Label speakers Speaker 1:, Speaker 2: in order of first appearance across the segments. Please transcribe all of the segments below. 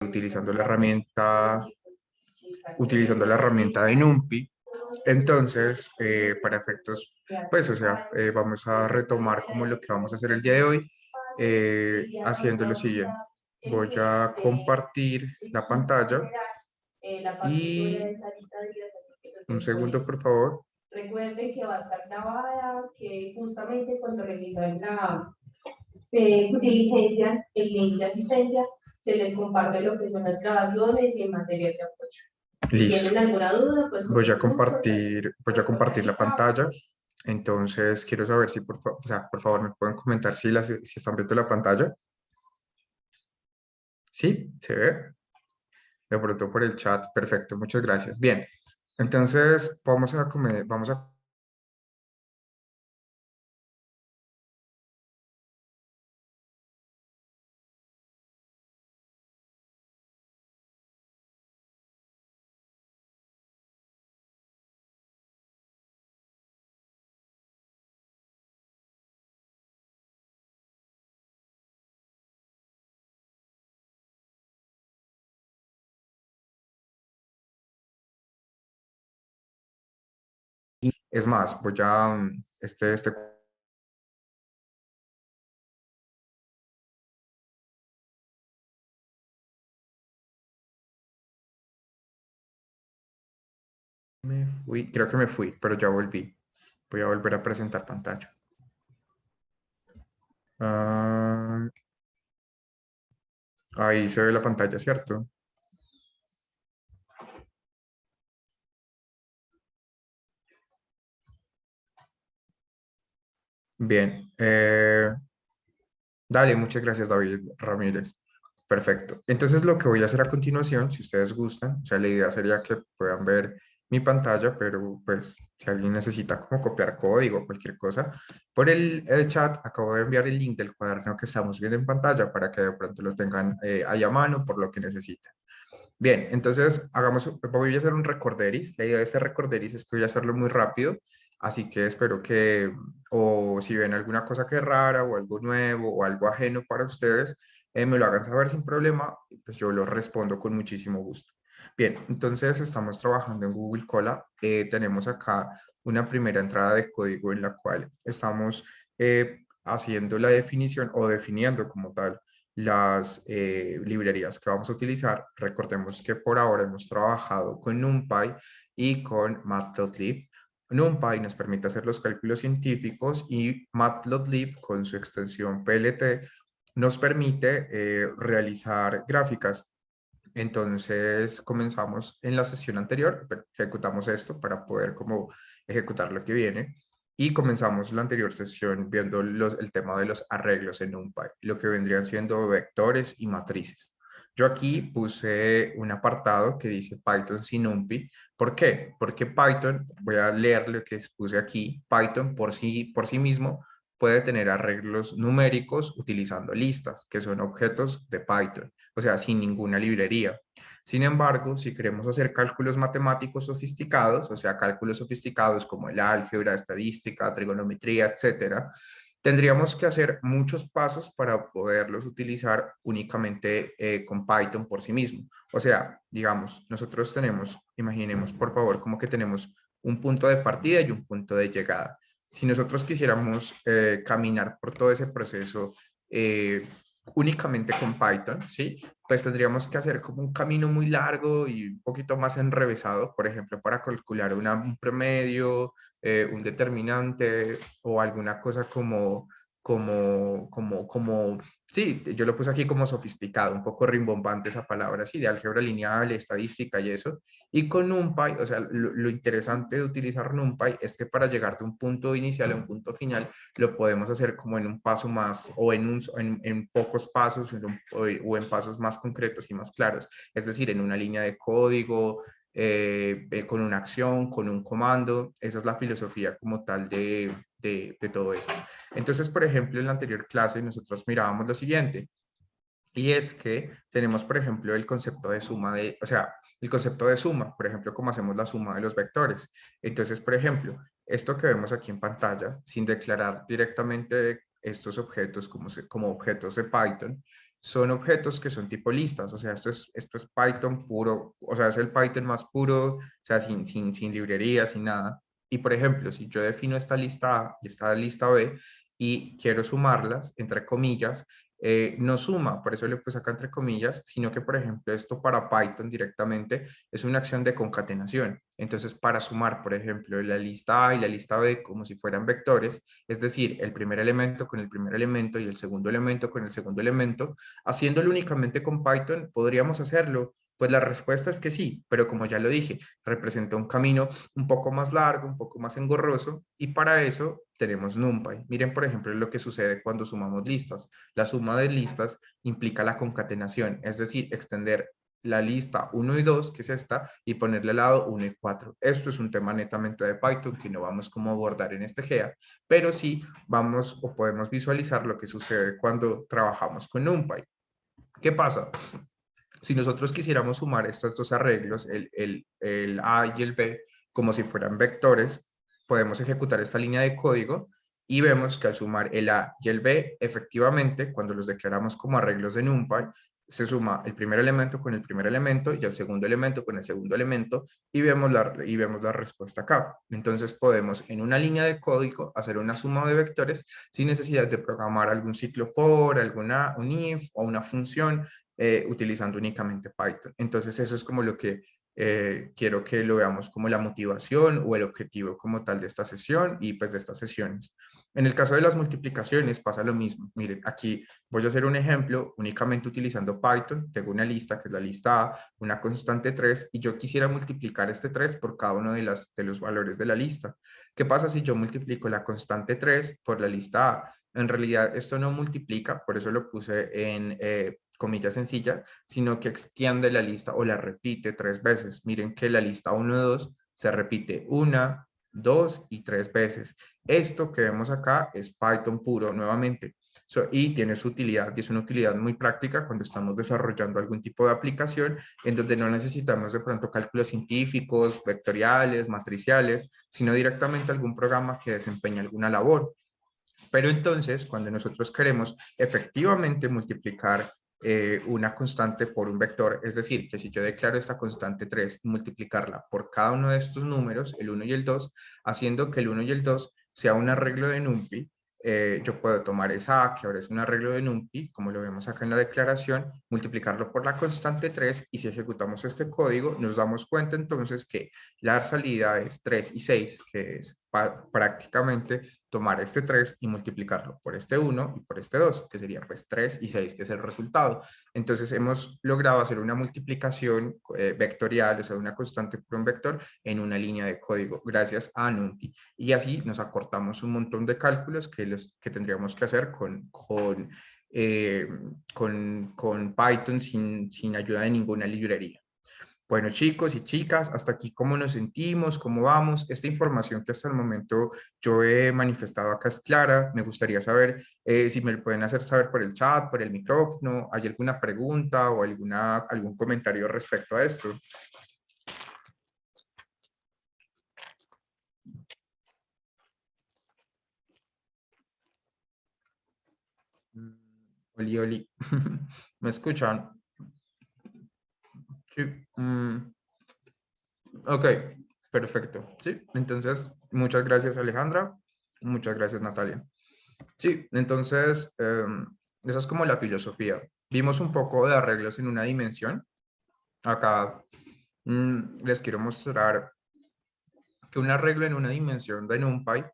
Speaker 1: utilizando la herramienta de NumPy. Entonces, para efectos, pues, o sea, vamos a retomar como lo que vamos a hacer el día de hoy, haciendo lo siguiente. Voy a compartir la pantalla y un segundo, por favor. Recuerden que va a estar grabada, que justamente cuando revisan la diligencia, el link de asistencia, se les comparte lo que son las grabaciones y el material de apoyo. Listo. Si tienen alguna duda, pues voy a compartir la pantalla. Entonces, quiero saber si, por favor, me pueden comentar si están viendo la pantalla. ¿Sí? ¿Se ve? De pronto por el chat. Perfecto, muchas gracias. Bien, entonces vamos a. Es más, voy a, este. Creo que me fui, pero ya volví. Voy a volver a presentar pantalla. Ah, ahí se ve la pantalla, ¿cierto? Bien. Dale, muchas gracias, David Ramírez. Perfecto. Entonces, lo que voy a hacer a continuación, si ustedes gustan, o sea, la idea sería que puedan ver mi pantalla, pero pues si alguien necesita como copiar código o cualquier cosa, por el chat acabo de enviar el link del cuaderno que estamos viendo en pantalla para que de pronto lo tengan ahí a mano por lo que necesiten. Bien, entonces voy a hacer un recorderis. La idea de este recorderis es que voy a hacerlo muy rápido, así que espero que, o si ven alguna cosa que es rara o algo nuevo o algo ajeno para ustedes, me lo hagan saber sin problema, y pues yo lo respondo con muchísimo gusto. Bien, entonces estamos trabajando en Google Colab. Tenemos acá una primera entrada de código en la cual estamos haciendo la definición o definiendo como tal las librerías que vamos a utilizar. Recordemos que por ahora hemos trabajado con NumPy y con Matplotlib. NumPy nos permite hacer los cálculos científicos y Matplotlib con su extensión PLT nos permite realizar gráficas. Entonces comenzamos en la sesión anterior, ejecutamos esto para poder como ejecutar lo que viene y comenzamos la anterior sesión viendo el tema de los arreglos en NumPy, lo que vendrían siendo vectores y matrices. Yo aquí puse un apartado que dice Python sin NumPy. ¿Por qué? Porque Python, voy a leer lo que puse aquí, Python por sí mismo puede tener arreglos numéricos utilizando listas, que son objetos de Python, o sea, sin ninguna librería. Sin embargo, si queremos hacer cálculos matemáticos sofisticados, o sea, cálculos sofisticados como el álgebra, estadística, trigonometría, etcétera, tendríamos que hacer muchos pasos para poderlos utilizar únicamente con Python por sí mismo. O sea, digamos, nosotros tenemos, imaginemos por favor, como que tenemos un punto de partida y un punto de llegada. Si nosotros quisiéramos caminar por todo ese proceso únicamente con Python, ¿sí? Pues tendríamos que hacer como un camino muy largo y un poquito más enrevesado, por ejemplo, para calcular un promedio, un determinante o alguna cosa sí, yo lo puse aquí como sofisticado, un poco rimbombante esa palabra, sí, de álgebra lineal, estadística y eso. Y con NumPy, o sea, lo interesante de utilizar NumPy es que para llegar de un punto inicial a un punto final, lo podemos hacer como en un paso más o en pocos pasos o en pasos más concretos y más claros. Es decir, en una línea de código, con una acción, con un comando. Esa es la filosofía como tal de todo esto. Entonces, por ejemplo, en la anterior clase nosotros mirábamos lo siguiente. Y es que tenemos, por ejemplo, el concepto de suma o sea, el concepto de suma, por ejemplo, cómo hacemos la suma de los vectores. Entonces, por ejemplo, esto que vemos aquí en pantalla, sin declarar directamente estos objetos como objetos de Python, son objetos que son tipo listas, o sea, esto es Python puro, o sea, es el Python más puro, o sea, sin librería, sin nada. Y por ejemplo, si yo defino esta lista A y esta lista B y quiero sumarlas, entre comillas, no suma, por eso le puse acá entre comillas, sino que, por ejemplo, esto para Python directamente es una acción de concatenación. Entonces, para sumar, por ejemplo, la lista A y la lista B como si fueran vectores, es decir, el primer elemento con el primer elemento y el segundo elemento con el segundo elemento, haciéndolo únicamente con Python, ¿podríamos hacerlo? Pues la respuesta es que sí, pero como ya lo dije, representa un camino un poco más largo, un poco más engorroso, y para eso tenemos NumPy. Miren, por ejemplo, lo que sucede cuando sumamos listas. La suma de listas implica la concatenación, es decir, extender la lista 1 y 2, que es esta, y ponerle al lado 1 y 4. Esto es un tema netamente de Python que no vamos como a abordar en este GEA, pero sí vamos o podemos visualizar lo que sucede cuando trabajamos con NumPy. ¿Qué pasa? Si nosotros quisiéramos sumar estos dos arreglos, el A y el B, como si fueran vectores, podemos ejecutar esta línea de código y vemos que al sumar el A y el B, efectivamente, cuando los declaramos como arreglos de NumPy, se suma el primer elemento con el primer elemento y el segundo elemento con el segundo elemento y vemos la respuesta acá. Entonces podemos en una línea de código hacer una suma de vectores sin necesidad de programar algún ciclo for, un if o una función utilizando únicamente Python. Entonces eso es como lo que quiero que lo veamos como la motivación o el objetivo como tal de esta sesión y pues de estas sesiones. En el caso de las multiplicaciones pasa lo mismo. Miren, aquí voy a hacer un ejemplo únicamente utilizando Python. Tengo una lista que es la lista A, una constante 3 y yo quisiera multiplicar este 3 por cada uno de los valores de la lista. ¿Qué pasa si yo multiplico la constante 3 por la lista A? En realidad esto no multiplica, por eso lo puse en comillas sencillas, sino que extiende la lista o la repite 3 veces. Miren que la lista 1 y 2 se repite 1, 2 y 3 veces. Esto que vemos acá es Python puro nuevamente. Y tiene su utilidad y es una utilidad muy práctica cuando estamos desarrollando algún tipo de aplicación en donde no necesitamos de pronto cálculos científicos, vectoriales, matriciales, sino directamente algún programa que desempeñe alguna labor. Pero entonces, cuando nosotros queremos efectivamente multiplicar una constante por un vector, es decir, que si yo declaro esta constante 3 y multiplicarla por cada uno de estos números, el 1 y el 2, haciendo que el 1 y el 2 sea un arreglo de NumPy, yo puedo tomar esa A, que ahora es un arreglo de NumPy, como lo vemos acá en la declaración, multiplicarlo por la constante 3 y si ejecutamos este código nos damos cuenta entonces que la salida es 3 y 6, que es prácticamente tomar este 3 y multiplicarlo por este 1 y por este 2, que sería pues 3 y 6, que es el resultado. Entonces hemos logrado hacer una multiplicación vectorial, o sea, una constante por un vector en una línea de código, gracias a NumPy. Y así nos acortamos un montón de cálculos que tendríamos que hacer con Python sin ayuda de ninguna librería. Bueno, chicos y chicas, hasta aquí cómo nos sentimos, cómo vamos. Esta información que hasta el momento yo he manifestado acá es clara. Me gustaría saber si me lo pueden hacer saber por el chat, por el micrófono. ¿Hay alguna pregunta o algún comentario respecto a esto? Oli, oli. ¿Me escuchan? Sí. Ok, perfecto. Sí, entonces, muchas gracias Alejandra. Muchas gracias Natalia. Sí, entonces, esa es como la filosofía. Vimos un poco de arreglos en una dimensión. Acá les quiero mostrar que un arreglo en una dimensión de NumPy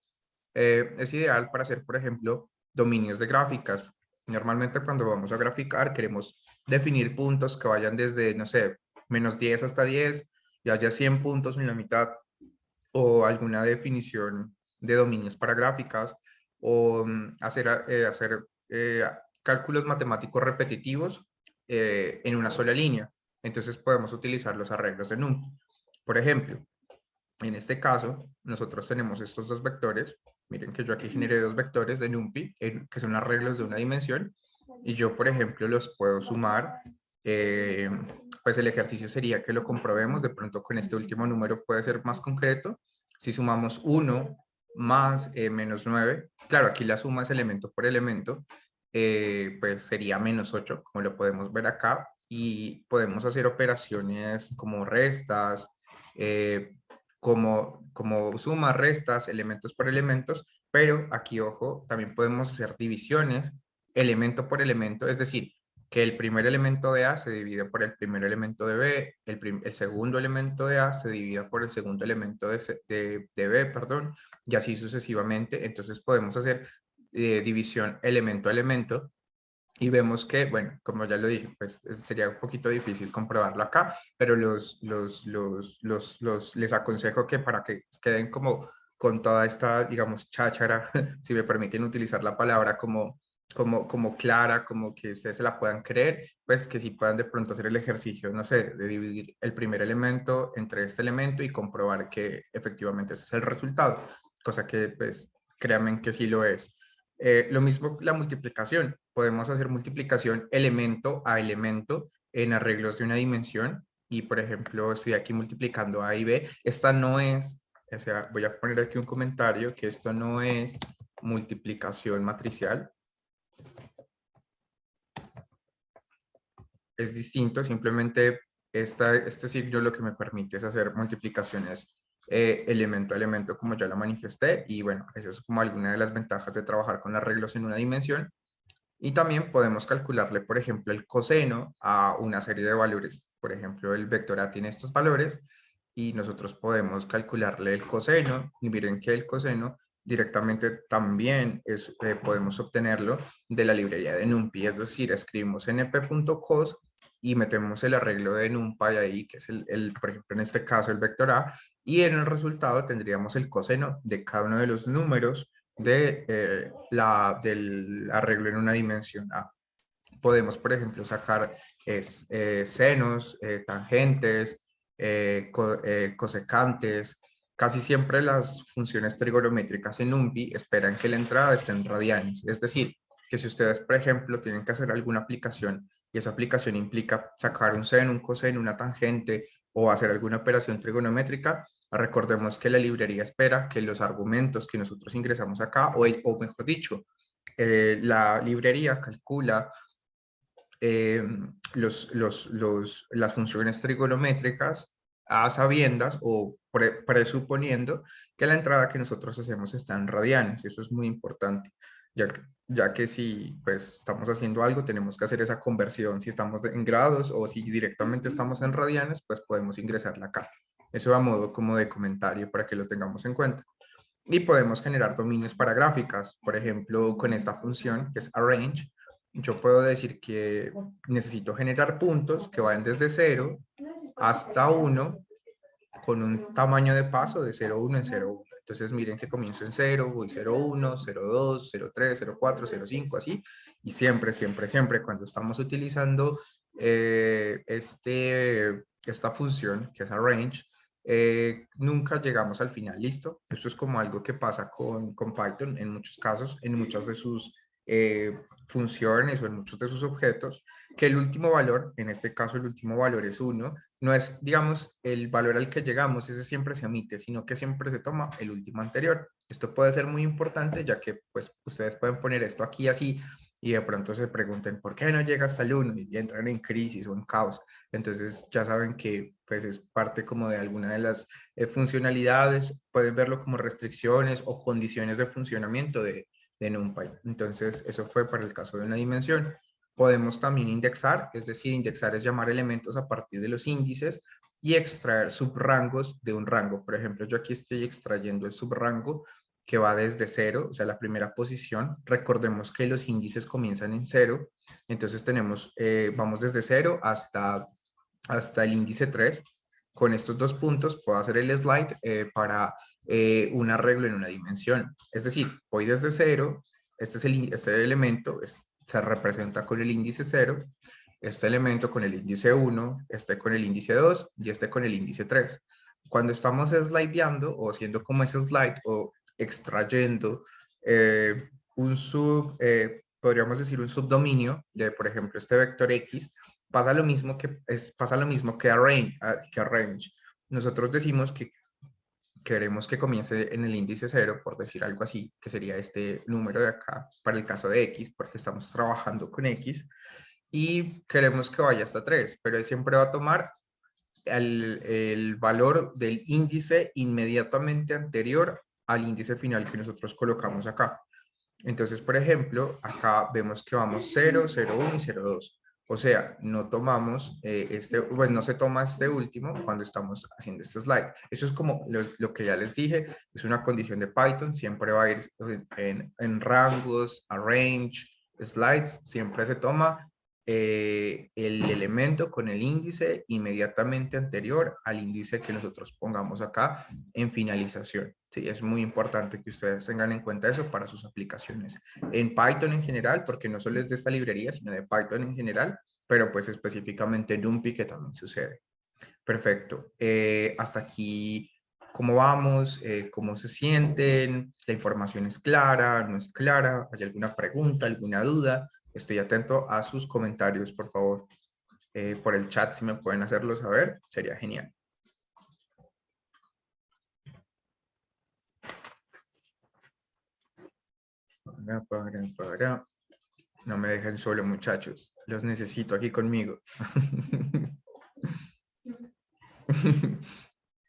Speaker 1: es ideal para hacer, por ejemplo, dominios de gráficas. Normalmente cuando vamos a graficar queremos definir puntos que vayan desde, no sé, -10 hasta 10 y haya 100 puntos en la mitad o alguna definición de dominios para gráficas o hacer cálculos matemáticos repetitivos en una sola línea. Entonces podemos utilizar los arreglos de NumPy. Por ejemplo, en este caso, nosotros tenemos estos dos vectores. Miren que yo aquí generé dos vectores de NumPy, que son arreglos de una dimensión, y yo, por ejemplo, los puedo sumar. Eh, pues el ejercicio sería que lo comprobemos. De pronto con este último número puede ser más concreto. Si sumamos 1 más -9, claro, aquí la suma es elemento por elemento, pues sería -8, como lo podemos ver acá, y podemos hacer operaciones como restas, como sumas, restas, elementos por elementos, pero aquí, ojo, también podemos hacer divisiones, elemento por elemento, es decir, que el primer elemento de A se divide por el primer elemento de B, el segundo elemento de A se divide por el segundo elemento de B, perdón, y así sucesivamente. Entonces podemos hacer división elemento a elemento, y vemos que, bueno, como ya lo dije, pues sería un poquito difícil comprobarlo acá, pero les aconsejo que para que queden como con toda esta, digamos, cháchara, si me permiten utilizar la palabra como clara, como que ustedes se la puedan creer, pues que sí puedan de pronto hacer el ejercicio, no sé, de dividir el primer elemento entre este elemento y comprobar que efectivamente ese es el resultado, cosa que pues créanme que sí lo es. Lo mismo la multiplicación. Podemos hacer multiplicación elemento a elemento en arreglos de una dimensión. Y, por ejemplo, estoy aquí multiplicando A y B. Esta no es, o sea, voy a poner aquí un comentario que esto no es multiplicación matricial. Es distinto, simplemente este signo lo que me permite es hacer multiplicaciones elemento a elemento, como ya lo manifesté. Y bueno, eso es como alguna de las ventajas de trabajar con arreglos en una dimensión. Y también podemos calcularle, por ejemplo, el coseno a una serie de valores. Por ejemplo, el vector A tiene estos valores y nosotros podemos calcularle el coseno. Y miren que el coseno directamente también podemos obtenerlo de la librería de NumPy. Es decir, escribimos np.cos y metemos el arreglo de NumPy ahí, que es por ejemplo, en este caso el vector A. Y en el resultado tendríamos el coseno de cada uno de los números del arreglo en una dimensión A. Podemos, por ejemplo, sacar senos, tangentes, cosecantes. Casi siempre las funciones trigonométricas en NumPy esperan que la entrada esté en radianes. Es decir, que si ustedes, por ejemplo, tienen que hacer alguna aplicación y esa aplicación implica sacar un seno, un coseno, una tangente o hacer alguna operación trigonométrica, recordemos que la librería espera que los argumentos que nosotros ingresamos acá, o mejor dicho, la librería calcula las funciones trigonométricas a sabiendas o presuponiendo que la entrada que nosotros hacemos está en radianes. Eso es muy importante, ya que si pues, estamos haciendo algo, tenemos que hacer esa conversión. Si estamos en grados o si directamente estamos en radianes, pues podemos ingresarla acá. Eso a modo como de comentario para que lo tengamos en cuenta. Y podemos generar dominios para gráficas. Por ejemplo, con esta función que es arrange, yo puedo decir que necesito generar puntos que vayan desde 0 hasta 1 con un tamaño de paso de 0,1 en 0,1. Entonces miren que comienzo en 0, voy 0,1, 0,2, 0,3, 0,4, 0,5, así. Y siempre, siempre, siempre cuando estamos utilizando esta función que es arrange, nunca llegamos al final, ¿listo? Esto es como algo que pasa con Python en muchos casos, en muchas de sus funciones o en muchos de sus objetos, que el último valor, en este caso el último valor es 1, no es, digamos, el valor al que llegamos, ese siempre se omite, sino que siempre se toma el último anterior. Esto puede ser muy importante, ya que pues ustedes pueden poner esto aquí así y de pronto se pregunten por qué no llega hasta el 1 y entran en crisis o en caos. Entonces ya saben que pues es parte como de alguna de las funcionalidades, pueden verlo como restricciones o condiciones de funcionamiento de NumPy. Entonces eso fue para el caso de una dimensión. Podemos también indexar, es decir, indexar es llamar elementos a partir de los índices y extraer subrangos de un rango. Por ejemplo, yo aquí estoy extrayendo el subrango que va desde 0, o sea, la primera posición. Recordemos que los índices comienzan en 0, entonces vamos desde 0 hasta el índice 3. Con estos dos puntos puedo hacer el slide para un arreglo en una dimensión. Es decir, voy desde 0, este elemento se representa con el índice 0, este elemento con el índice 1, este con el índice 2 y este con el índice 3. Cuando estamos slideando o haciendo como ese slide o extrayendo podríamos decir un subdominio de, por ejemplo, este vector X, pasa lo mismo que arrange. Nosotros decimos que queremos que comience en el índice 0, por decir algo así, que sería este número de acá, para el caso de X, porque estamos trabajando con X, y queremos que vaya hasta 3, pero él siempre va a tomar el valor del índice inmediatamente anterior al índice final que nosotros colocamos acá. Entonces, por ejemplo, acá vemos que vamos 0, 0, 1 y 0, 2. O sea, no tomamos pues no se toma este último cuando estamos haciendo este slide. Eso es como lo que ya les dije, es una condición de Python, siempre va a ir en rangos, arrange, slides, siempre se toma el elemento con el índice inmediatamente anterior al índice que nosotros pongamos acá en finalización. Sí, es muy importante que ustedes tengan en cuenta eso para sus aplicaciones. En Python en general, porque no solo es de esta librería, sino de Python en general, pero pues específicamente en NumPy que también sucede. Perfecto. Hasta aquí, ¿cómo vamos? ¿Cómo se sienten? ¿La información es clara? ¿No es clara? ¿Hay alguna pregunta, alguna duda? Estoy atento a sus comentarios, por favor. Por el chat, si me pueden hacerlo saber, sería genial. No me dejen solo, muchachos. Los necesito aquí conmigo.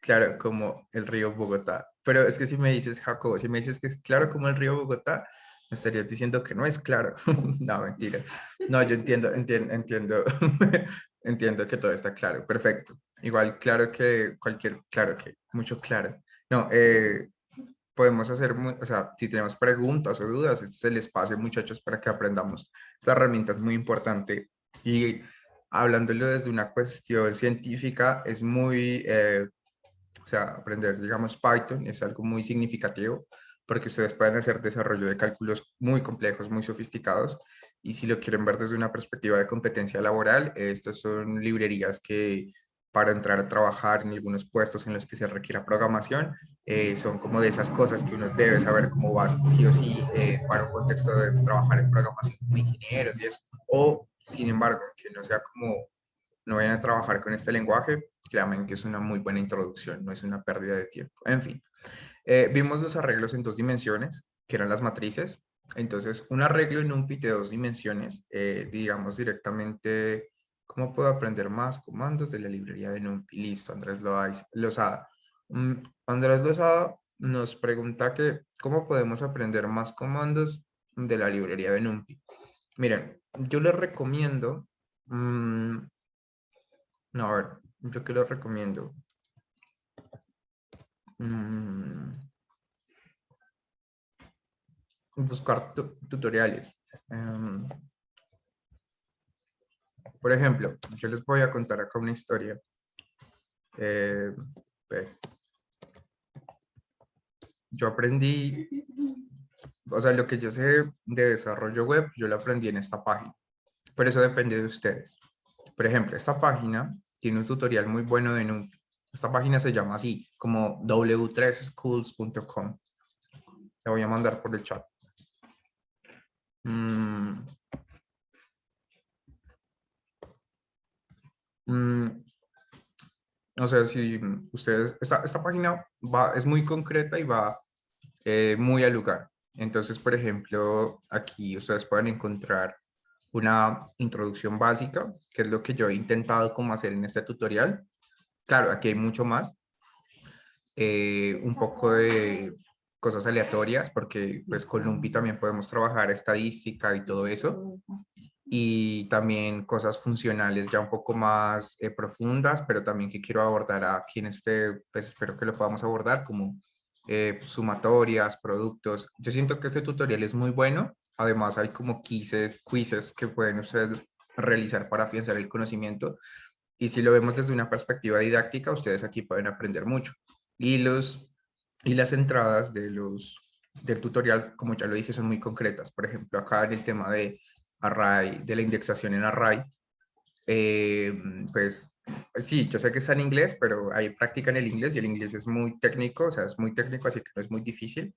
Speaker 1: Claro, como el río Bogotá. Pero es que si me dices, Jacobo, si me dices que es claro como el río Bogotá, me estarías diciendo que no es claro. No, mentira. No, yo entiendo, entiendo que todo está claro. Perfecto. Igual, claro que claro que, mucho claro. No, podemos hacer, o sea, si tenemos preguntas o dudas, este es el espacio, muchachos, para que aprendamos. Esta herramienta es muy importante y hablándolo desde una cuestión científica, es muy, o sea, aprender, digamos, Python es algo muy significativo porque ustedes pueden hacer desarrollo de cálculos muy complejos, muy sofisticados, y si lo quieren ver desde una perspectiva de competencia laboral, estas son librerías que para entrar a trabajar en algunos puestos en los que se requiera programación, son como de esas cosas que uno debe saber cómo va sí o sí para un contexto de trabajar en programación como ingenieros y eso, o sin embargo, que no sea como no vayan a trabajar con este lenguaje, créanme que es una muy buena introducción, no es una pérdida de tiempo. En fin, vimos los arreglos en 2 dimensiones, que eran las matrices. Entonces, un arreglo en un PIT de 2 dimensiones, digamos directamente, ¿cómo puedo aprender más comandos de la librería de NumPy? Listo, Andrés Lozada. Andrés Lozada nos pregunta que, ¿cómo podemos aprender más comandos de la librería de NumPy? Miren, yo les recomiendo, no, a ver, yo que lo recomiendo. Buscar tutoriales. Por ejemplo, yo les voy a contar acá una historia. Eh, ve, yo aprendí, o sea, lo que yo sé de desarrollo web, yo lo aprendí en esta página, pero eso depende de ustedes. Por ejemplo, esta página tiene un tutorial muy bueno de NumPy. Esta página se llama así, como w3schools.com. La voy a mandar por el chat. Mm, mm, o sea, si ustedes, esta página es muy concreta y va muy al lugar. Entonces, por ejemplo, aquí ustedes pueden encontrar una introducción básica, que es lo que yo he intentado como hacer en este tutorial. Claro, aquí hay mucho más. Un poco de cosas aleatorias, porque pues con NumPy también podemos trabajar estadística y todo eso. Y también cosas funcionales ya un poco más profundas, pero también que quiero abordar aquí en este, pues espero que lo podamos abordar como sumatorias, productos. Yo siento que este tutorial es muy bueno, además hay como quizzes que pueden ustedes realizar para afianzar el conocimiento y si lo vemos desde una perspectiva didáctica, ustedes aquí pueden aprender mucho. Y, y las entradas del tutorial, como ya lo dije, son muy concretas. Por ejemplo, acá en el tema de array, de la indexación en array, eh, pues sí, yo sé que está en inglés, pero hay práctica en el inglés y el inglés es muy técnico, o sea, es muy técnico, así que no es muy difícil.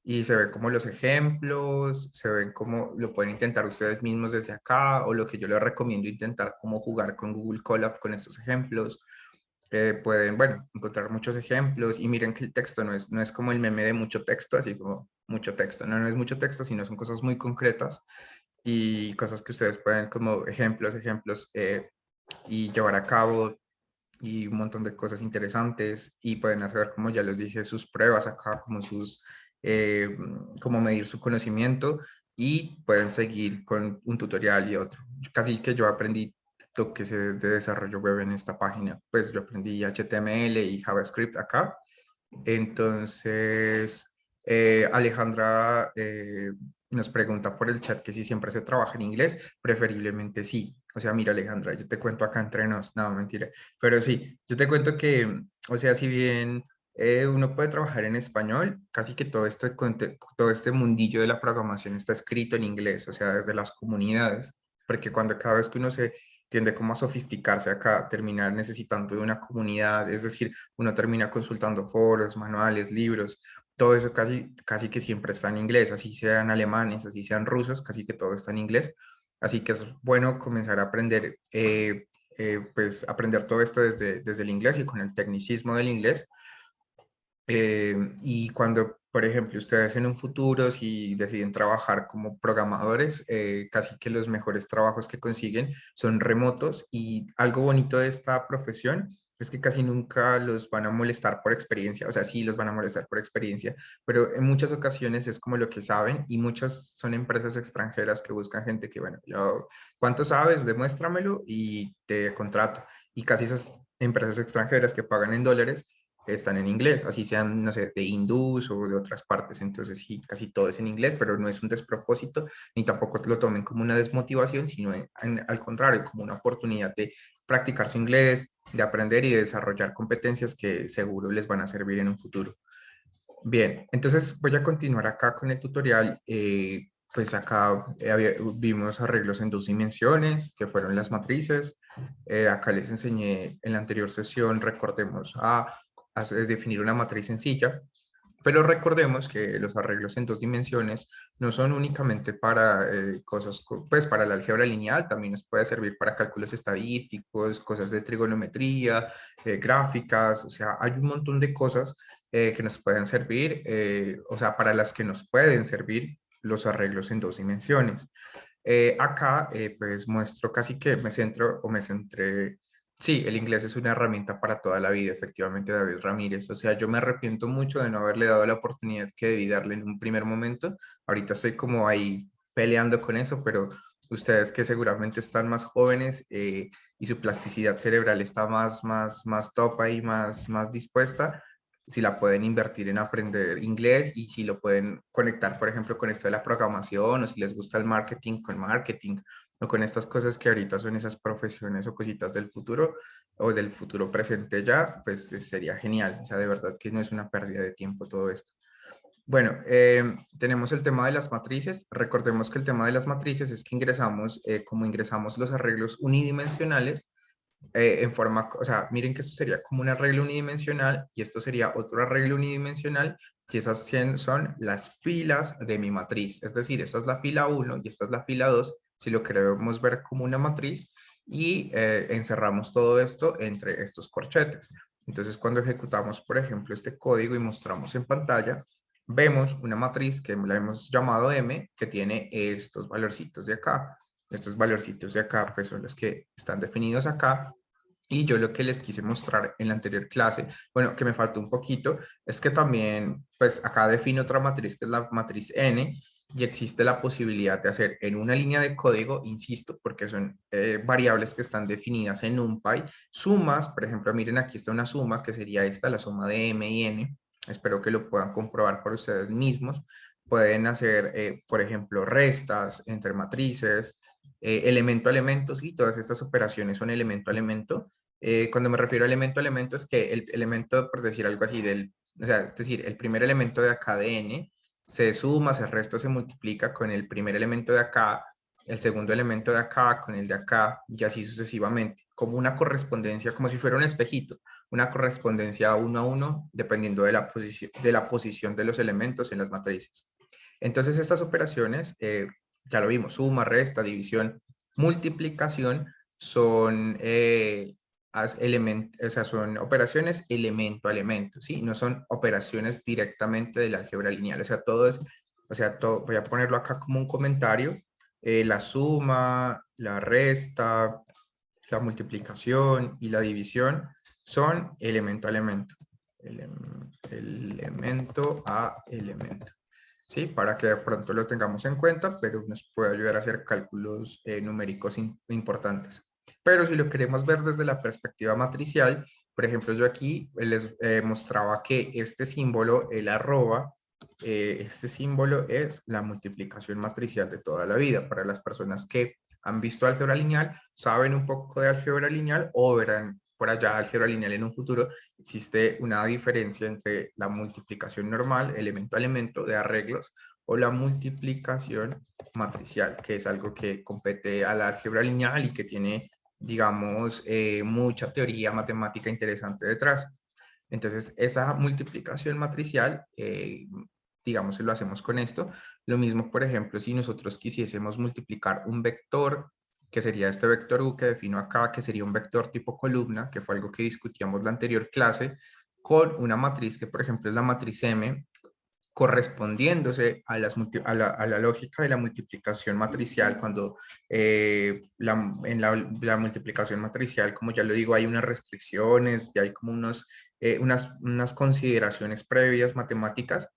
Speaker 1: Y se ven como los ejemplos, se ven como lo pueden intentar ustedes mismos desde acá, o lo que yo les recomiendo intentar como jugar con Google Colab con estos ejemplos. pueden, bueno, encontrar muchos ejemplos y miren que el texto no es como el meme de mucho texto, así como mucho texto, no es mucho texto, sino son cosas muy concretas y cosas que ustedes pueden como ejemplos y llevar a cabo y un montón de cosas interesantes y pueden hacer, como ya les dije, sus pruebas acá, como como medir su conocimiento y pueden seguir con un tutorial y otro. Casi que yo aprendí lo que sé de desarrollo web en esta página, pues yo aprendí HTML y JavaScript acá. Entonces, Alejandra nos pregunta por el chat que si siempre se trabaja en inglés, preferiblemente sí. O sea, mira Alejandra, yo te cuento acá entre nos, no, mentira, pero sí, yo te cuento que, o sea, si bien uno puede trabajar en español, casi que todo este mundillo de la programación está escrito en inglés, o sea, desde las comunidades, porque cuando cada vez que uno se tiende como a sofisticarse acá, terminar necesitando de una comunidad, es decir, uno termina consultando foros, manuales, libros, todo eso casi que siempre está en inglés, así sean alemanes, así sean rusos, casi que todo está en inglés. Así que es bueno comenzar a aprender, pues aprender todo esto desde el inglés y con el tecnicismo del inglés. Y cuando, por ejemplo, ustedes en un futuro, si deciden trabajar como programadores, casi que los mejores trabajos que consiguen son remotos y algo bonito de esta profesión es que casi nunca los van a molestar por experiencia, o sea, sí los van a molestar por experiencia, pero en muchas ocasiones es como lo que saben y muchas son empresas extranjeras que buscan gente que, bueno, ¿cuánto sabes? Demuéstramelo y te contrato. Y casi esas empresas extranjeras que pagan en dólares están en inglés, así sean, no sé, de hindús o de otras partes. Entonces, sí, casi todo es en inglés, pero no es un despropósito, ni tampoco lo tomen como una desmotivación, sino al contrario, como una oportunidad de practicar su inglés, de aprender y de desarrollar competencias que seguro les van a servir en un futuro. Bien, entonces voy a continuar acá con el tutorial. Pues acá vimos arreglos en dos dimensiones, que fueron las matrices. Acá les enseñé en la anterior sesión, recordemos, a definir una matriz sencilla, pero recordemos que los arreglos en dos dimensiones no son únicamente para pues para la álgebra lineal, también nos puede servir para cálculos estadísticos, cosas de trigonometría, gráficas, o sea, hay un montón de cosas que nos pueden servir, o sea, para las que nos pueden servir los arreglos en dos dimensiones. Acá, pues muestro casi que me centro o me centré. Sí, el inglés es una herramienta para toda la vida, efectivamente, David Ramírez. O sea, yo me arrepiento mucho de no haberle dado la oportunidad que debí darle en un primer momento. Ahorita estoy como ahí peleando con eso, pero ustedes que seguramente están más jóvenes y su plasticidad cerebral está más top ahí, más dispuesta, si la pueden invertir en aprender inglés y si lo pueden conectar, por ejemplo, con esto de la programación o si les gusta el marketing con marketing o con estas cosas que ahorita son esas profesiones o cositas del futuro o del futuro presente ya, pues sería genial. O sea, de verdad que no es una pérdida de tiempo todo esto. Bueno, tenemos el tema de las matrices. Recordemos que el tema de las matrices es que ingresamos, como ingresamos los arreglos unidimensionales, en forma, o sea, miren que esto sería como un arreglo unidimensional y esto sería otro arreglo unidimensional y esas son las filas de mi matriz. Es decir, esta es la fila uno y esta es la fila 2 si lo queremos ver como una matriz y encerramos todo esto entre estos corchetes. Entonces, cuando ejecutamos, por ejemplo, este código y mostramos en pantalla, vemos una matriz que la hemos llamado M, que tiene estos valorcitos de acá. Estos valorcitos de acá, pues son los que están definidos acá. Y yo lo que les quise mostrar en la anterior clase, bueno, que me faltó un poquito, es que también, pues acá defino otra matriz que es la matriz N y existe la posibilidad de hacer en una línea de código, insisto, porque son variables que están definidas en NumPy, sumas, por ejemplo, miren aquí está una suma que sería esta, la suma de M y N, espero que lo puedan comprobar por ustedes mismos, pueden hacer, por ejemplo, restas entre matrices, elemento a elemento, sí, todas estas operaciones son elemento a elemento. Cuando me refiero a elemento es que el elemento, por decir algo así, o sea, es decir, el primer elemento de acá de n se suma, se resta, se multiplica con el primer elemento de acá, el segundo elemento de acá con el de acá y así sucesivamente, como una correspondencia, como si fuera un espejito, una correspondencia uno a uno dependiendo de la posición de los elementos en las matrices. Entonces estas operaciones, ya lo vimos, suma, resta, división, multiplicación, son o sea, son operaciones elemento a elemento, ¿sí? No son operaciones directamente del álgebra lineal, o sea, todo es, o sea, todo, voy a ponerlo acá como un comentario, la suma, la resta, la multiplicación y la división son elemento a elemento, elemento a elemento. ¿Sí? Para que de pronto lo tengamos en cuenta, pero nos puede ayudar a hacer cálculos numéricos importantes. Pero si lo queremos ver desde la perspectiva matricial, por ejemplo, yo aquí les mostraba que este símbolo, el arroba, este símbolo es la multiplicación matricial de toda la vida. Para las personas que han visto álgebra lineal, saben un poco de álgebra lineal o verán por allá álgebra lineal en un futuro, existe una diferencia entre la multiplicación normal, elemento a elemento, de arreglos, o la multiplicación matricial, que es algo que compete a la álgebra lineal y que tiene, digamos, mucha teoría matemática interesante detrás. Entonces, esa multiplicación matricial, digamos, si lo hacemos con esto, lo mismo, por ejemplo, si nosotros quisiésemos multiplicar un vector, que sería este vector U que defino acá, que sería un vector tipo columna, que fue algo que discutíamos la anterior clase, con una matriz que, por ejemplo, es la matriz M, correspondiéndose a, a la lógica de la multiplicación matricial, cuando en la multiplicación matricial, como ya lo digo, hay unas restricciones y hay como unas consideraciones previas matemáticas,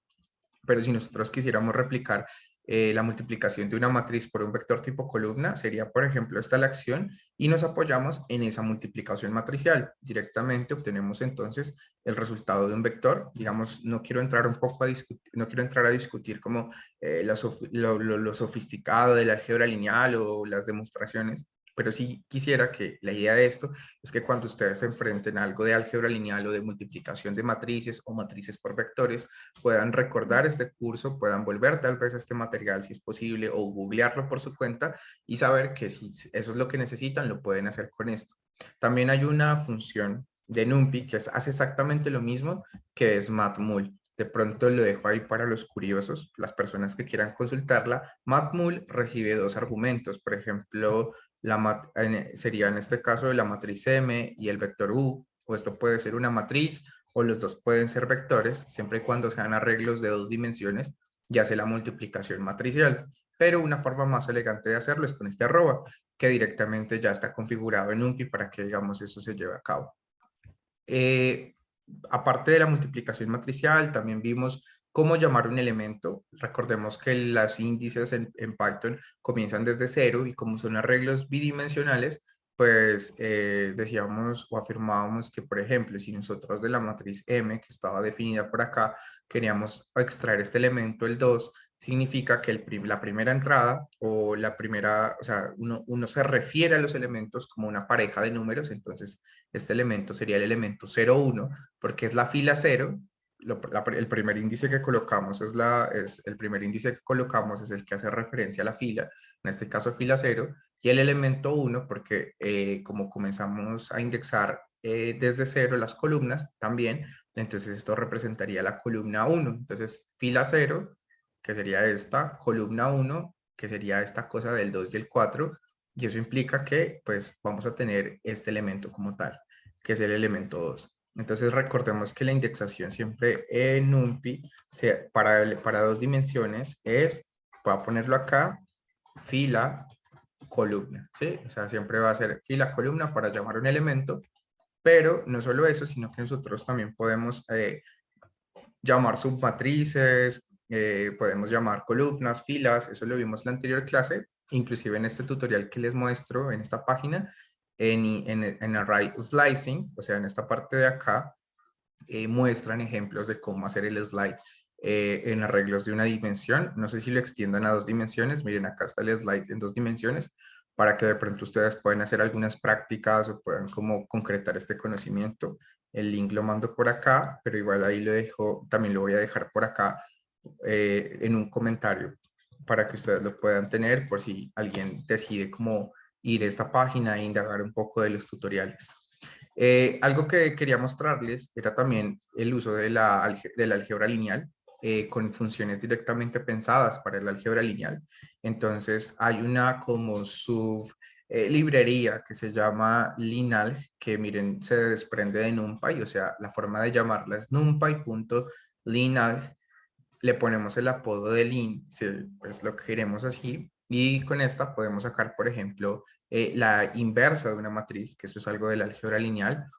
Speaker 1: pero si nosotros quisiéramos replicar la multiplicación de una matriz por un vector tipo columna, sería, por ejemplo, esta la acción y nos apoyamos en esa multiplicación matricial. Directamente obtenemos entonces el resultado de un vector. Digamos, no quiero entrar un poco a discutir, no quiero entrar a discutir como lo sofisticado del álgebra lineal o las demostraciones, pero sí quisiera que la idea de esto es que cuando ustedes se enfrenten a algo de álgebra lineal o de multiplicación de matrices o matrices por vectores, puedan recordar este curso, puedan volver tal vez a este material si es posible o googlearlo por su cuenta y saber que si eso es lo que necesitan, lo pueden hacer con esto. También hay una función de NumPy que hace exactamente lo mismo, que es matmul. De pronto lo dejo ahí para los curiosos, las personas que quieran consultarla. Matmul recibe dos argumentos, por ejemplo, sería en este caso la matriz M y el vector U, o esto puede ser una matriz o los dos pueden ser vectores, siempre y cuando sean arreglos de dos dimensiones, ya hace la multiplicación matricial. Pero una forma más elegante de hacerlo es con este arroba, que directamente ya está configurado en NumPy para que, digamos, eso se lleve a cabo. Aparte de la multiplicación matricial, también vimos cómo llamar un elemento. Recordemos que las índices en Python comienzan desde cero y como son arreglos bidimensionales, pues decíamos o afirmábamos que, por ejemplo, si nosotros de la matriz M, que estaba definida por acá, queríamos extraer este elemento, el 2, significa que la primera entrada o la primera, o sea, uno se refiere a los elementos como una pareja de números, entonces este elemento sería el elemento 0, 1, porque es la fila 0, el primer índice que colocamos el primer índice que colocamos es el que hace referencia a la fila, en este caso fila 0, y el elemento 1, porque como comenzamos a indexar desde 0 las columnas también, entonces esto representaría la columna 1, entonces fila 0, que sería esta, columna 1, que sería esta cosa del 2 y el 4, y eso implica que pues vamos a tener este elemento como tal, que es el elemento 2. Entonces recordemos que la indexación siempre en NumPy para dos dimensiones es, voy a ponerlo acá, fila, columna, ¿sí? O sea, siempre va a ser fila, columna para llamar un elemento, pero no solo eso, sino que nosotros también podemos llamar submatrices, podemos llamar columnas, filas, eso lo vimos en la anterior clase, inclusive en este tutorial que les muestro en esta página, en Array Slicing, o sea, en esta parte de acá, muestran ejemplos de cómo hacer el slide en arreglos de una dimensión. No sé si lo extiendan a dos dimensiones. Miren, acá está el slide en dos dimensiones para que de pronto ustedes puedan hacer algunas prácticas o puedan como concretar este conocimiento. El link lo mando por acá, pero igual ahí lo dejo, también lo voy a dejar por acá en un comentario para que ustedes lo puedan tener por si alguien decide cómo ir a esta página e indagar un poco de los tutoriales. Algo que quería mostrarles era también el uso de la álgebra lineal con funciones directamente pensadas para el álgebra lineal. Entonces hay una como librería que se llama Linalg, que miren, se desprende de NumPy, o sea, la forma de llamarla es numpy.linalg. Le ponemos el apodo de lin, si pues lo queremos así, y con esta podemos sacar, por ejemplo, la inversa de una matriz, que eso es algo de la álgebra lineal,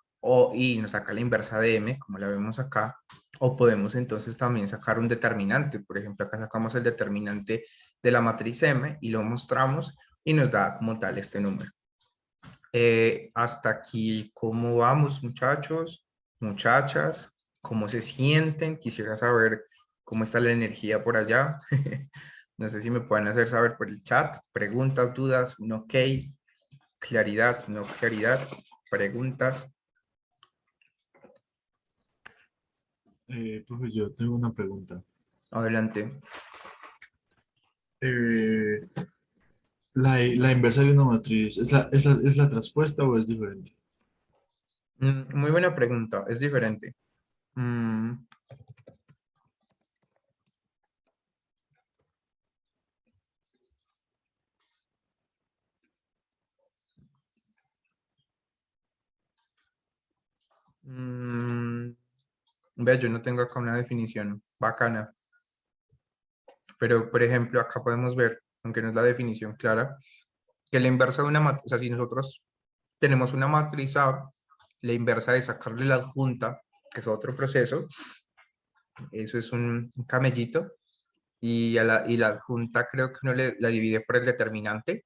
Speaker 1: y nos saca la inversa de m, como la vemos acá, o podemos entonces también sacar un determinante. Por ejemplo, acá sacamos el determinante de la matriz m y lo mostramos y nos da como tal este número. Hasta aquí, ¿cómo vamos, muchachos, muchachas? ¿Cómo se sienten? Quisiera saber cómo está la energía por allá. No sé si me pueden hacer saber por el chat. Preguntas, dudas, un ok, claridad, no claridad, preguntas.
Speaker 2: Profe, yo tengo una pregunta.
Speaker 1: Adelante.
Speaker 2: Eh, la inversa de una matriz, ¿es la traspuesta o es diferente?
Speaker 1: Muy buena pregunta, es diferente. Mm, mm, Vea, yo no tengo acá una definición bacana. Pero, por ejemplo, acá podemos ver, aunque no es la definición clara, que la inversa de una matriz, o sea, si nosotros tenemos una matriz A, la inversa es sacarle la adjunta, que es otro proceso, eso es un camellito, y la adjunta creo que uno la divide por el determinante,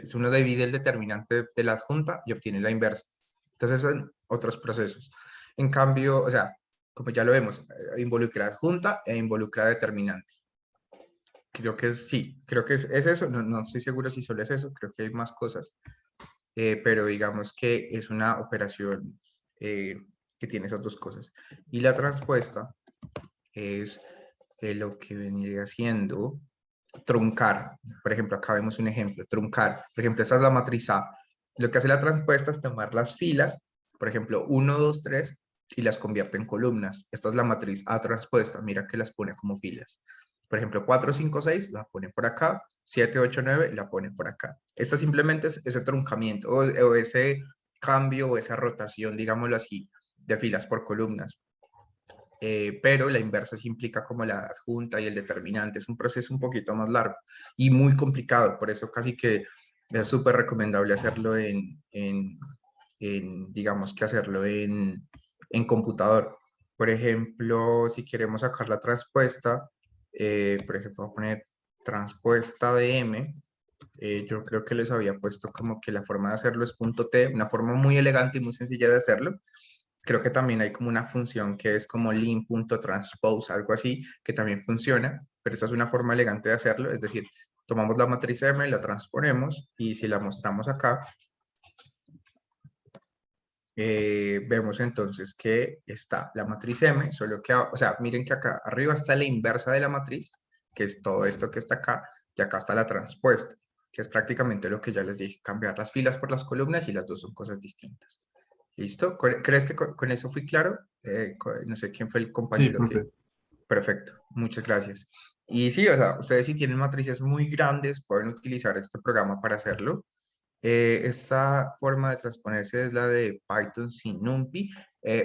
Speaker 1: si uno divide el determinante de la adjunta y obtiene la inversa. Entonces son otros procesos. En cambio, o sea, como ya lo vemos, involucra adjunta e involucra determinante. Creo que sí, creo que es eso, no, no estoy seguro si solo es eso, creo que hay más cosas, pero digamos que es una operación que tiene esas dos cosas. Y la transpuesta es lo que vendría siendo truncar. Por ejemplo, acá vemos un ejemplo, truncar. Por ejemplo, esta es la matriz A. Lo que hace la transpuesta es tomar las filas, por ejemplo, 1, 2, 3, y las convierte en columnas. Esta es la matriz A transpuesta, mira que las pone como filas. Por ejemplo, 4, 5, 6 la pone por acá, 7, 8, 9 la pone por acá. Esta simplemente es ese truncamiento o ese cambio o esa rotación, digámoslo así, de filas por columnas. Pero la inversa sí implica como la adjunta y el determinante. Es un proceso un poquito más largo y muy complicado, por eso casi que es súper recomendable hacerlo digamos que hacerlo en computador. Por ejemplo, si queremos sacar la transpuesta, por ejemplo, voy a poner transpuesta de M, yo creo que les había puesto como que la forma de hacerlo es punto .t, una forma muy elegante y muy sencilla de hacerlo. Creo que también hay como una función que es como lin.transpose, algo así, que también funciona, pero esta es una forma elegante de hacerlo, es decir, tomamos la matriz M, la transponemos y si la mostramos acá, vemos entonces que está la matriz M, solo que, o sea, miren que acá arriba está la inversa de la matriz, que es todo esto que está acá, y acá está la transpuesta, que es prácticamente lo que ya les dije, cambiar las filas por las columnas y las dos son cosas distintas. ¿Listo? ¿Crees que con eso fui claro? No sé quién fue el
Speaker 2: Sí,
Speaker 1: compañero que...
Speaker 2: profe.
Speaker 1: Perfecto, muchas gracias. Y sí, o sea, ustedes si tienen matrices muy grandes pueden utilizar este programa para hacerlo. Esta forma de transponerse es la de Python sin NumPy.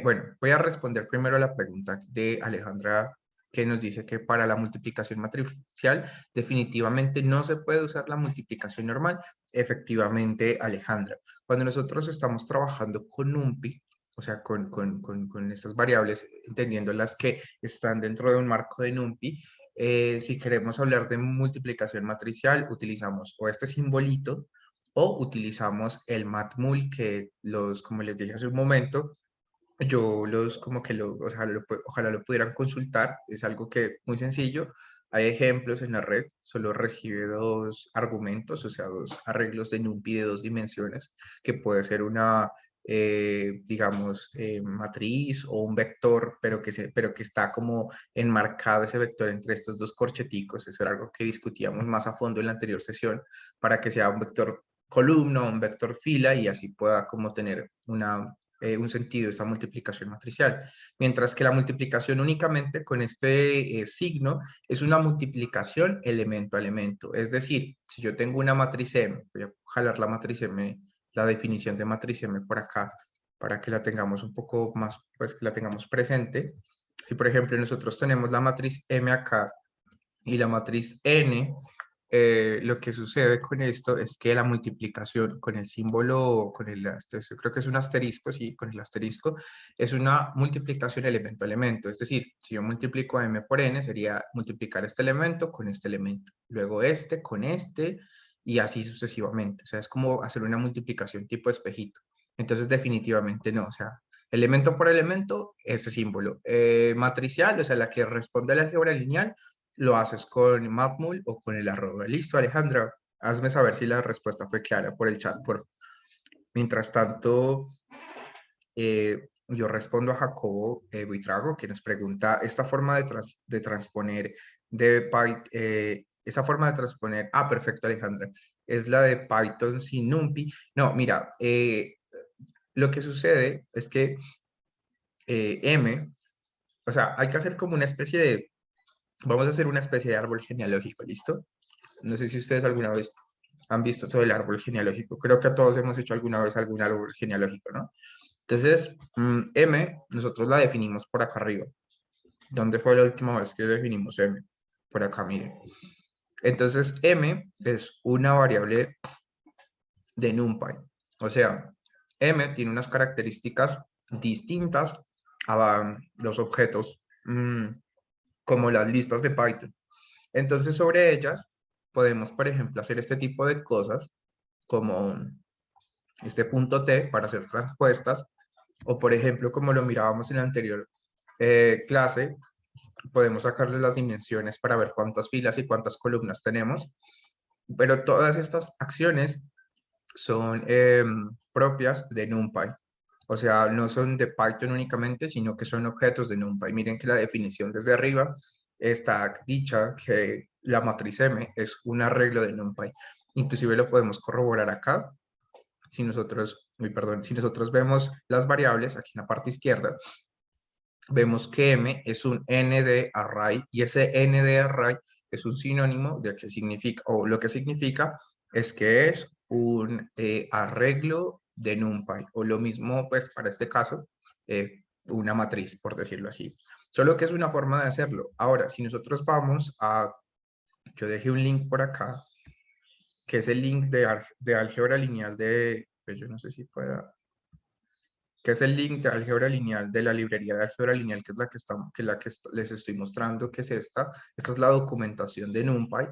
Speaker 1: Bueno, voy a responder primero a la pregunta de Alejandra que nos dice que para la multiplicación matricial definitivamente no se puede usar la multiplicación normal. Efectivamente, Alejandra, cuando nosotros estamos trabajando con NumPy, o sea, con estas variables, entendiendo las que están dentro de un marco de NumPy, si queremos hablar de multiplicación matricial, utilizamos o este simbolito o utilizamos el matmul que como les dije hace un momento, yo los como que o sea, ojalá lo pudieran consultar, es algo que muy sencillo. Hay ejemplos en la red, solo recibe dos argumentos, o sea, dos arreglos de NumPy de dos dimensiones, que puede ser una, digamos, matriz o un vector, pero que está como enmarcado ese vector entre estos dos corcheticos. Eso era algo que discutíamos más a fondo en la anterior sesión, para que sea un vector columna, un vector fila y así pueda como tener un sentido esta multiplicación matricial. Mientras que la multiplicación únicamente con este signo es una multiplicación elemento a elemento. Es decir, si yo tengo una matriz M, voy a jalar la matriz M, la definición de matriz M por acá, para que la tengamos un poco más, pues que la tengamos presente. Si por ejemplo nosotros tenemos la matriz M acá y la matriz N, lo que sucede con esto es que la multiplicación con el símbolo, con el creo que es un asterisco, sí, con el asterisco, es una multiplicación elemento a elemento. Es decir, si yo multiplico M por N, sería multiplicar este elemento con este elemento, luego este con este, y así sucesivamente. O sea, es como hacer una multiplicación tipo espejito. Entonces, definitivamente no. O sea, elemento por elemento, ese símbolo. Matricial, o sea, la que responde a la álgebra lineal, lo haces con Matmul o con el arroba. Listo, Alejandra. Hazme saber si la respuesta fue clara por el chat. Mientras tanto, yo respondo a Jacobo Buitrago, que nos pregunta esta forma de transponer de Python, esa forma de transponer, perfecto, Alejandra, es la de Python sin NumPy. No, mira, lo que sucede es que M, o sea, hay que hacer como una especie de, vamos a hacer una especie de árbol genealógico, ¿listo? No sé si ustedes alguna vez han visto todo el árbol genealógico. Creo que a todos hemos hecho alguna vez algún árbol genealógico, ¿no? Entonces, M, nosotros la definimos por acá arriba. ¿Dónde fue la última vez que definimos M? Por acá, miren. Entonces, M es una variable de NumPy. O sea, M tiene unas características distintas a los objetos como las listas de Python. Entonces, sobre ellas podemos, por ejemplo, hacer este tipo de cosas como este punto T para hacer transpuestas, o por ejemplo, como lo mirábamos en la anterior clase, podemos sacarle las dimensiones para ver cuántas filas y cuántas columnas tenemos, pero todas estas acciones son propias de NumPy. O sea, no son de Python únicamente, sino que son objetos de NumPy. Miren que la definición desde arriba está dicha que la matriz M es un arreglo de NumPy. Inclusive lo podemos corroborar acá. Si nosotros, perdón, si nosotros vemos las variables aquí en la parte izquierda, vemos que M es un N de array y ese N de array es un sinónimo de qué significa, o lo que significa es que es un arreglo de NumPy, o lo mismo, pues, para este caso, una matriz, por decirlo así. Solo que es una forma de hacerlo. Ahora, si nosotros vamos a, yo dejé un link por acá, que es el link de álgebra lineal pues yo no sé si pueda, que es el link de álgebra lineal de la librería de álgebra lineal, que es la que, les estoy mostrando, que es esta. Esta es la documentación de NumPy.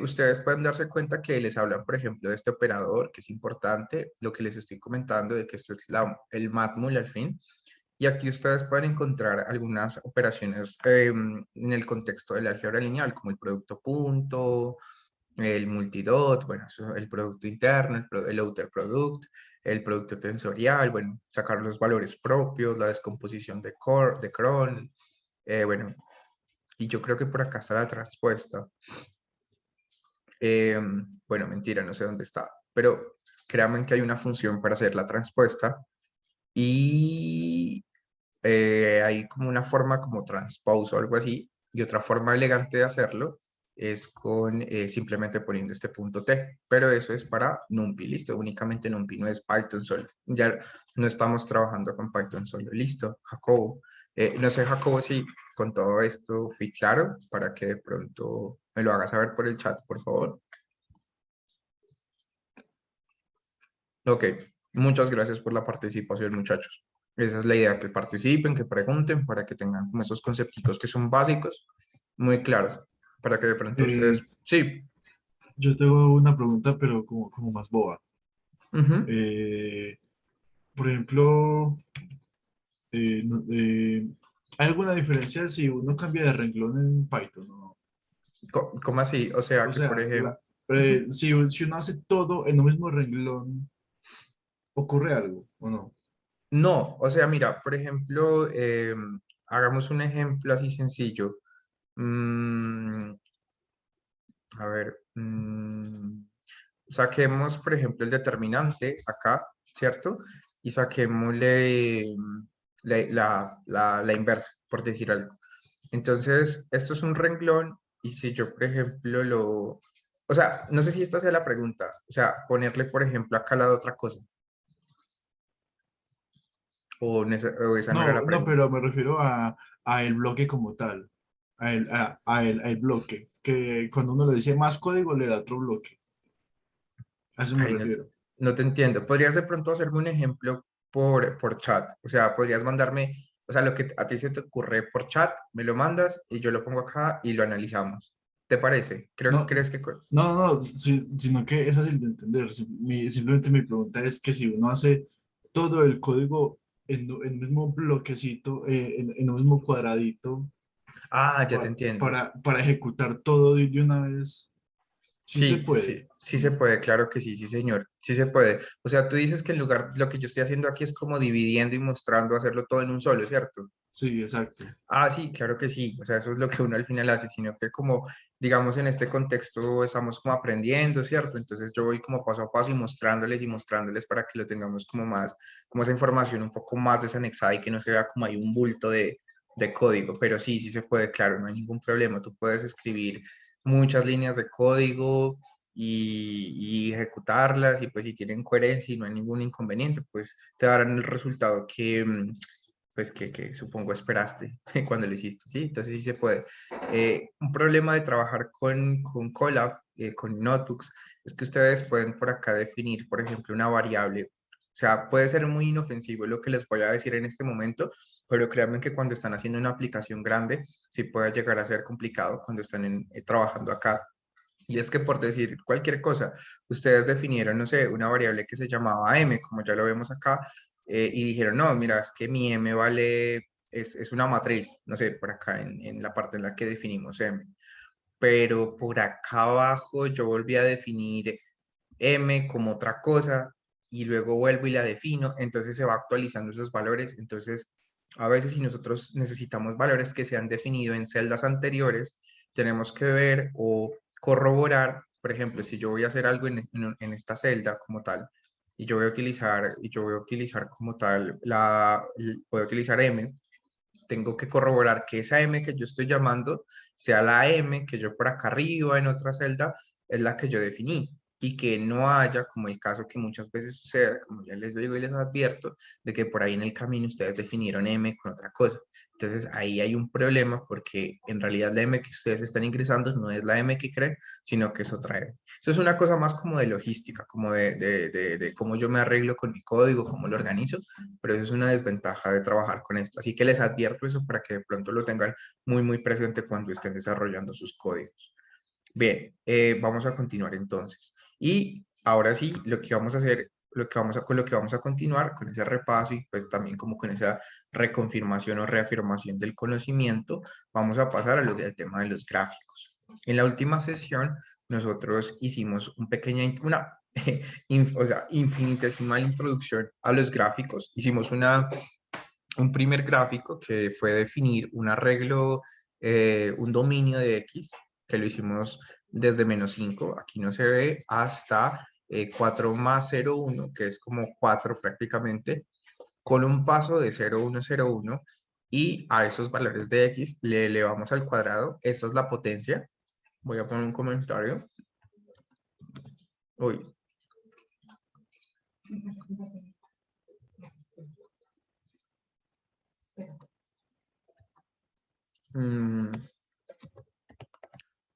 Speaker 1: Ustedes pueden darse cuenta que les hablan, por ejemplo, de este operador, que es importante, lo que les estoy comentando, de que esto es el matmul al fin. Y aquí ustedes pueden encontrar algunas operaciones en el contexto de la álgebra lineal, como el producto punto, el multidot, bueno, el producto interno, el outer product, el producto tensorial, bueno, sacar los valores propios, la descomposición de cron, bueno, y yo creo que por acá está la transpuesta. Bueno, mentira, no sé dónde está, pero créanme que hay una función para hacer la transpuesta y hay como una forma como transpose o algo así, y otra forma elegante de hacerlo es con simplemente poniendo este punto T, pero eso es para NumPy, listo, únicamente NumPy, no es Python solo, ya no estamos trabajando con Python solo, listo, Jacobo. No sé, Jacobo, si con todo esto fui claro, para que de pronto me lo hagas saber por el chat, por favor. Ok, muchas gracias por la participación, muchachos. Esa es la idea, que participen, que pregunten, para que tengan como esos conceptos que son básicos, muy claros, para que de pronto
Speaker 2: Eh,
Speaker 1: ustedes... Sí.
Speaker 2: yo tengo una pregunta, pero como más boba.
Speaker 1: Ujú.
Speaker 2: Eh, por ejemplo, ¿hay alguna diferencia si uno cambia de renglón en Python? ¿No?
Speaker 1: ¿Cómo así? O sea,
Speaker 2: O
Speaker 1: que por
Speaker 2: sea,
Speaker 1: ejemplo... Ujú.
Speaker 2: si uno hace todo en un mismo renglón, ¿ocurre algo o no?
Speaker 1: No, o sea, mira, por ejemplo, hagamos un ejemplo así sencillo. Mm, a ver, saquemos, por ejemplo, el determinante acá, ¿cierto? y saquémosle la inversa, por decir algo. Entonces, esto es un renglón y si yo, por ejemplo, o sea, no sé si esta sea la pregunta, o sea, ponerle, por ejemplo, acá al lado otra cosa, o esa no era
Speaker 2: No,
Speaker 1: la
Speaker 2: no,
Speaker 1: pregunta.
Speaker 2: pero me refiero a el bloque como tal, a el bloque, que cuando uno le dice más código le da otro bloque. A eso me
Speaker 1: Ay, no,
Speaker 2: refiero.
Speaker 1: no te entiendo. ¿Podrías de pronto hacerme un ejemplo por chat? O sea, podrías mandarme, o sea, lo que a ti se te ocurre por chat, me lo mandas y yo lo pongo acá y lo analizamos. ¿Te parece?
Speaker 2: No,
Speaker 1: ¿Crees que...
Speaker 2: no, no, sino que es fácil de entender. Simplemente mi pregunta es que si uno hace todo el código en el mismo bloquecito, en un mismo cuadradito,
Speaker 1: Ah, ya te entiendo.
Speaker 2: para ejecutar todo de una vez, sí se
Speaker 1: Sí, sí,
Speaker 2: puede.
Speaker 1: sí se puede, claro que sí, sí, señor, sí se puede. O sea, tú dices que en lugar, lo que yo estoy haciendo aquí es como dividiendo y mostrando, hacerlo todo en un solo, ¿cierto?
Speaker 2: Sí, exacto.
Speaker 1: Ah, sí, claro que sí. O sea, eso es lo que uno al final hace, sino que como, digamos, en este contexto estamos como aprendiendo, ¿cierto? Entonces yo voy como paso a paso y mostrándoles para que lo tengamos como más, como esa información un poco más desanexada y que no se vea como hay un bulto de código. Pero sí, sí se puede, claro, no hay ningún problema. Tú puedes escribir muchas líneas de código y ejecutarlas y pues si tienen coherencia y no hay ningún inconveniente, pues te darán el resultado pues que supongo esperaste cuando lo hiciste, ¿sí? Entonces sí se puede. Un problema de trabajar con Colab, con notebooks, es que ustedes pueden por acá definir, por ejemplo, una variable. O sea, puede ser muy inofensivo lo que les voy a decir en este momento, pero créanme que cuando están haciendo una aplicación grande, sí puede llegar a ser complicado cuando están trabajando acá. Y es que por decir cualquier cosa, ustedes definieron, no sé, una variable que se llamaba m, como ya lo vemos acá, y dijeron, no, mira, es que mi m vale, es una matriz, no sé, por acá en la parte en la que definimos m. Pero por acá abajo yo volví a definir m como otra cosa y luego vuelvo y la defino, entonces se va actualizando esos valores. Entonces, a veces si nosotros necesitamos valores que se han definido en celdas anteriores, tenemos que ver o corroborar, por ejemplo, si yo voy a hacer algo en esta celda como tal, y yo voy a utilizar como tal, voy a utilizar m, tengo que corroborar que esa M que yo estoy llamando sea la M que yo por acá arriba en otra celda es la que yo definí y que no haya, como el caso que muchas veces sucede, como ya les digo y les advierto, de que por ahí en el camino ustedes definieron M con otra cosa. Entonces ahí hay un problema porque en realidad la M que ustedes están ingresando no es la M que creen, sino que es otra M. Eso es una cosa más como de logística, como de cómo yo me arreglo con mi código, cómo lo organizo, pero eso es una desventaja de trabajar con esto. Así que les advierto eso para que de pronto lo tengan muy, muy presente cuando estén desarrollando sus códigos. Bien, vamos a continuar entonces. Y ahora sí, lo que vamos a hacer, con lo que vamos a continuar, con ese repaso y pues también como con esa reconfirmación o reafirmación del conocimiento, vamos a pasar a lo del tema de los gráficos. En la última sesión, nosotros hicimos una o sea, infinitesimal introducción a los gráficos. Hicimos un primer gráfico que fue definir un arreglo, un dominio de X, que lo hicimos desde -5, aquí no se ve, hasta 4 más 0,1, que es como 4 prácticamente, con un paso de 0,1, 0,1, y a esos valores de X le elevamos al cuadrado. Esta es la potencia. Voy a poner un comentario. Uy. Mm,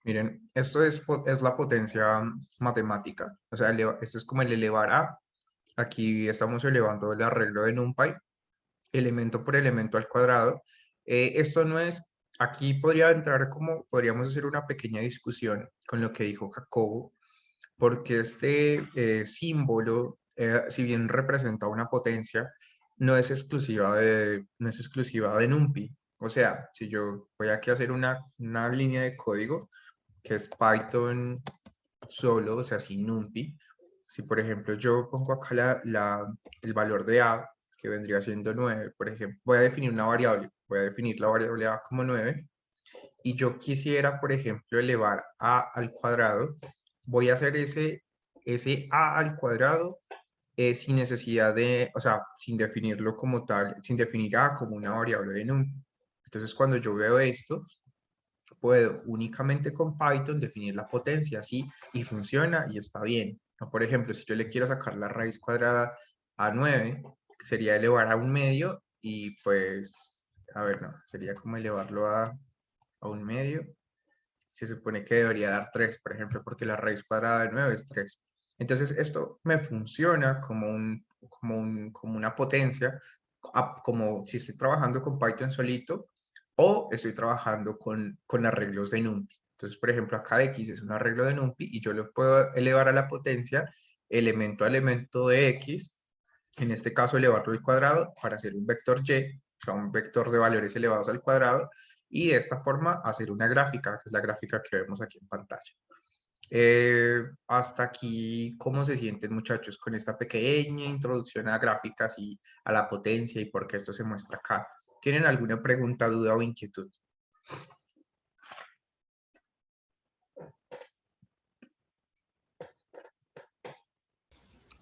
Speaker 1: Miren, esto es la potencia matemática, o sea, esto es como el elevar a, aquí estamos elevando el arreglo de NumPy, elemento por elemento al cuadrado. Esto no es, aquí podría entrar como, podríamos hacer una pequeña discusión con lo que dijo Jacobo, porque este símbolo, si bien representa una potencia, no es exclusiva de NumPy. O sea, si yo voy aquí a hacer una línea de código, que es Python solo, o sea, sin NumPy. Si, por ejemplo, yo pongo acá el valor de A, que vendría siendo 9, por ejemplo, voy a definir una variable, voy a definir la variable A como 9, y yo quisiera, por ejemplo, elevar A al cuadrado, voy a hacer ese A al cuadrado sin necesidad de, o sea, sin definirlo como tal, sin definir A como una variable de NumPy. Entonces, cuando yo veo esto, puedo únicamente con Python definir la potencia, así, y funciona y está bien. O, por ejemplo, si yo le quiero sacar la raíz cuadrada a 9, sería elevar a un medio y pues, a ver, no, sería como elevarlo a un medio. Se supone que debería dar 3, por ejemplo, porque la raíz cuadrada de 9 es 3. Entonces, esto me funciona como una potencia, como si estoy trabajando con Python solito o estoy trabajando con arreglos de NumPy. Entonces, por ejemplo, acá X es un arreglo de NumPy y yo lo puedo elevar a la potencia elemento a elemento de X, en este caso elevarlo al cuadrado para hacer un vector Y, o sea, un vector de valores elevados al cuadrado, y de esta forma hacer una gráfica, que es la gráfica que vemos aquí en pantalla. Hasta aquí, ¿cómo se sienten, muchachos, con esta pequeña introducción a gráficas y a la potencia y por qué esto se muestra acá? ¿Tienen alguna pregunta, duda o inquietud?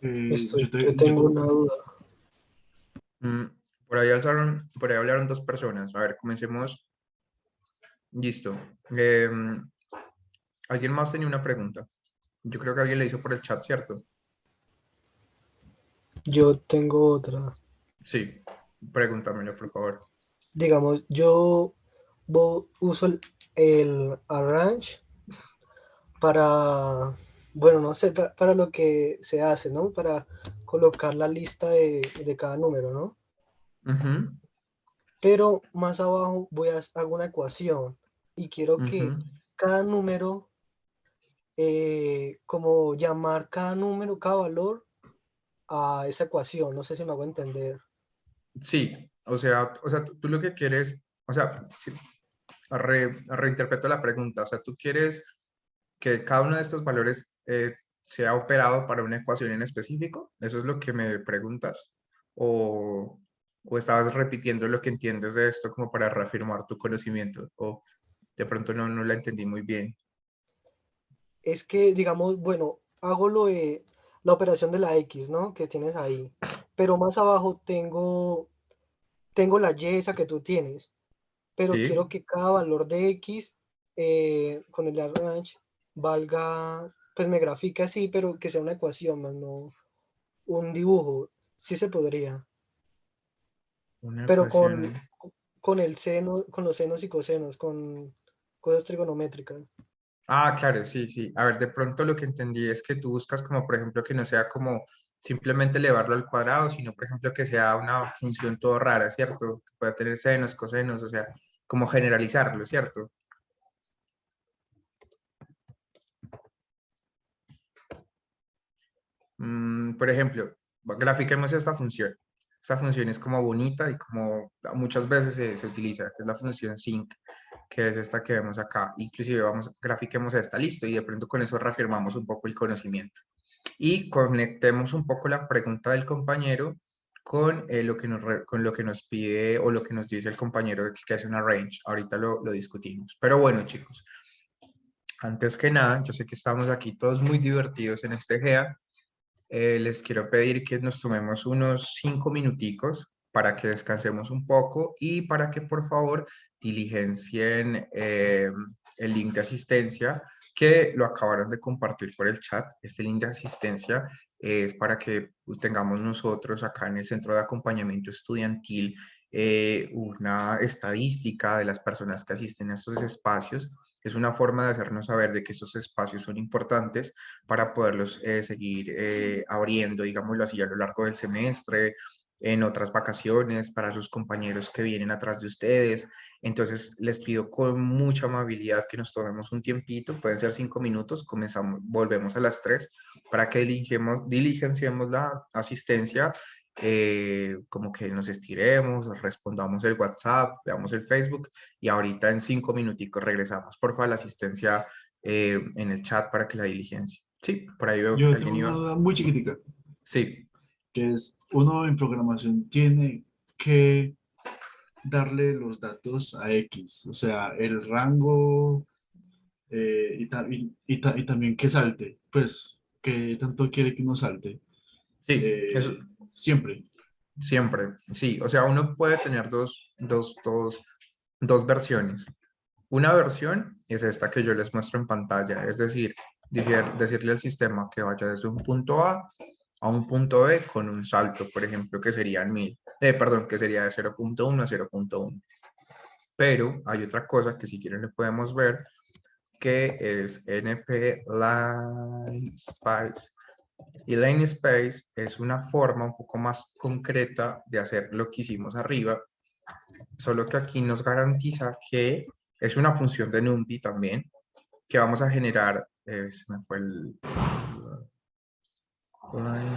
Speaker 2: Yo
Speaker 3: Yo tengo
Speaker 2: tengo,
Speaker 3: una duda.
Speaker 1: Mm, por ahí hablaron dos personas. A ver, comencemos. Listo. ¿Alguien más tenía una pregunta? Yo creo que alguien le hizo por el chat, ¿cierto?
Speaker 3: Yo tengo otra.
Speaker 1: Sí, pregúntamelo, por favor.
Speaker 3: Digamos, yo uso el Arrange para, bueno, no sé, para lo que se hace, ¿no? Para colocar la lista de cada número, ¿no?
Speaker 1: Ujú,
Speaker 3: Pero más abajo hago una ecuación y quiero que
Speaker 1: ujú.
Speaker 3: cada número, como llamar cada número, cada valor a esa ecuación. No sé si me hago entender.
Speaker 1: Sí, o sea, tú lo que quieres, o sea, sí, reinterpreto la pregunta, o sea, tú quieres que cada uno de estos valores sea operado para una ecuación en específico, ¿eso es lo que me preguntas? ¿O, o estabas repitiendo lo que entiendes de esto como para reafirmar tu conocimiento? ¿O de pronto no la entendí muy bien?
Speaker 3: Es que, digamos, bueno, hago la operación de la X, ¿no? Que tienes ahí. Pero más abajo tengo la Y esa que tú tienes. Pero quiero
Speaker 1: Sí.
Speaker 3: que cada valor de X, con el arrange, valga, pues me grafique así, pero que sea una ecuación, más no un dibujo. Sí se podría.
Speaker 1: Una
Speaker 3: Pero
Speaker 1: ecuación.
Speaker 3: con el seno, con los senos y cosenos, con cosas trigonométricas.
Speaker 1: Ah, claro, sí, sí. A ver, de pronto lo que entendí es que tú buscas como, por ejemplo, que no sea como simplemente elevarlo al cuadrado, sino, por ejemplo, que sea una función todo rara, ¿cierto? Que pueda tener senos, cosenos, o sea, como generalizarlo, ¿cierto? Por ejemplo, grafiquemos esta función. Esta función es como bonita y como muchas veces se utiliza, que es la función sync, que es esta que vemos acá. Inclusive grafiquemos esta, listo, y de pronto con eso reafirmamos un poco el conocimiento. Y conectemos un poco la pregunta del compañero con, con lo que nos pide o lo que nos dice el compañero que hace una range. Ahorita lo discutimos. Pero bueno, chicos, antes que nada, yo sé que estamos aquí todos muy divertidos en este GEA. Les quiero pedir que nos tomemos unos 5 minuticos para que descansemos un poco y para que por favor diligencien el link de asistencia que lo acabaron de compartir por el chat. Este link de asistencia es para que tengamos nosotros acá en el Centro de Acompañamiento Estudiantil una estadística de las personas que asisten a estos espacios. Es una forma de hacernos saber de que estos espacios son importantes para poderlos seguir abriendo, digámoslo así, a lo largo del semestre, en otras vacaciones, para sus compañeros que vienen atrás de ustedes. Entonces, les pido con mucha amabilidad que nos tomemos un tiempito, pueden ser 5 minutos, comenzamos, volvemos a las 3 para que diligenciemos la asistencia, como que nos estiremos, respondamos el WhatsApp, veamos el Facebook y ahorita en 5 minuticos regresamos. Porfa, la asistencia en el chat para que la diligencia. Sí, por ahí veo que
Speaker 2: yo
Speaker 1: alguien
Speaker 2: tengo una
Speaker 1: iba.
Speaker 2: duda muy chiquitica,
Speaker 1: Sí,
Speaker 2: que es, uno en programación tiene que darle los datos a X, o sea, el rango y también que salte, pues, que tanto quiere que uno salte.
Speaker 1: Sí, eso
Speaker 2: siempre.
Speaker 1: siempre, sí. O sea, uno puede tener dos versiones. Una versión es esta que yo les muestro en pantalla, es decir, decirle al sistema que vaya desde un punto a un punto B con un salto, por ejemplo, que serían 1000, perdón, que sería de 0.1 a 0.1. Pero hay otra cosa que si quieren le podemos ver, que es NP Line Spice. Y Line Space es una forma un poco más concreta de hacer lo que hicimos arriba, solo que aquí nos garantiza que es una función de NumPy también, que vamos a generar, se me fue el line.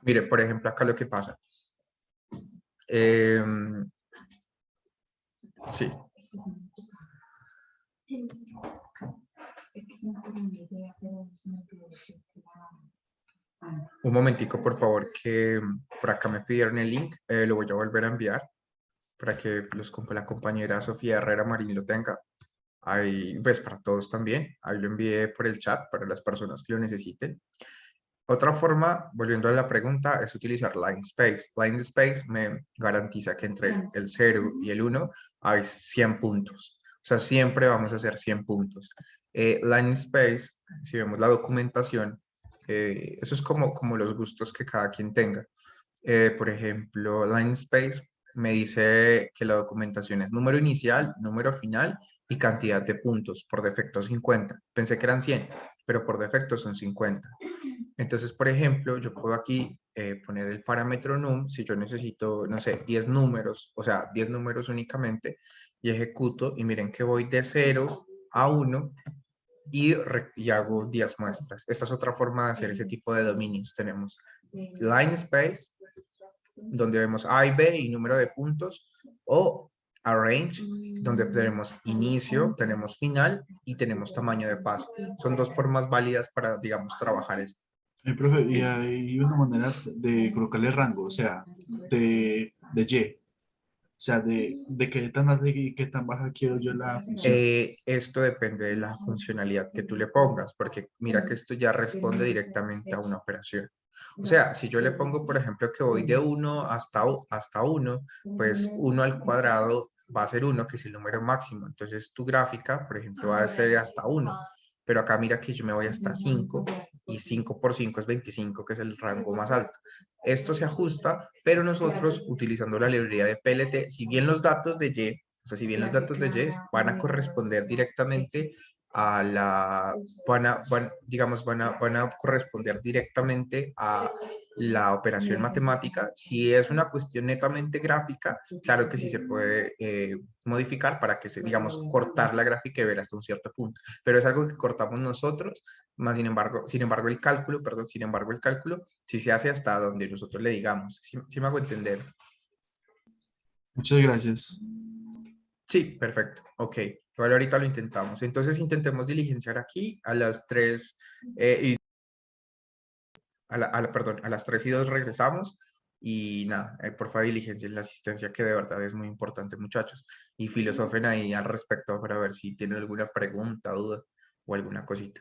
Speaker 1: Mire, por ejemplo, acá lo que pasa. Sí, un momentico, por favor, que por acá me pidieron el link, lo voy a volver a enviar para que la compañera Sofía Herrera Marín lo tenga. Ahí, pues para todos también, ahí lo envié por el chat para las personas que lo necesiten. Otra forma, volviendo a la pregunta, es utilizar LineSpace. LineSpace me garantiza que entre el 0 y el 1 hay 100 puntos. O sea, siempre vamos a hacer 100 puntos. LineSpace, si vemos la documentación, eso es como los gustos que cada quien tenga. Por ejemplo, LineSpace me dice que la documentación es número inicial, número final y cantidad de puntos. Por defecto 50. Pensé que eran 100, pero por defecto son 50. Entonces, por ejemplo, yo puedo aquí poner el parámetro num si yo necesito, no sé, 10 números, o sea, 10 números únicamente, y ejecuto, y miren que voy de 0 a 1 y hago 10 muestras. Esta es otra forma de hacer ese tipo de dominios. Tenemos line space, donde vemos A y B y número de puntos, o arrange, donde tenemos inicio, tenemos final y tenemos tamaño de paso. Son dos formas válidas para, digamos, trabajar esto.
Speaker 2: Profe, y hay una manera de colocarle rango, o sea, de Y, o sea, de qué tan alta y qué tan baja quiero yo la función.
Speaker 1: Esto depende de la funcionalidad que tú le pongas, porque mira que esto ya responde directamente a una operación. O sea, si yo le pongo, por ejemplo, que voy de 1 hasta 1, pues 1 al cuadrado va a ser 1, que es el número máximo. Entonces tu gráfica, por ejemplo, va a ser hasta 1. Pero acá mira que yo me voy hasta 5 y 5 por 5 es 25, que es el rango más alto. Esto se ajusta, pero nosotros utilizando la librería de PLT, si bien los datos de Y, o sea, si bien los datos de Y van a corresponder directamente a la, digamos, van a corresponder directamente a la operación matemática. Si es una cuestión netamente gráfica, claro que sí se puede modificar para que se, digamos, cortar la gráfica y ver hasta un cierto punto. Pero es algo que cortamos nosotros, más sin embargo el cálculo, perdón, sin embargo el cálculo sí se hace hasta donde nosotros le digamos. ¿Sí me hago entender?
Speaker 2: Muchas gracias.
Speaker 1: Sí, perfecto. Ok. Igual ahorita lo intentamos. Entonces intentemos diligenciar aquí a las 3 y perdón, a las 3 y 2 regresamos y nada, por favor diligencien la asistencia que de verdad es muy importante, muchachos. Y filosofen ahí al respecto para ver si tienen alguna pregunta, duda o alguna cosita.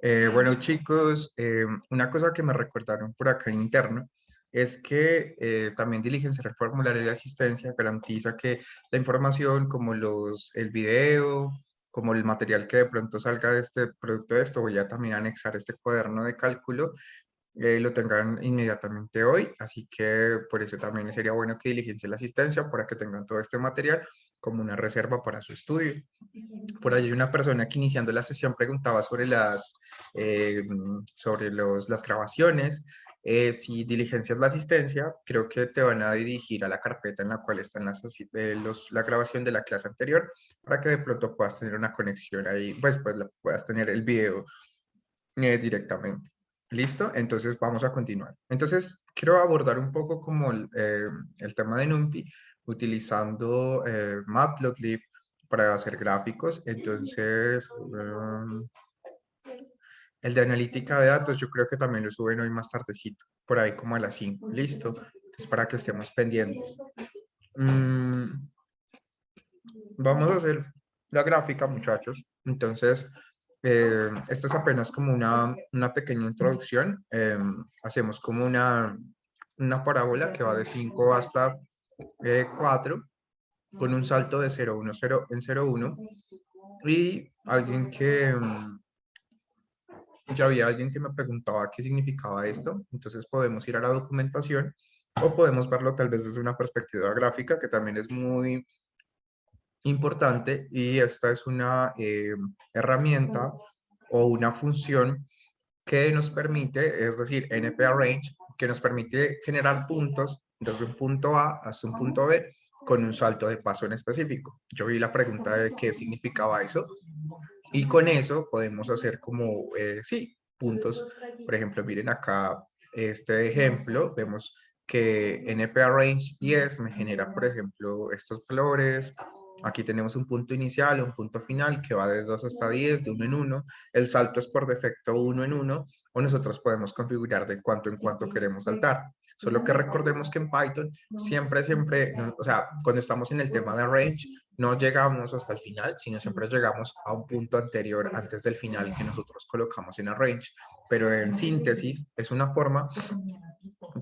Speaker 1: Bueno, chicos, una cosa que me recordaron por acá en interno es que también diligenciar el formulario de asistencia garantiza que la información como el video, como el material que de pronto salga de este producto de esto, voy a también anexar este cuaderno de cálculo, lo tengan inmediatamente hoy, así que por eso también sería bueno que diligencien la asistencia para que tengan todo este material como una reserva para su estudio. Por allí una persona que iniciando la sesión preguntaba sobre las grabaciones. Si diligencias la asistencia, creo que te van a dirigir a la carpeta en la cual están la grabación de la clase anterior para que de pronto puedas tener una conexión ahí, pues puedas tener el video directamente. ¿Listo? Entonces vamos a continuar. Entonces quiero abordar un poco como el tema de NumPy utilizando Matplotlib para hacer gráficos. Entonces, el de analítica de datos yo creo que también lo suben hoy más tardecito, por ahí como a las 5. ¿Listo? Entonces para que estemos pendientes. Vamos a hacer la gráfica, muchachos. Entonces, esta es apenas como una pequeña introducción. Hacemos como una parábola que va de 5 hasta 4 con un salto de 0, 1, 0 en 0, 1. Y ya había alguien que me preguntaba qué significaba esto. Entonces podemos ir a la documentación o podemos verlo tal vez desde una perspectiva gráfica que también es muy importante, y esta es una herramienta o una función que nos permite, es decir, NP-Arrange, que nos permite generar puntos desde un punto A hasta un punto B con un salto de paso en específico. Yo vi la pregunta de qué significaba eso y con eso podemos hacer como, sí, puntos. Por ejemplo, miren acá este ejemplo, vemos que NP-Arrange 10 me genera, por ejemplo, estos valores. Aquí tenemos un punto inicial, un punto final que va de 2 hasta 10, de 1 en 1. El salto es por defecto 1 en 1, o nosotros podemos configurar de cuánto en cuánto queremos saltar. Solo que recordemos que en Python siempre, o sea, cuando estamos en el tema de range, no llegamos hasta el final, sino siempre llegamos a un punto anterior antes del final que nosotros colocamos en arrange. Pero en síntesis es una forma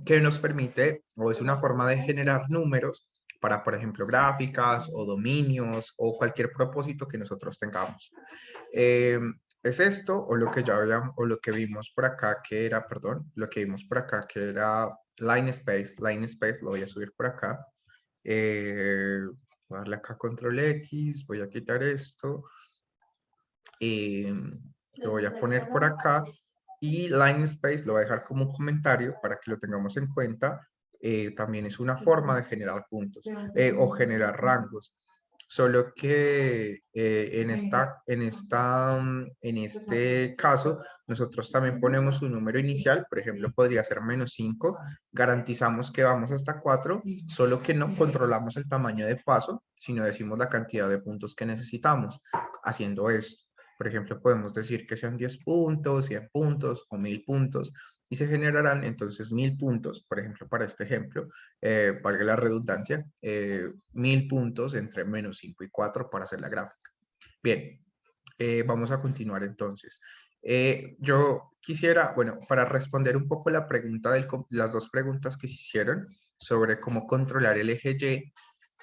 Speaker 1: que nos permite, o es una forma de generar números para, por ejemplo, gráficas o dominios o cualquier propósito que nosotros tengamos. ¿Es esto o lo que ya habíamos, o lo que vimos por acá que era, perdón, lo que vimos por acá que era line space lo voy a subir por acá. Voy a darle acá control X, voy a quitar esto, lo voy a poner por acá, y line space lo voy a dejar como un comentario para que lo tengamos en cuenta. También es una forma de generar puntos o generar rangos. Solo que en este caso, nosotros también ponemos un número inicial, por ejemplo, podría ser -5, garantizamos que vamos hasta 4, solo que no controlamos el tamaño de paso, sino decimos la cantidad de puntos que necesitamos haciendo esto. Por ejemplo, podemos decir que sean 10 puntos, 100 puntos o 1000 puntos, y se generarán entonces 1000 puntos, por ejemplo, para este ejemplo, valga la redundancia, 1000 puntos entre -5 y 4 para hacer la gráfica. Bien, vamos a continuar entonces. Yo quisiera, bueno, para responder un poco la pregunta las dos preguntas que se hicieron sobre cómo controlar el eje Y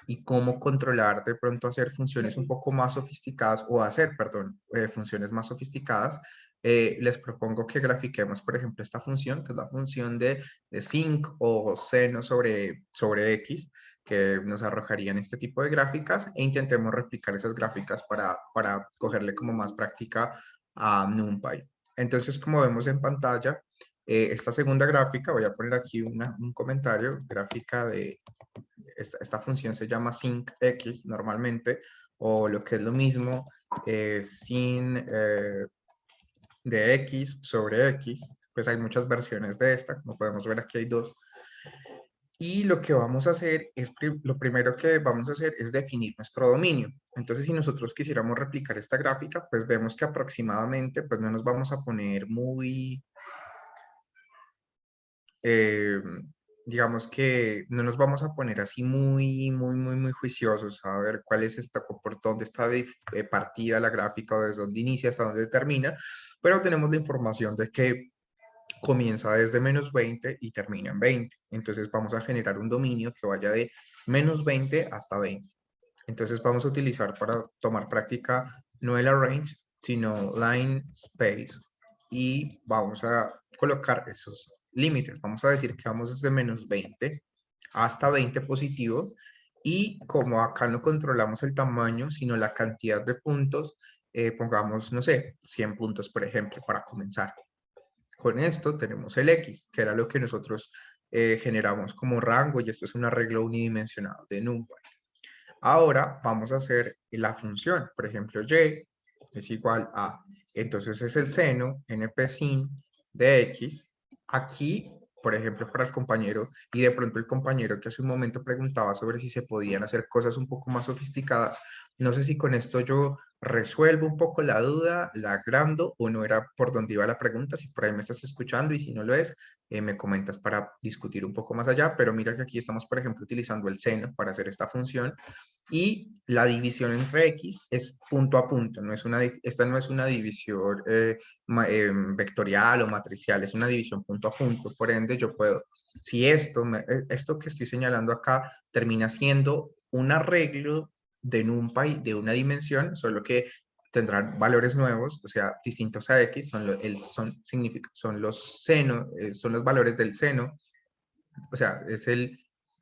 Speaker 1: y cómo controlar de pronto hacer funciones un poco más sofisticadas, o hacer, perdón, funciones más sofisticadas, les propongo que grafiquemos, por ejemplo, esta función, que es la función de sinc o seno sobre x, que nos arrojarían este tipo de gráficas, e intentemos replicar esas gráficas para cogerle como más práctica a NumPy. Entonces, como vemos en pantalla, esta segunda gráfica, voy a poner aquí un comentario, gráfica de esta función se llama sincx normalmente, o lo que es lo mismo, sin de x sobre x. Pues hay muchas versiones de esta, como podemos ver aquí hay dos. Y lo que vamos a hacer es, lo primero que vamos a hacer es definir nuestro dominio. Entonces, si nosotros quisiéramos replicar esta gráfica, pues vemos que aproximadamente, pues no nos vamos a poner muy... digamos que no nos vamos a poner así muy juiciosos a ver cuál es esta, por dónde está partida la gráfica o desde dónde inicia hasta dónde termina, pero tenemos la información de que comienza desde -20 y termina en 20. Entonces vamos a generar un dominio que vaya de -20 hasta 20. Entonces vamos a utilizar para tomar práctica no el arrange, sino line space. Y vamos a colocar esos límites. Vamos a decir que vamos desde -20 hasta 20 positivo. Y como acá no controlamos el tamaño, sino la cantidad de puntos, pongamos, no sé, 100 puntos, por ejemplo, para comenzar. Con esto tenemos el X, que era lo que nosotros generamos como rango, y esto es un arreglo unidimensional de NumPy. Ahora vamos a hacer la función, por ejemplo, y es igual a, entonces es el seno npsin de x. Aquí, por ejemplo, para el compañero, y de pronto el compañero que hace un momento preguntaba sobre si se podían hacer cosas un poco más sofisticadas, no sé si con esto yo resuelvo un poco la duda, la agrando, o no era por donde iba la pregunta. Si por ahí me estás escuchando y si no lo es, me comentas para discutir un poco más allá, pero mira que aquí estamos, por ejemplo, utilizando el seno para hacer esta función, y la división entre x es punto a punto, esta no es una división vectorial o matricial, es una división punto a punto. Por ende, yo puedo, si esto que estoy señalando acá termina siendo un arreglo de NumPy de una dimensión, solo que tendrán valores nuevos, o sea, distintos a x, son los seno, son los valores del seno, o sea,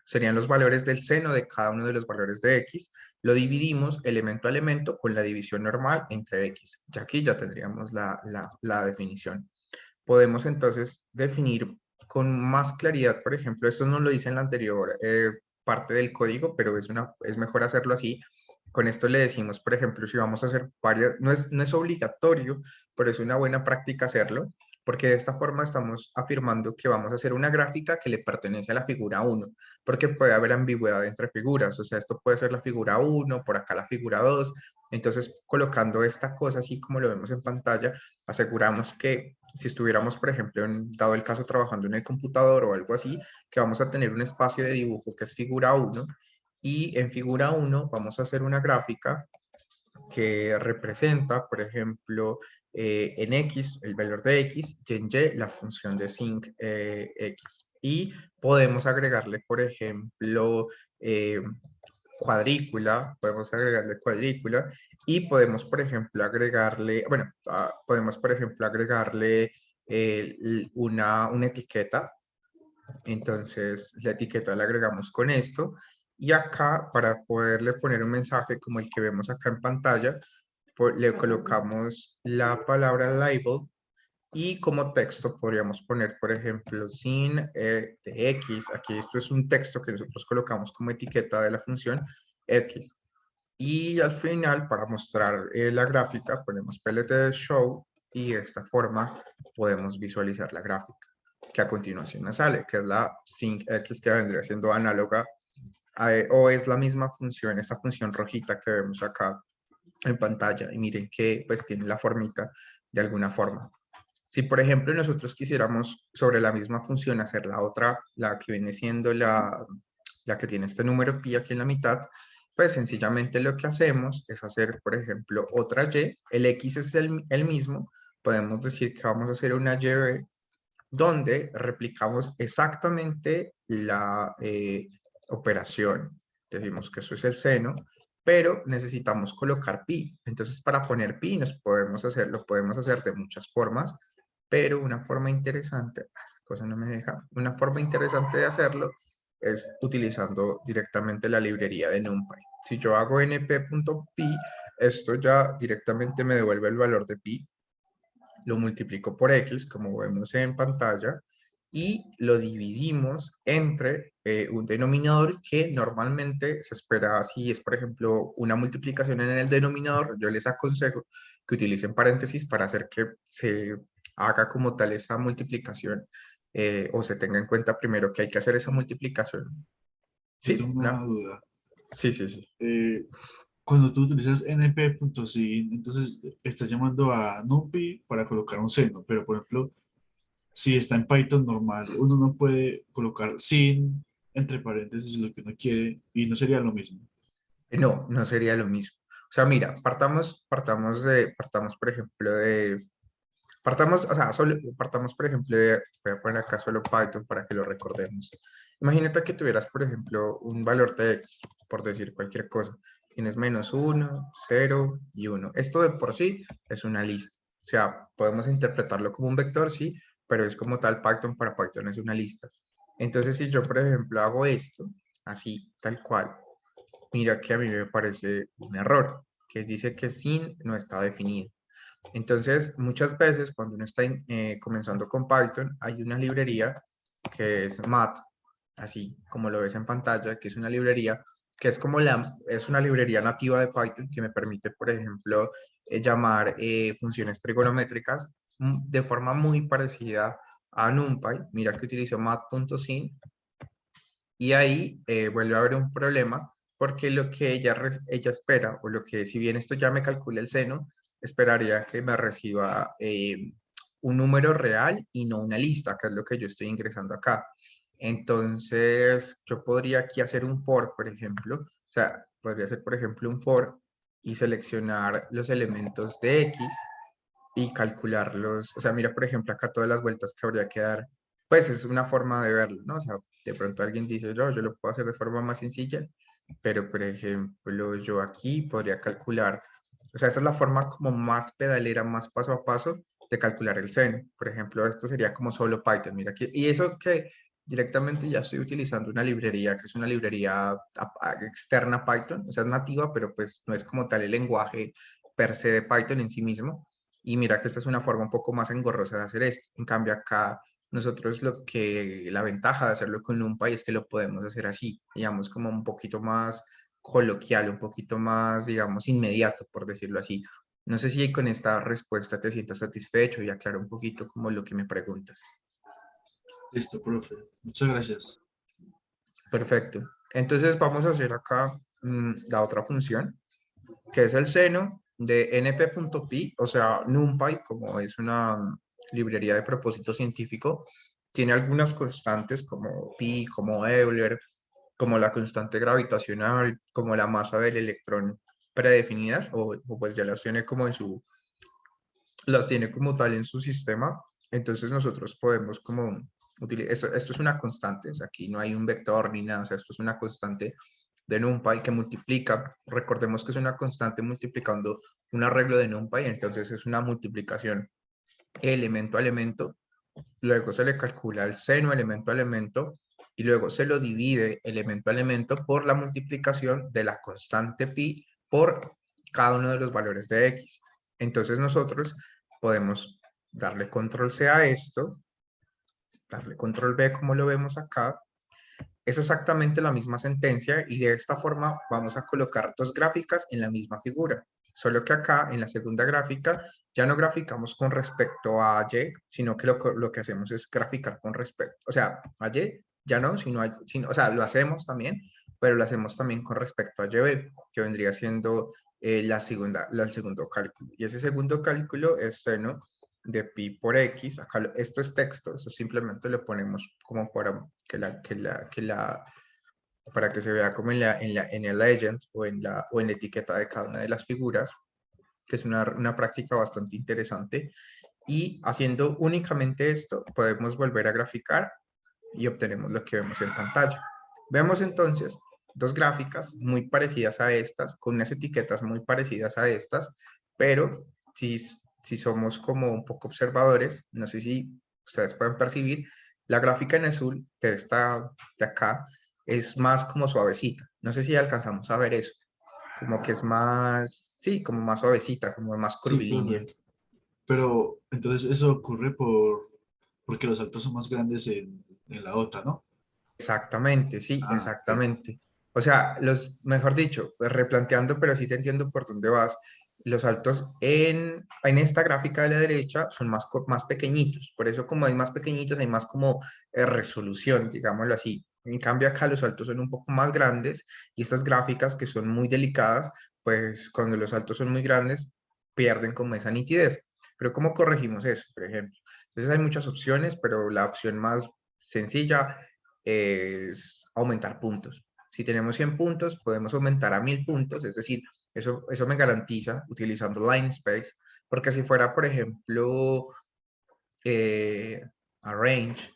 Speaker 1: serían los valores del seno de cada uno de los valores de x. Lo dividimos elemento a elemento con la división normal entre x. Ya aquí ya tendríamos la definición. Podemos entonces definir con más claridad, por ejemplo, esto no lo dice en la anterior parte del código, pero es mejor hacerlo así. Con esto le decimos, por ejemplo, si vamos a hacer varias, no es obligatorio, pero es una buena práctica hacerlo, porque de esta forma estamos afirmando que vamos a hacer una gráfica que le pertenece a la figura 1, porque puede haber ambigüedad entre figuras, o sea, esto puede ser la figura 1, por acá la figura 2, entonces colocando esta cosa así como lo vemos en pantalla, aseguramos que si estuviéramos, por ejemplo, dado el caso, trabajando en el computador o algo así, que vamos a tener un espacio de dibujo que es figura 1, y en figura 1 vamos a hacer una gráfica que representa, por ejemplo, en X, el valor de X, y en Y, la función de sinc X. Y podemos agregarle, por ejemplo, cuadrícula, y podemos, por ejemplo, agregarle, bueno, podemos, por ejemplo, agregarle una etiqueta. Entonces, la etiqueta la agregamos con esto, y acá, para poderle poner un mensaje como el que vemos acá en pantalla, le colocamos la palabra label, y como texto podríamos poner, por ejemplo, sin de x. Aquí esto es un texto que nosotros colocamos como etiqueta de la función x. Y al final, para mostrar la gráfica, ponemos plt show, y de esta forma podemos visualizar la gráfica que a continuación nos sale, que es la syncx, que vendría siendo análoga o es la misma función, esta función rojita que vemos acá en pantalla. Y miren que pues tiene la formita de alguna forma. Si por ejemplo nosotros quisiéramos sobre la misma función hacer la otra, la que viene siendo la que tiene este número pi aquí en la mitad, pues sencillamente lo que hacemos es hacer, por ejemplo, otra y. El x es el mismo. Podemos decir que vamos a hacer una y donde replicamos exactamente la operación. Decimos que eso es el seno, pero necesitamos colocar pi. Entonces, para poner pi lo podemos hacer de muchas formas, pero una forma interesante, esa cosa no me deja, una forma interesante de hacerlo es utilizando directamente la librería de NumPy. Si yo hago np.pi, esto ya directamente me devuelve el valor de pi, lo multiplico por x, como vemos en pantalla, y lo dividimos entre un denominador que normalmente se espera, si es por ejemplo una multiplicación en el denominador, yo les aconsejo que utilicen paréntesis para hacer que se haga como tal esa multiplicación, o se tenga en cuenta primero que hay que hacer esa multiplicación.
Speaker 2: Yo
Speaker 1: Sí,
Speaker 2: tengo una duda.
Speaker 1: sí, sí, sí.
Speaker 2: Eh, Cuando tú utilizas np.sin, entonces estás llamando a NumPy para colocar un seno, pero por ejemplo, si está en Python normal, uno no puede colocar sin entre paréntesis lo que uno quiere y no sería lo mismo.
Speaker 1: No, no sería lo mismo. O sea, mira, partamos, por ejemplo, o sea, partamos, por ejemplo, voy a poner acá solo Python para que lo recordemos. Imagínate que tuvieras, por ejemplo, un valor de X, por decir cualquier cosa. Tienes -1, 0 y 1. Esto de por sí es una lista. O sea, podemos interpretarlo como un vector, sí, pero es como tal Python, para Python es una lista. Entonces, si yo, por ejemplo, hago esto, así, tal cual, mira que a mí me parece un error, que dice que sin no está definido. Entonces, muchas veces cuando uno está comenzando con Python, hay una librería que es Math, así como lo ves en pantalla, que es una librería que es como es una librería nativa de Python que me permite, por ejemplo, llamar funciones trigonométricas de forma muy parecida a NumPy. Mira que utilizo math.sin y ahí vuelve a haber un problema porque lo que ella espera, o lo que si bien esto ya me calcula el seno, esperaría que me reciba un número real y no una lista, que es lo que yo estoy ingresando acá. Entonces, yo podría aquí hacer un for, por ejemplo. O sea, podría hacer, por ejemplo, un for y seleccionar los elementos de X y calcularlos. O sea, mira, por ejemplo, acá todas las vueltas que habría que dar, pues es una forma de verlo, ¿no? O sea, de pronto alguien dice, yo lo puedo hacer de forma más sencilla, pero por ejemplo, yo aquí podría calcular, o sea, esta es la forma como más pedalera, más paso a paso de calcular el seno. Por ejemplo, esto sería como solo Python, mira aquí, y eso que directamente ya estoy utilizando una librería, que es una librería externa a Python, o sea, es nativa, pero pues no es como tal el lenguaje per se de Python en sí mismo. Y mira que esta es una forma un poco más engorrosa de hacer esto. En cambio acá nosotros la ventaja de hacerlo con NumPy es que lo podemos hacer así, digamos como un poquito más coloquial, un poquito más, digamos, inmediato, por decirlo así. No sé si con esta respuesta te sientas satisfecho y aclaro un poquito como lo que me preguntas.
Speaker 2: Listo, profe. Muchas gracias.
Speaker 1: Perfecto. Entonces vamos a hacer acá la otra función, que es el seno de np.py, o sea, NumPy, como es una librería de propósito científico, tiene algunas constantes como pi, como Euler, como la constante gravitacional, como la masa del electrón predefinidas, o pues ya las tiene como las tiene como tal en su sistema. Entonces nosotros podemos como utilizar, esto es una constante, o sea, aquí no hay un vector ni nada, o sea, esto es una constante de NumPy que multiplica. Recordemos que es una constante multiplicando un arreglo de NumPy, entonces es una multiplicación elemento a elemento, luego se le calcula el seno elemento a elemento y luego se lo divide elemento a elemento por la multiplicación de la constante pi por cada uno de los valores de x. Entonces nosotros podemos darle control C a esto, darle control V como lo vemos acá. Es exactamente la misma sentencia y de esta forma vamos a colocar dos gráficas en la misma figura. Solo que acá, en la segunda gráfica, ya no graficamos con respecto a Y, sino que lo que hacemos es graficar con respecto, o sea, a Y ya no, o sea, lo hacemos también, pero lo hacemos también con respecto a YB, que vendría siendo el segundo cálculo. Y ese segundo cálculo es seno de pi por x. Acá esto es texto, eso simplemente lo ponemos como para para que se vea como en el legend o en la etiqueta de cada una de las figuras, que es una práctica bastante interesante. Y haciendo únicamente esto, podemos volver a graficar y obtenemos lo que vemos en pantalla. Vemos entonces dos gráficas muy parecidas a estas, con unas etiquetas muy parecidas a estas, pero si somos como un poco observadores, no sé si ustedes pueden percibir, la gráfica en azul de esta de acá es más como suavecita. No sé si alcanzamos a ver eso, como que es más, sí, como más suavecita, como más
Speaker 2: Sí,
Speaker 1: curvilínea.
Speaker 2: profe. Pero entonces eso ocurre porque los saltos son más grandes en la otra, ¿no?
Speaker 1: Exactamente, sí,
Speaker 2: Ah, ok.
Speaker 1: exactamente. O sea, mejor dicho, pues replanteando, pero sí te entiendo por dónde vas. Los saltos en esta gráfica de la derecha son más pequeñitos. Por eso, como hay más pequeñitos, hay más como resolución, digámoslo así. En cambio, acá los saltos son un poco más grandes y estas gráficas que son muy delicadas, pues cuando los saltos son muy grandes, pierden como esa nitidez. Pero ¿cómo corregimos eso, por ejemplo? Entonces hay muchas opciones, pero la opción más sencilla es aumentar puntos. Si tenemos 100 puntos, podemos aumentar a 1000 puntos, es decir, eso me garantiza utilizando Linespace, porque si fuera, por ejemplo, Arrange,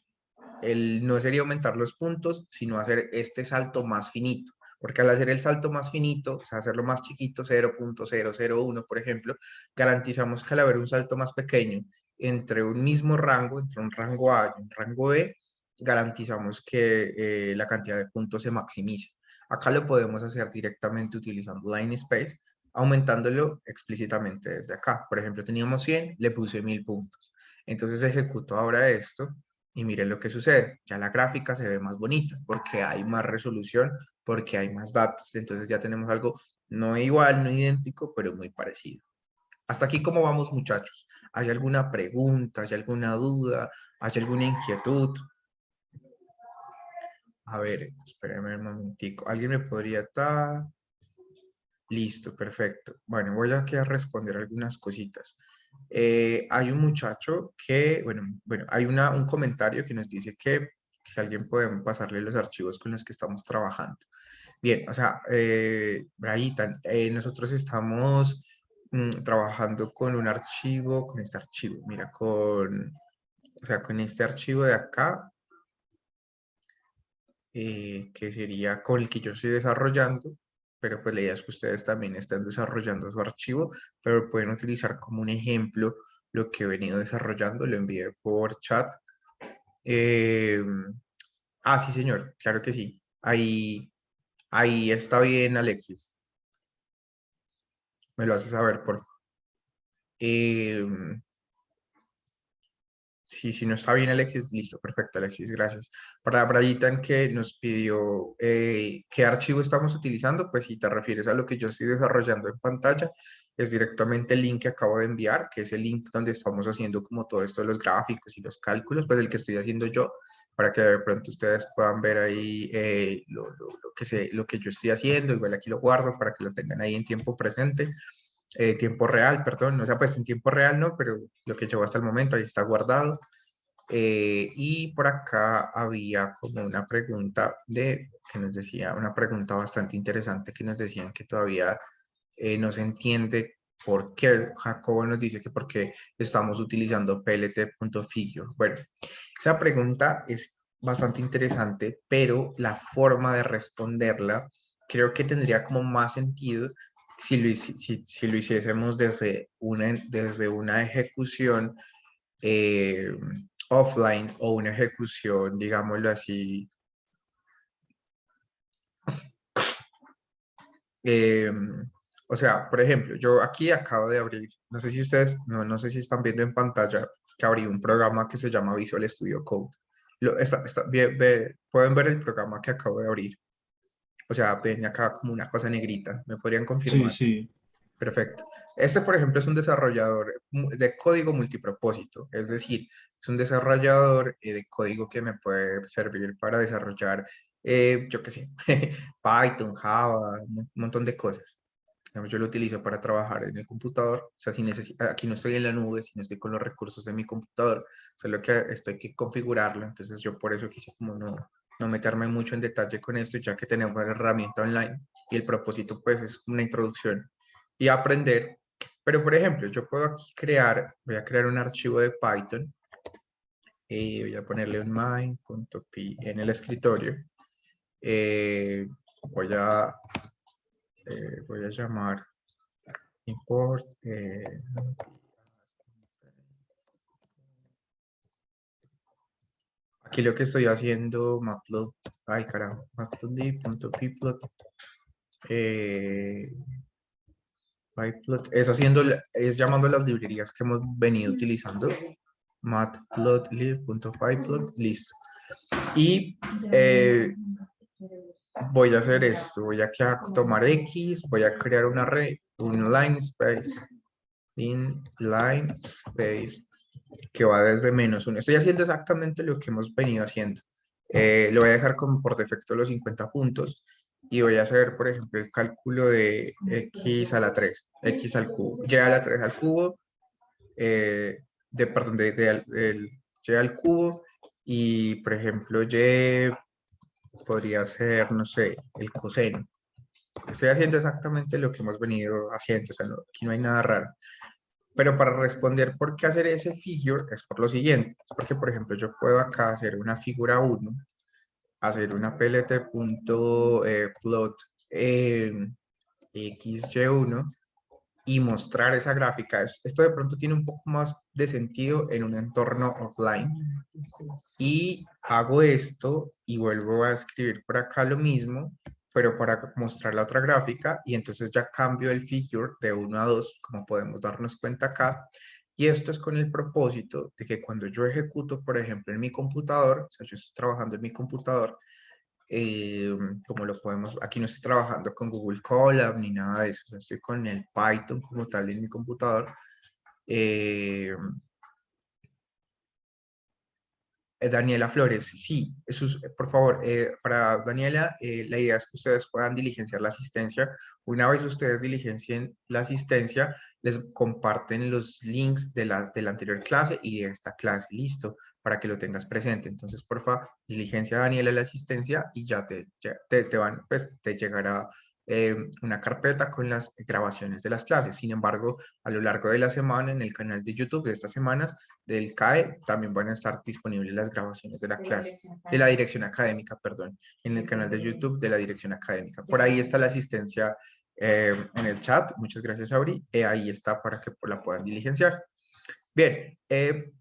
Speaker 1: no sería aumentar los puntos, sino hacer este salto más finito, porque al hacer el salto más finito, o sea, hacerlo más chiquito, 0.001, por ejemplo, garantizamos que al haber un salto más pequeño entre un mismo rango, entre un rango A y un rango B, garantizamos que la cantidad de puntos se maximice. Acá lo podemos hacer directamente utilizando Linespace, aumentándolo explícitamente desde acá. Por ejemplo, teníamos 100, le puse 1000 puntos. Entonces ejecuto ahora esto y miren lo que sucede. Ya la gráfica se ve más bonita porque hay más resolución, porque hay más datos. Entonces ya tenemos algo no igual, no idéntico, pero muy parecido. Hasta aquí, ¿cómo vamos, muchachos? ¿Hay alguna pregunta? ¿Hay alguna duda? ¿Hay alguna inquietud? A ver, espérenme un momentico. ¿Alguien me podría estar? Listo, perfecto. Bueno, voy aquí a responder algunas cositas. Hay un muchacho que, bueno, hay un comentario que nos dice que si alguien puede pasarle los archivos con los que estamos trabajando. Bien, o sea, Braitan, nosotros estamos trabajando con un archivo, con este archivo, mira, o sea, con este archivo de acá, que sería con el que yo estoy desarrollando, pero pues la idea es que ustedes también estén desarrollando su archivo, pero pueden utilizar como un ejemplo lo que he venido desarrollando, lo envié por chat. Eh, sí, señor, claro que sí. Ahí está bien, Alexis. Me lo haces saber, por favor. Sí, si no está bien, Alexis, listo, perfecto, Alexis, gracias. Para Brian que nos pidió qué archivo estamos utilizando, pues si te refieres a lo que yo estoy desarrollando en pantalla, es directamente el link que acabo de enviar, que es el link donde estamos haciendo como todo esto de los gráficos y los cálculos, pues el que estoy haciendo yo, para que de pronto ustedes puedan ver ahí lo que yo estoy haciendo, igual aquí lo guardo para que lo tengan ahí en tiempo presente. Tiempo real, perdón, o sea, pues en tiempo real no, pero lo que llevo hasta el momento ahí está guardado. Y por acá había como una pregunta que nos decía, una pregunta bastante interesante que nos decían que todavía no se entiende por qué. Jacobo nos dice que por qué estamos utilizando plt.figure. Bueno, esa pregunta es bastante interesante, pero la forma de responderla creo que tendría como más sentido si lo hiciésemos desde una ejecución eh, offline o una ejecución, digámoslo así, eh, o sea, por ejemplo, yo aquí acabo de abrir, no sé si ustedes, no sé si están viendo en pantalla, que abrí un programa que se llama Visual Studio Code. Pueden ver el programa que acabo de abrir. O sea, ven acá como una cosa negrita. ¿Me podrían
Speaker 2: Sí,
Speaker 1: confirmar?
Speaker 2: sí.
Speaker 1: Perfecto. Este, por ejemplo, es un desarrollador de código multipropósito, es decir, es un desarrollador de código que me puede servir para desarrollar, yo qué sé, Python, Java, un montón de cosas. Digamos, yo lo utilizo para trabajar en el computador, o sea, aquí no estoy en la nube, sino estoy con los recursos de mi computador, solo que esto hay que configurarlo, entonces yo por eso quise como no meterme mucho en detalle con esto, ya que tenemos la herramienta online y el propósito pues es una introducción y aprender. Pero por ejemplo, yo puedo aquí voy a crear un archivo de Python y voy a ponerle un main.py en el escritorio. Eh, voy a, voy a llamar import. Aquí lo que estoy haciendo, matplot, ay caramba, matplotlib.pyplot, pyplot, es llamando las librerías que hemos venido utilizando, matplotlib.pyplot, listo. Y voy a hacer esto, voy a tomar X, voy a crear un array, un line space, que va desde -1. Estoy haciendo exactamente lo que hemos venido haciendo. Lo voy a dejar como por defecto los 50 puntos y voy a hacer, por ejemplo, el cálculo de x a la 3, x al cubo, y a la 3 al cubo, perdón, del y al cubo, y por ejemplo y podría ser, no sé, el coseno. Estoy haciendo exactamente lo que hemos venido haciendo, o sea, aquí no hay nada raro. Pero para responder por qué hacer ese figure es por lo siguiente. Es porque, por ejemplo, yo puedo acá hacer una figura 1, hacer una plt.plot xy1 y mostrar esa gráfica. Esto de pronto tiene un poco más de sentido en un entorno offline. Y hago esto y vuelvo a escribir por acá lo mismo, pero para mostrar la otra gráfica, y entonces ya cambio el figure de 1 a 2, como podemos darnos cuenta acá. Y esto es con el propósito de que cuando yo ejecuto, por ejemplo, en mi computador, o sea, yo estoy trabajando en mi computador, como lo podemos, aquí no estoy trabajando con Google Colab ni nada de eso, o sea, estoy con el Python como tal en mi computador. Daniela Flores, sí, eso es, por favor, para Daniela, la idea es que ustedes puedan diligenciar la asistencia. Una vez ustedes diligencien la asistencia, les comparten los links de la anterior clase y de esta clase, listo, para que lo tengas presente. Entonces, porfa, diligencia Daniela la asistencia y ya te van, pues te llegará una carpeta con las grabaciones de las clases. Sin embargo, a lo largo de la semana en el canal de YouTube de estas semanas del CAE también van a estar disponibles las grabaciones de la clase, de la dirección académica, perdón, en el canal de YouTube de la dirección académica. Por ahí está la asistencia en el chat. Muchas gracias, Auri. Ahí está para que la puedan diligenciar. Bien,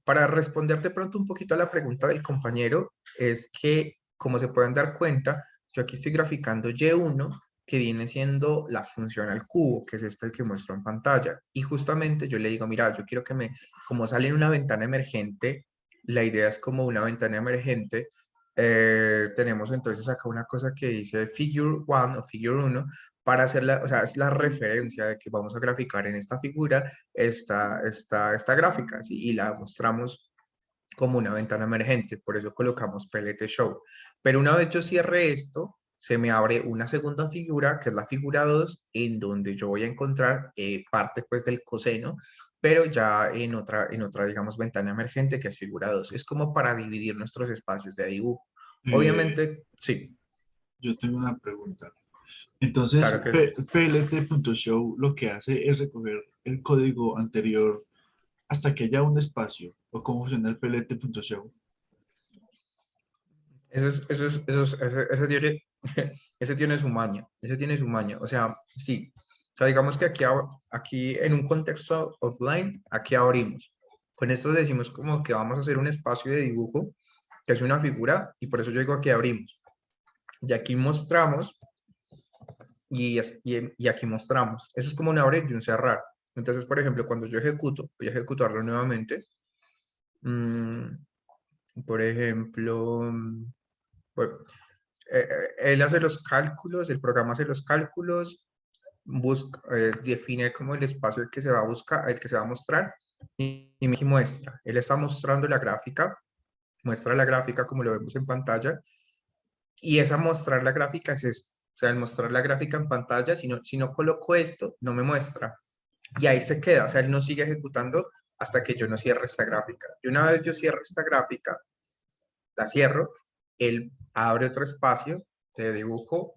Speaker 1: para responder de pronto un poquito a la pregunta del compañero, es que, como se pueden dar cuenta, yo aquí estoy graficando Y1, que viene siendo la función al cubo, que es este el que muestro en pantalla. Y justamente yo le digo, mira, yo quiero que como sale en una ventana emergente, la idea es como una ventana emergente, tenemos entonces acá una cosa que dice figure 1 o figure 1, para hacerla, o sea, es la referencia de que vamos a graficar en esta figura esta gráfica, ¿sí? Y la mostramos como una ventana emergente, por eso colocamos PLT Show. Pero una vez yo cierre esto, se me abre una segunda figura, que es la figura 2, en donde yo voy a encontrar parte pues del coseno, pero ya en otra, digamos, ventana emergente, que es figura 2. Es como para dividir nuestros espacios de dibujo.
Speaker 2: Eh,
Speaker 1: Obviamente, sí,
Speaker 2: yo tengo una pregunta.
Speaker 1: claro
Speaker 2: Entonces,
Speaker 1: que sí.
Speaker 2: plt.show lo que hace es recoger el código anterior hasta que haya un espacio. ¿O cómo funciona el plt.show?
Speaker 1: Ese tiene, ese tiene su maña, ese tiene su maña, o sea, sí, o sea, digamos que aquí en un contexto offline, aquí abrimos. Con esto decimos como que vamos a hacer un espacio de dibujo, que es una figura, y por eso yo digo aquí abrimos. Y aquí mostramos, y aquí mostramos. Eso es como un abrir y un cerrar. Entonces, por ejemplo, cuando yo ejecuto, voy a ejecutarlo nuevamente. mm, por ejemplo, bueno, él hace los cálculos, el programa hace los cálculos, define como el espacio el que se va a buscar, el que se va a mostrar y me muestra. Él está mostrando la gráfica, muestra la gráfica como lo vemos en pantalla y esa mostrar la gráfica es esto. O sea, el mostrar la gráfica en pantalla, si no coloco esto, no me muestra. Y ahí se queda, o sea, él no sigue ejecutando hasta que yo no cierre esta gráfica. Y una vez yo cierro esta gráfica, la cierro, él abre otro espacio de dibujo,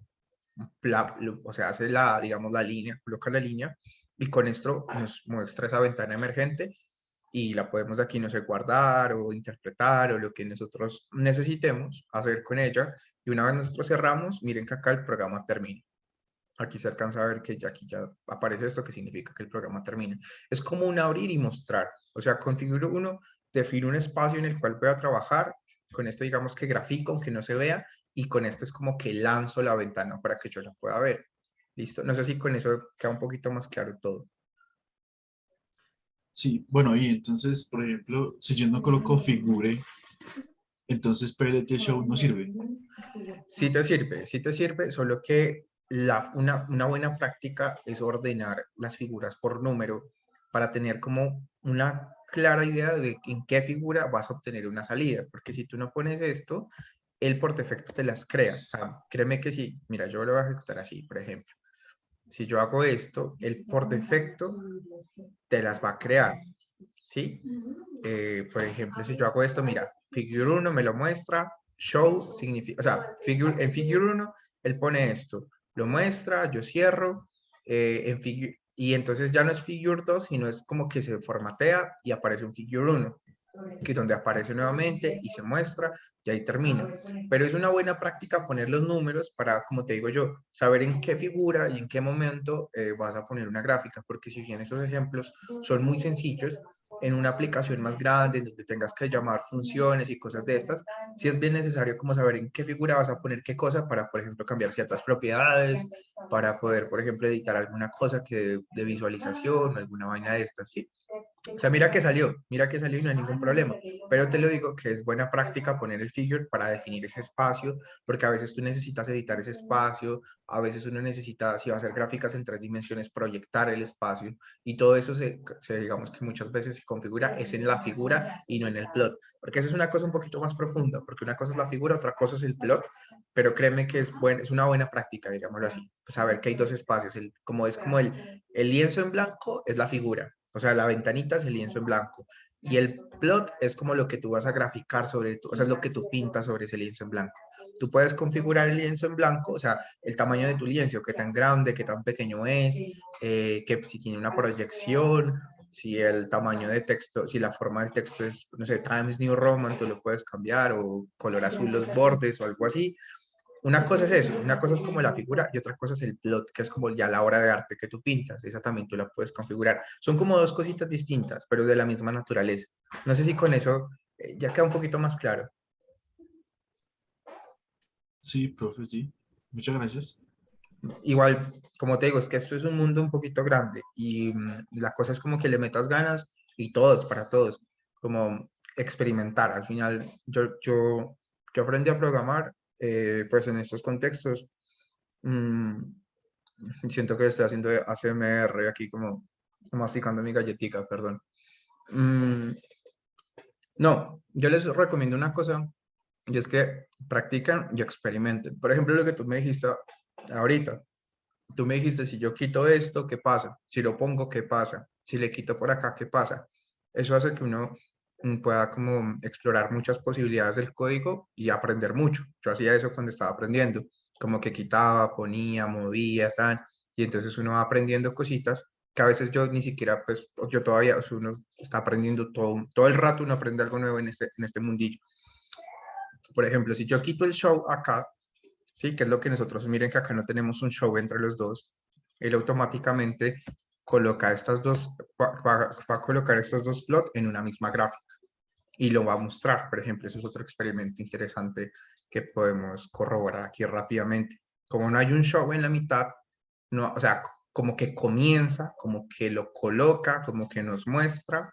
Speaker 1: o sea, hace digamos, la línea, coloca la línea, y con esto nos muestra esa ventana emergente, y la podemos aquí, no sé, guardar o interpretar, o lo que nosotros necesitemos hacer con ella, y una vez nosotros cerramos, miren que acá el programa termina. Aquí se alcanza a ver que ya aquí ya aparece esto, que significa que el programa termina. Es como un abrir y mostrar. O sea, configuro uno, defino un espacio en el cual voy a trabajar. Con esto digamos que grafico, aunque no se vea. Y con esto es como que lanzo la ventana para que yo la pueda ver. ¿Listo? No sé si con eso queda un poquito más claro todo.
Speaker 2: Sí, bueno, y entonces, por ejemplo, si yo no coloco figure, entonces plt.show no sirve.
Speaker 1: Sí te sirve, solo que una buena práctica es ordenar las figuras por número para tener como una clara idea de en qué figura vas a obtener una salida, porque si tú no pones esto, él por defecto te las crea. O sea, créeme que sí, mira, yo lo voy a ejecutar así, por ejemplo. Si yo hago esto, él por defecto te las va a crear. ¿sí? Por ejemplo, si yo hago esto, mira, figure 1 me lo muestra, show significa, o sea, en figure 1 él pone esto, lo muestra, yo cierro, y entonces ya no es figure 2, sino es como que se formatea y aparece un figure 1, que donde aparece nuevamente y se muestra y ahí termina. Pero es una buena práctica poner los números para, como te digo yo, saber en qué figura y en qué momento vas a poner una gráfica, porque si bien estos ejemplos son muy sencillos, en una aplicación más grande, donde tengas que llamar funciones y cosas de estas, sí es bien necesario como saber en qué figura vas a poner qué cosa para, por ejemplo, cambiar ciertas propiedades, para poder, por ejemplo, editar alguna cosa que de visualización o alguna vaina de estas, ¿sí? O sea, mira que salió y no hay ningún problema. Pero te lo digo que es buena práctica poner el figure para definir ese espacio, porque a veces tú necesitas editar ese espacio, a veces uno necesita, si va a hacer gráficas en 3 dimensiones, proyectar el espacio, y todo eso digamos que muchas veces se configura es en la figura y no en el plot, porque eso es una cosa un poquito más profunda, porque una cosa es la figura, otra cosa es el plot, pero créeme que es una buena práctica, digámoslo así, saber que hay dos espacios, como el lienzo en blanco es la figura, o sea, la ventanita es el lienzo en blanco. Y el plot es como lo que tú vas a graficar o sea, es lo que tú pintas sobre ese lienzo en blanco. Tú puedes configurar el lienzo en blanco, o sea, el tamaño de tu lienzo, qué tan grande, qué tan pequeño es, que si tiene una proyección, si el tamaño de texto, si la forma del texto es, no sé, Times New Roman, tú lo puedes cambiar, o color azul los bordes o algo así. Una cosa es eso, una cosa es como la figura y otra cosa es el plot, que es como ya la obra de arte que tú pintas. Esa también tú la puedes configurar. Son como dos cositas distintas, pero de la misma naturaleza. No sé si con eso ya queda un poquito más claro.
Speaker 2: Sí, profe, sí. Muchas gracias.
Speaker 1: Igual, como te digo, es que esto es un mundo un poquito grande y la cosa es como que le metas ganas y todos, para todos, como experimentar. Al final, yo aprendí a programar, pues en estos contextos. mm, Siento que estoy haciendo ASMR aquí como masticando mi galletica, perdón. Mm, no, yo les recomiendo una cosa y es que practican y experimenten. Por ejemplo, lo que tú me dijiste ahorita. Tú me dijiste, si yo quito esto, ¿qué pasa? Si lo pongo, ¿qué pasa? Si le quito por acá, ¿qué pasa? Eso hace que uno pueda como explorar muchas posibilidades del código y aprender mucho. Yo hacía eso cuando estaba aprendiendo, como que quitaba, ponía, movía, tal, y entonces uno va aprendiendo cositas que a veces yo ni siquiera, pues, yo todavía, o sea, uno está aprendiendo todo el rato, uno aprende algo nuevo en este mundillo. Por ejemplo, si yo quito el show acá, ¿sí? Que es lo que nosotros, miren que acá no tenemos un show entre los dos, él automáticamente coloca estas dos, va a colocar estos dos plots en una misma gráfica y lo va a mostrar. Por ejemplo, eso es otro experimento interesante que podemos corroborar aquí rápidamente. Como no hay un show en la mitad, no, o sea, como que comienza, como que lo coloca, como que nos muestra,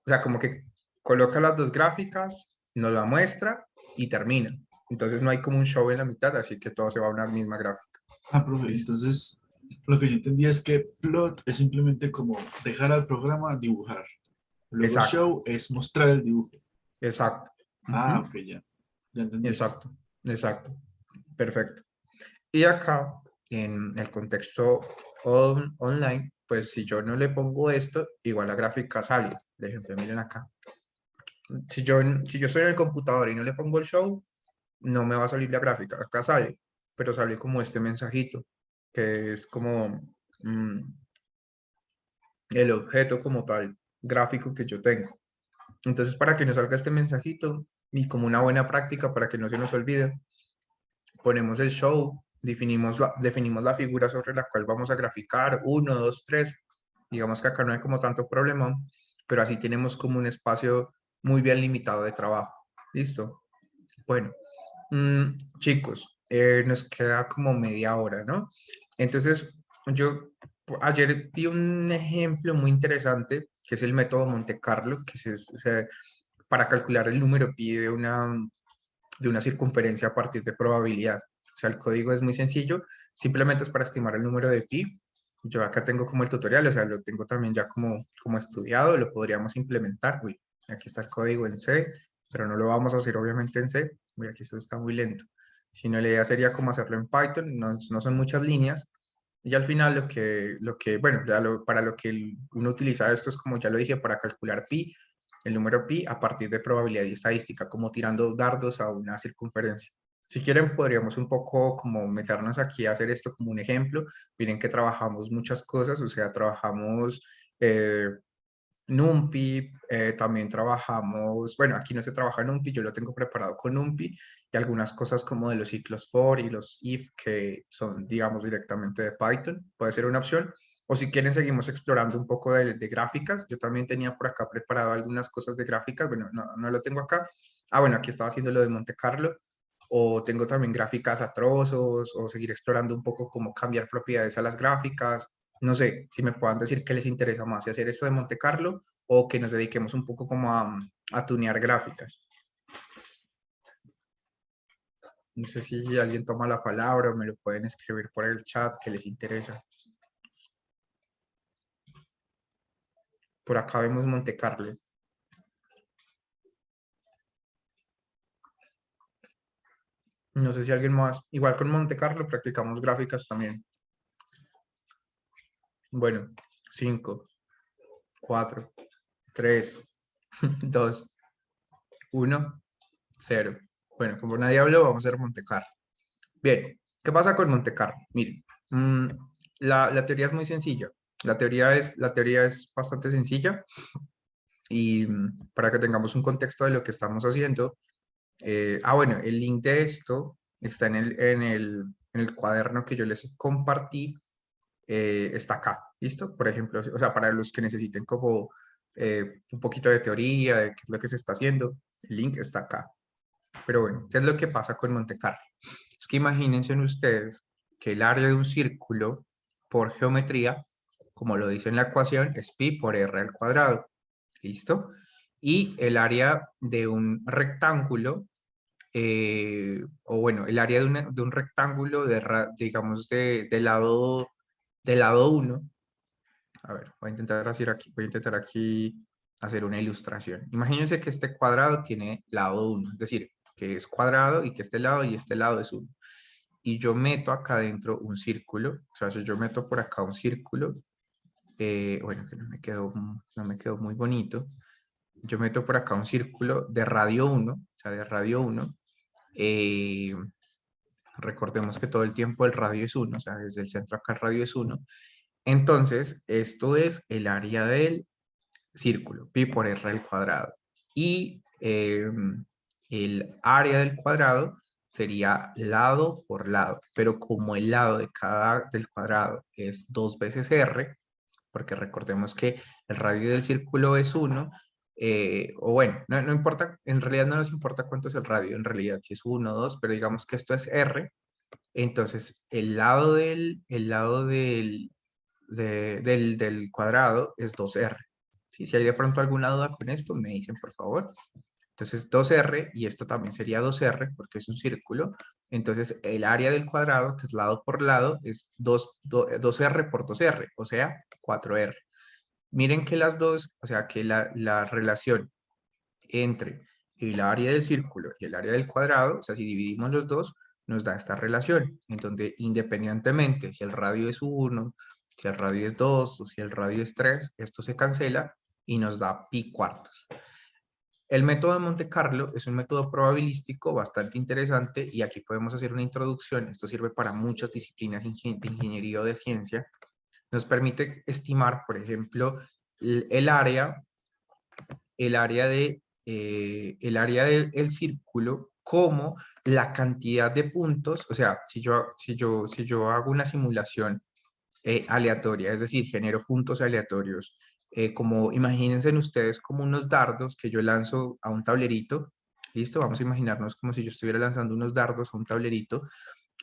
Speaker 1: o sea, como que coloca las dos gráficas, nos la muestra y termina. Entonces no hay como un show en la mitad, así que todo se va a una misma gráfica.
Speaker 2: Ah, profe,
Speaker 1: ¿Listo?
Speaker 2: entonces lo que yo entendía es que plot es simplemente como dejar al programa dibujar. Luego
Speaker 1: Exacto,
Speaker 2: show es mostrar el dibujo.
Speaker 1: exacto.
Speaker 2: Ah,
Speaker 1: Ujú,
Speaker 2: ok, ya. Ya entendí.
Speaker 1: exacto, exacto. Perfecto. Y acá, en el contexto online, pues si yo no le pongo esto, igual la gráfica sale. Por ejemplo, miren acá. Si yo estoy en el computador y no le pongo el show, no me va a salir la gráfica. Acá sale, pero sale como este mensajito, que es como mm, el objeto como tal gráfico que yo tengo. Entonces, para que nos salga este mensajito y como una buena práctica para que no se nos olvide, ponemos el show, definimos la figura sobre la cual vamos a graficar, 1, 2, 3. Digamos que acá no hay como tanto problema, pero así tenemos como un espacio muy bien limitado de trabajo. ¿Listo? Bueno, chicos, nos queda como media hora, ¿no? Entonces, yo ayer vi un ejemplo muy interesante, que es el método Monte Carlo, o sea, para calcular el número pi de una circunferencia a partir de probabilidad. O sea, el código es muy sencillo, simplemente es para estimar el número de pi. Yo acá tengo como el tutorial, o sea, lo tengo también ya como estudiado, lo podríamos implementar. Uy, aquí está el código en C, pero no lo vamos a hacer obviamente en C. Uy, aquí esto está muy lento. Si no, la idea sería como hacerlo en Python, no son muchas líneas, Y al final bueno, para lo que uno utiliza esto es como ya lo dije, para calcular pi, el número pi a partir de probabilidad y estadística, como tirando dardos a una circunferencia. Si quieren, podríamos un poco como meternos aquí a hacer esto como un ejemplo. Miren que trabajamos muchas cosas, o sea, trabajamos NumPy, también trabajamos, bueno, aquí no se trabaja NumPy, yo lo tengo preparado con NumPy y algunas cosas como de los ciclos for y los if que son, digamos, directamente de Python, puede ser una opción. O si quieren, seguimos explorando un poco de gráficas. Yo también tenía por acá preparado algunas cosas de gráficas, bueno, no lo tengo acá. Ah, bueno, aquí estaba haciendo lo de Monte Carlo. O tengo también gráficas a trozos, o seguir explorando un poco cómo cambiar propiedades a las gráficas. No sé si me puedan decir qué les interesa más, si hacer esto de Monte Carlo o que nos dediquemos un poco como a tunear gráficas. No sé si alguien toma la palabra o me lo pueden escribir por el chat que les interesa. Por acá vemos Monte Carlo. No sé si alguien más. Igual con Monte Carlo practicamos gráficas también. Bueno, 5, 4, 3, 2, 1, 0. Bueno, como nadie habló, vamos a hacer Monte Carlo. Bien, ¿qué pasa con Monte Carlo? Miren, la teoría es muy sencilla. La teoría es bastante sencilla y para que tengamos un contexto de lo que estamos haciendo. Bueno, el link de esto está en el cuaderno que yo les compartí. Está acá, ¿listo? Por ejemplo, o sea, para los que necesiten como un poquito de teoría de qué es lo que se está haciendo, el link está acá. Pero bueno, ¿qué es lo que pasa con Monte Carlo? Es que imagínense ustedes que el área de un círculo por geometría, como lo dice en la ecuación, es pi por r al cuadrado. ¿Listo? Y el área de un rectángulo, o bueno, el área de un rectángulo, digamos, de lado 1. A ver, voy a intentar aquí hacer una ilustración. Imagínense que este cuadrado tiene lado 1, es decir, que es cuadrado y que este lado y este lado es 1. Y yo meto acá adentro un círculo, o sea, si yo meto por acá un círculo, bueno, que no me quedó muy bonito. Yo meto por acá un círculo de radio 1, o sea, de radio 1. Recordemos que todo el tiempo el radio es 1, o sea, desde el centro acá el radio es 1. Entonces, esto es el área del círculo, pi por r al cuadrado. Y el área del cuadrado sería lado por lado, pero como el lado del cuadrado es 2 veces r, porque recordemos que el radio del círculo es 1, o bueno, no importa, en realidad no nos importa cuánto es el radio, en realidad si es 1 o 2, pero digamos que esto es r, entonces del cuadrado es 2r. Si hay de pronto alguna duda con esto, me dicen por favor. Entonces 2r, y esto también sería 2r porque es un círculo. Entonces el área del cuadrado, que es lado por lado, es 2r por 2r, o sea, 4r. Miren que las dos, o sea, que la relación entre el área del círculo y el área del cuadrado, o sea, si dividimos los dos, nos da esta relación, en donde independientemente si el radio es 1, si el radio es 2 o si el radio es 3, esto se cancela y nos da pi cuartos. El método de Monte Carlo es un método probabilístico bastante interesante y aquí podemos hacer una introducción. Esto sirve para muchas disciplinas de ingeniería o de ciencia. Nos permite estimar, por ejemplo, el área el área del círculo como la cantidad de puntos, o sea, si yo hago una simulación aleatoria, es decir, genero puntos aleatorios, como imagínense ustedes como unos dardos que yo lanzo a un tablerito, ¿listo? Vamos a imaginarnos como si yo estuviera lanzando unos dardos a un tablerito.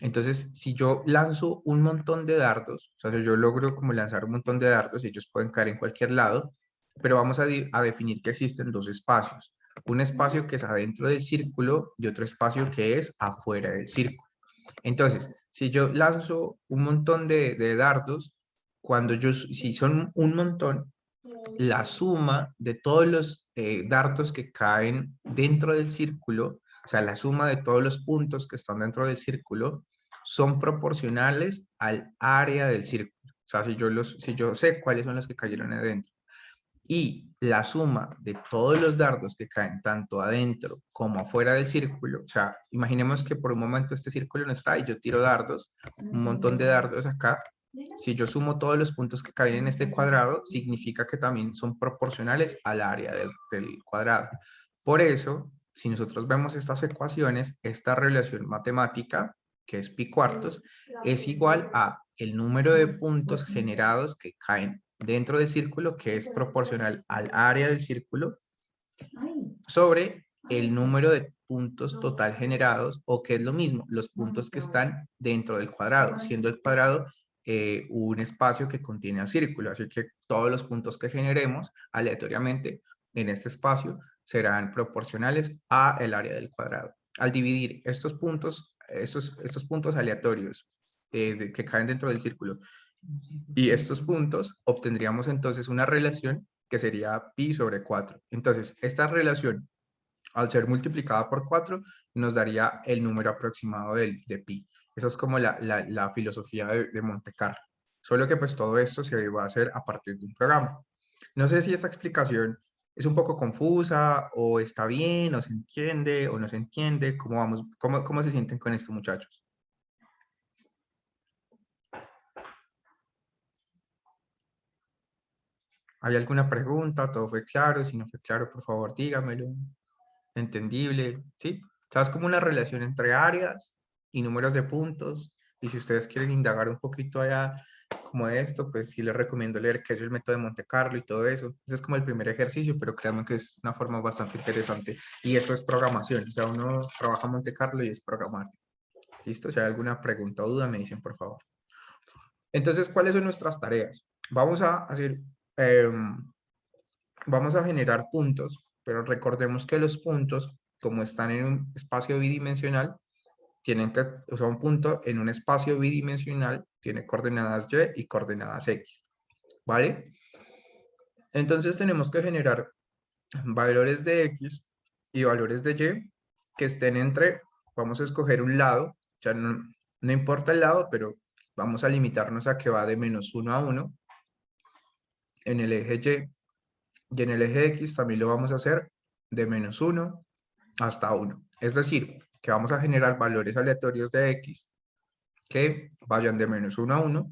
Speaker 1: Entonces, si yo lanzo un montón de dardos, o sea, si yo logro como lanzar un montón de dardos, ellos pueden caer en cualquier lado, pero vamos a definir que existen dos espacios. Un espacio que es adentro del círculo y otro espacio que es afuera del círculo. Entonces, si yo lanzo un montón de dardos, si son un montón, la suma de todos los dardos que caen dentro del círculo, o sea, la suma de todos los puntos que están dentro del círculo, son proporcionales al área del círculo. O sea, si yo sé cuáles son los que cayeron adentro y la suma de todos los dardos que caen tanto adentro como afuera del círculo, o sea, imaginemos que por un momento este círculo no está y yo tiro dardos, un montón de dardos acá. Si yo sumo todos los puntos que caen en este cuadrado, significa que también son proporcionales al área del cuadrado. Por eso, si nosotros vemos estas ecuaciones, esta relación matemática, que es pi cuartos, es igual a el número de puntos generados que caen dentro del círculo, que es proporcional al área del círculo, sobre el número de puntos total generados, o que es lo mismo, los puntos que están dentro del cuadrado, siendo el cuadrado un espacio que contiene el círculo. Así que todos los puntos que generemos aleatoriamente en este espacio serán proporcionales a el área del cuadrado. Al dividir estos puntos aleatorios que caen dentro del círculo y estos puntos, obtendríamos entonces una relación que sería pi sobre 4. Entonces, esta relación, al ser multiplicada por 4, nos daría el número aproximado de pi. Esa es como la filosofía de Monte Carlo. Solo que pues todo esto se va a hacer a partir de un programa. No sé si esta explicación es un poco confusa, o está bien, o se entiende, o no se entiende. ¿Cómo vamos? ¿Cómo se sienten con esto, muchachos? ¿Hay alguna pregunta? ¿Todo fue claro? Si no fue claro, por favor, dígamelo. ¿Entendible? ¿Sí? O sea, es como una relación entre áreas y números de puntos. Y si ustedes quieren indagar un poquito allá como esto, pues sí les recomiendo leer qué es el método de Monte Carlo y todo eso. Ese es como el primer ejercicio, pero créanme que es una forma bastante interesante. Y esto es programación. O sea, uno trabaja Monte Carlo y es programar. ¿Listo? Si hay alguna pregunta o duda, me dicen, por favor. Entonces, ¿cuáles son nuestras tareas? Vamos a hacer... vamos a generar puntos, pero recordemos que los puntos, como están en un espacio bidimensional, tienen que, o sea, un punto en un espacio bidimensional tiene coordenadas y y coordenadas x, ¿vale? Entonces tenemos que generar valores de x y valores de y que estén entre, vamos a escoger un lado, o sea, no importa el lado, pero vamos a limitarnos a que va de -1 a 1 en el eje y en el eje x también lo vamos a hacer de -1 hasta 1. Es decir, que vamos a generar valores aleatorios de x que vayan de -1 a 1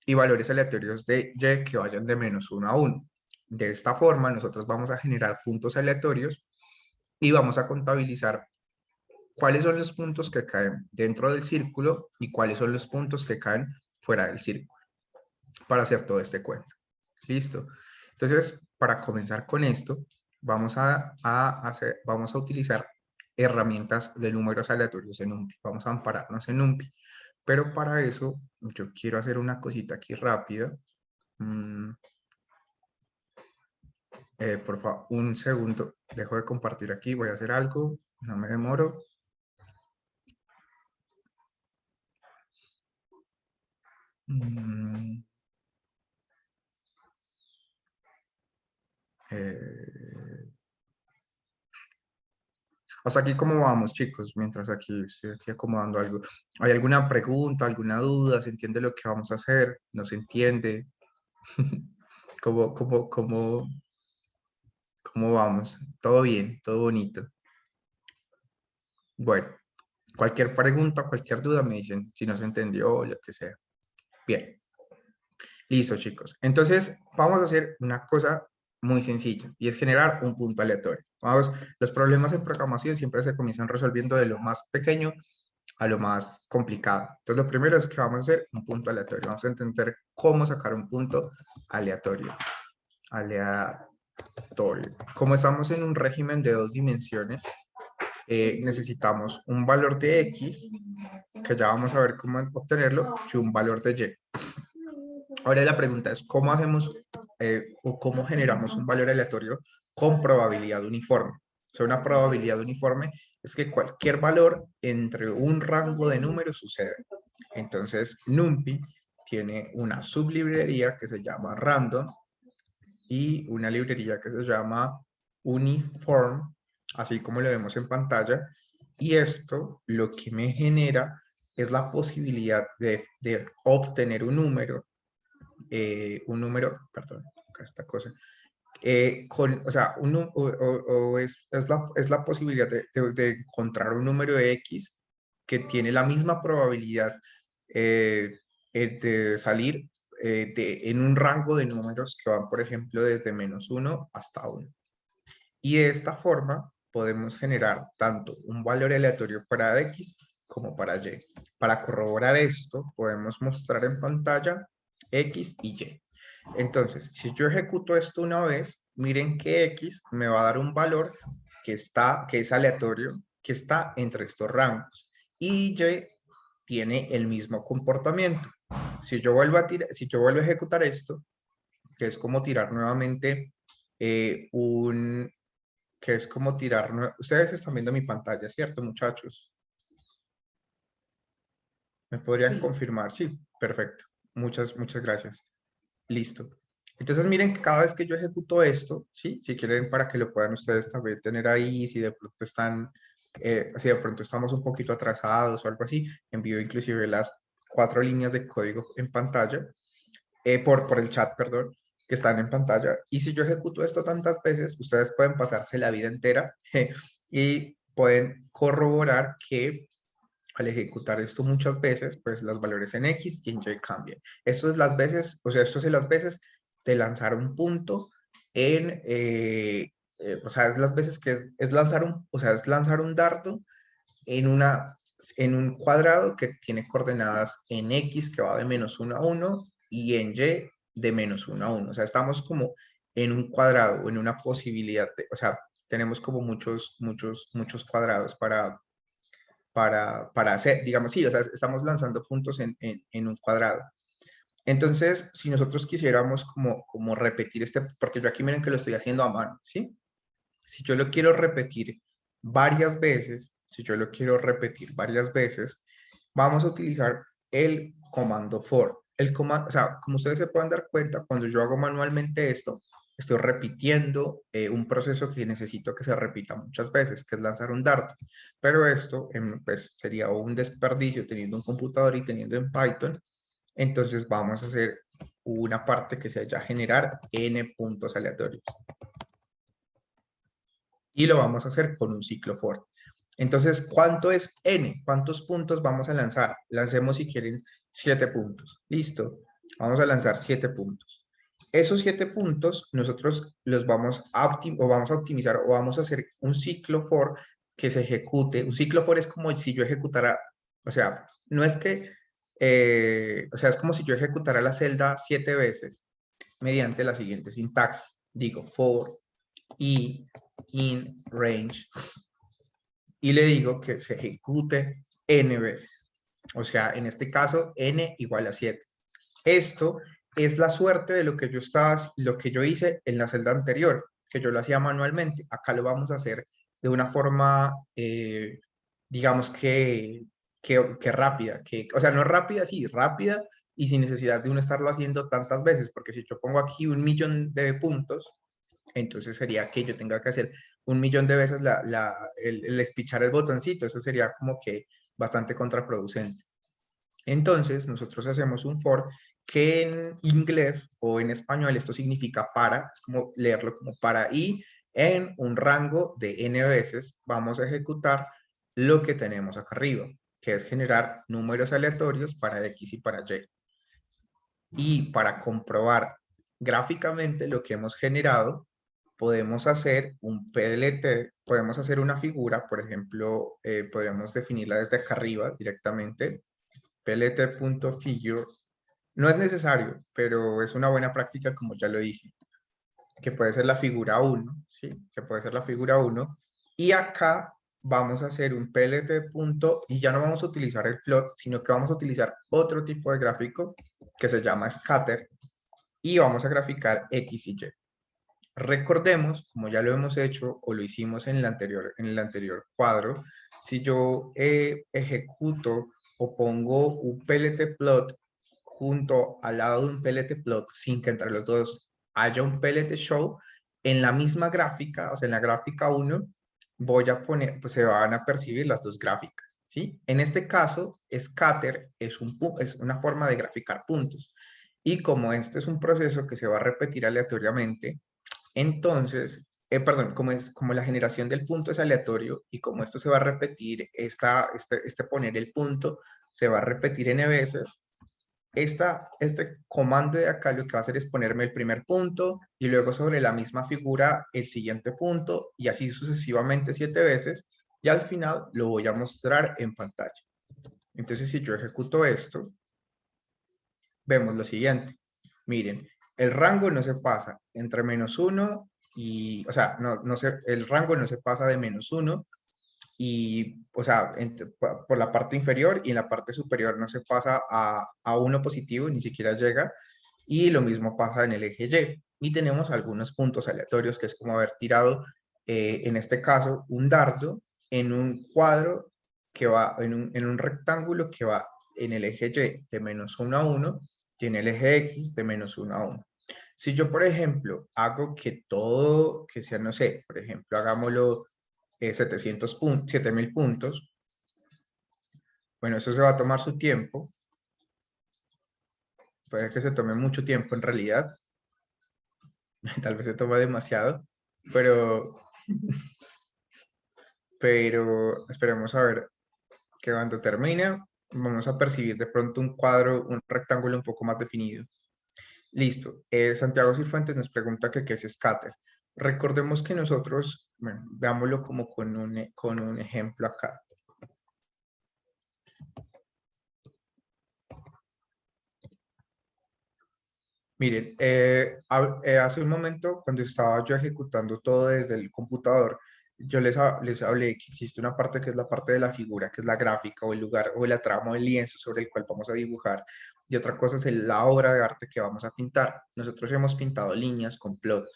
Speaker 1: y valores aleatorios de y que vayan de -1 a 1. De esta forma, nosotros vamos a generar puntos aleatorios y vamos a contabilizar cuáles son los puntos que caen dentro del círculo y cuáles son los puntos que caen fuera del círculo para hacer todo este cuento. ¿Listo? Entonces, para comenzar con esto, vamos a utilizar herramientas de números aleatorios en NumPy. Vamos a ampararnos en NumPy. Pero para eso, yo quiero hacer una cosita aquí rápida. Por favor, un segundo. Dejo de compartir aquí. Voy a hacer algo. No me demoro. Hasta aquí, ¿cómo vamos, chicos? Mientras aquí estoy aquí acomodando algo. ¿Hay alguna pregunta, alguna duda? ¿Se entiende lo que vamos a hacer? ¿No se entiende? ¿Cómo vamos? ¿Todo bien? ¿Todo bonito? Bueno, cualquier pregunta, cualquier duda me dicen si no se entendió o lo que sea. Bien. Listo, chicos. Entonces, vamos a hacer una cosa muy sencilla y es generar un punto aleatorio. Vamos, los problemas en programación siempre se comienzan resolviendo de lo más pequeño a lo más complicado. Entonces, lo primero es que vamos a hacer un punto aleatorio. Vamos a entender cómo sacar un punto aleatorio. Como estamos en un régimen de 2 dimensiones, necesitamos un valor de x, que ya vamos a ver cómo obtenerlo, y un valor de y. Ahora la pregunta es, ¿cómo hacemos o cómo generamos un valor aleatorio con probabilidad uniforme? O sea, una probabilidad uniforme es que cualquier valor entre un rango de números sucede. Entonces, NumPy tiene una sublibrería que se llama random y una librería que se llama uniform, así como lo vemos en pantalla. Y esto lo que me genera es la posibilidad de obtener un número, perdón, acá esta cosa, o sea, es la posibilidad de encontrar un número de X que tiene la misma probabilidad de salir en un rango de números que van, por ejemplo, desde -1 hasta 1. Y de esta forma podemos generar tanto un valor aleatorio para X como para Y. Para corroborar esto, podemos mostrar en pantalla X y Y. Entonces, si yo ejecuto esto una vez, miren que X me va a dar un valor que es aleatorio, que está entre estos rangos. Y Y tiene el mismo comportamiento. Si yo vuelvo a ejecutar esto, que es como tirar nuevamente ustedes están viendo mi pantalla, ¿cierto, muchachos? ¿Me podrían
Speaker 2: Sí.
Speaker 1: confirmar? Sí, perfecto. Muchas gracias. Listo. Entonces miren que cada vez que yo ejecuto esto, ¿sí? Si quieren para que lo puedan ustedes también tener ahí, si de pronto si de pronto estamos un poquito atrasados o algo así, envío inclusive las 4 líneas de código en pantalla, por el chat, perdón, que están en pantalla. Y si yo ejecuto esto tantas veces, ustedes pueden pasarse la vida entera y pueden corroborar que al ejecutar esto muchas veces, pues los valores en X y en Y cambian. Esto es las veces, o sea, esto es las veces de lanzar un punto o sea, es las veces que es lanzar es lanzar un dardo en un cuadrado que tiene coordenadas en X que va de -1 a 1 y en Y de -1 a 1. O sea, estamos como en un cuadrado o en una posibilidad o sea, tenemos como muchos cuadrados para hacer, digamos, sí, o sea, estamos lanzando puntos en un cuadrado. Entonces, si nosotros quisiéramos como repetir porque yo aquí miren que lo estoy haciendo a mano, ¿sí? Si yo lo quiero repetir varias veces, vamos a utilizar el comando for. O sea, como ustedes se pueden dar cuenta, cuando yo hago manualmente esto, estoy repitiendo un proceso que necesito que se repita muchas veces, que es lanzar un dardo. Pero esto pues, sería un desperdicio teniendo un computador y teniendo en Python. Entonces vamos a hacer una parte que se llama generar n puntos aleatorios. Y lo vamos a hacer con un ciclo for. Entonces, ¿cuánto es n? ¿Cuántos puntos vamos a lanzar? Lancemos, si quieren, 7 puntos. Listo. Vamos a lanzar 7 puntos. Esos 7 puntos nosotros los vamos a optimizar o vamos a hacer un ciclo for que se ejecute. Un ciclo for es como si yo ejecutara, o sea, no es que, o sea, es como si yo ejecutara la celda 7 veces mediante la siguiente sintaxis. Digo, for i in range y le digo que se ejecute n veces. O sea, en este caso, n igual a 7. Esto es la suerte de lo que yo hice en la celda anterior, que yo lo hacía manualmente. Acá lo vamos a hacer de una forma, digamos que rápida, o sea, no rápida, sí, rápida y sin necesidad de uno estarlo haciendo tantas veces, porque si yo pongo aquí 1.000.000 de puntos, entonces sería que yo tenga que hacer 1.000.000 de veces el espichar el botoncito, eso sería como que bastante contraproducente. Entonces, nosotros hacemos un for que en inglés o en español esto significa para, es como leerlo como para, y en un rango de n veces vamos a ejecutar lo que tenemos acá arriba, que es generar números aleatorios para X y para Y. Y para comprobar gráficamente lo que hemos generado, podemos hacer un PLT, podemos hacer una figura, por ejemplo, podríamos definirla desde acá arriba directamente, plt.figure. No es necesario, pero es una buena práctica, como ya lo dije, que puede ser la figura 1, ¿sí? Que puede ser la figura 1. Y acá vamos a hacer un plt. Y ya no vamos a utilizar el plot, sino que vamos a utilizar otro tipo de gráfico que se llama scatter y vamos a graficar X y Y. Recordemos, como ya lo hemos hecho o lo hicimos en el anterior cuadro, si yo ejecuto o pongo un PLT plot junto al lado de un PLT plot sin que entre los dos haya un PLT show, en la misma gráfica, o sea, en la gráfica 1, voy a poner, pues se van a percibir las dos gráficas, ¿sí? En este caso, scatter es una forma de graficar puntos. Y como este es un proceso que se va a repetir aleatoriamente, entonces, perdón, como la generación del punto es aleatorio y como esto se va a repetir, este poner el punto se va a repetir n veces, este comando de acá lo que va a hacer es ponerme el primer punto y luego sobre la misma figura el siguiente punto y así sucesivamente 7 veces y al final lo voy a mostrar en pantalla. Entonces, si yo ejecuto esto, vemos lo siguiente. Miren, el rango no se pasa entre -1 y, o sea, el rango no se pasa de -1 y, o sea, por la parte inferior y en la parte superior no se pasa a 1 positivo, ni siquiera llega, y lo mismo pasa en el eje Y. Y tenemos algunos puntos aleatorios, que es como haber tirado, en este caso, un dardo en un cuadro que va, en un rectángulo que va en el eje Y de -1 a 1 y en el eje X de -1 a 1. Si yo, por ejemplo, hago que todo, que sea, no sé, por ejemplo, hagámoslo 7.000 puntos. Bueno, eso se va a tomar su tiempo. Puede que se tome mucho tiempo en realidad. Tal vez se toma demasiado, pero esperemos a ver que cuando termine vamos a percibir de pronto un cuadro, un rectángulo un poco más definido. Listo. Santiago Cifuentes nos pregunta que qué es scatter. Recordemos que nosotros, bueno, veámoslo como con un ejemplo acá. Miren, hace un momento, cuando estaba yo ejecutando todo desde el computador, yo les hablé que existe una parte que es la parte de la figura, que es la gráfica o el lugar o la trama o el lienzo sobre el cual vamos a dibujar. Y otra cosa es la obra de arte que vamos a pintar. Nosotros hemos pintado líneas con plot,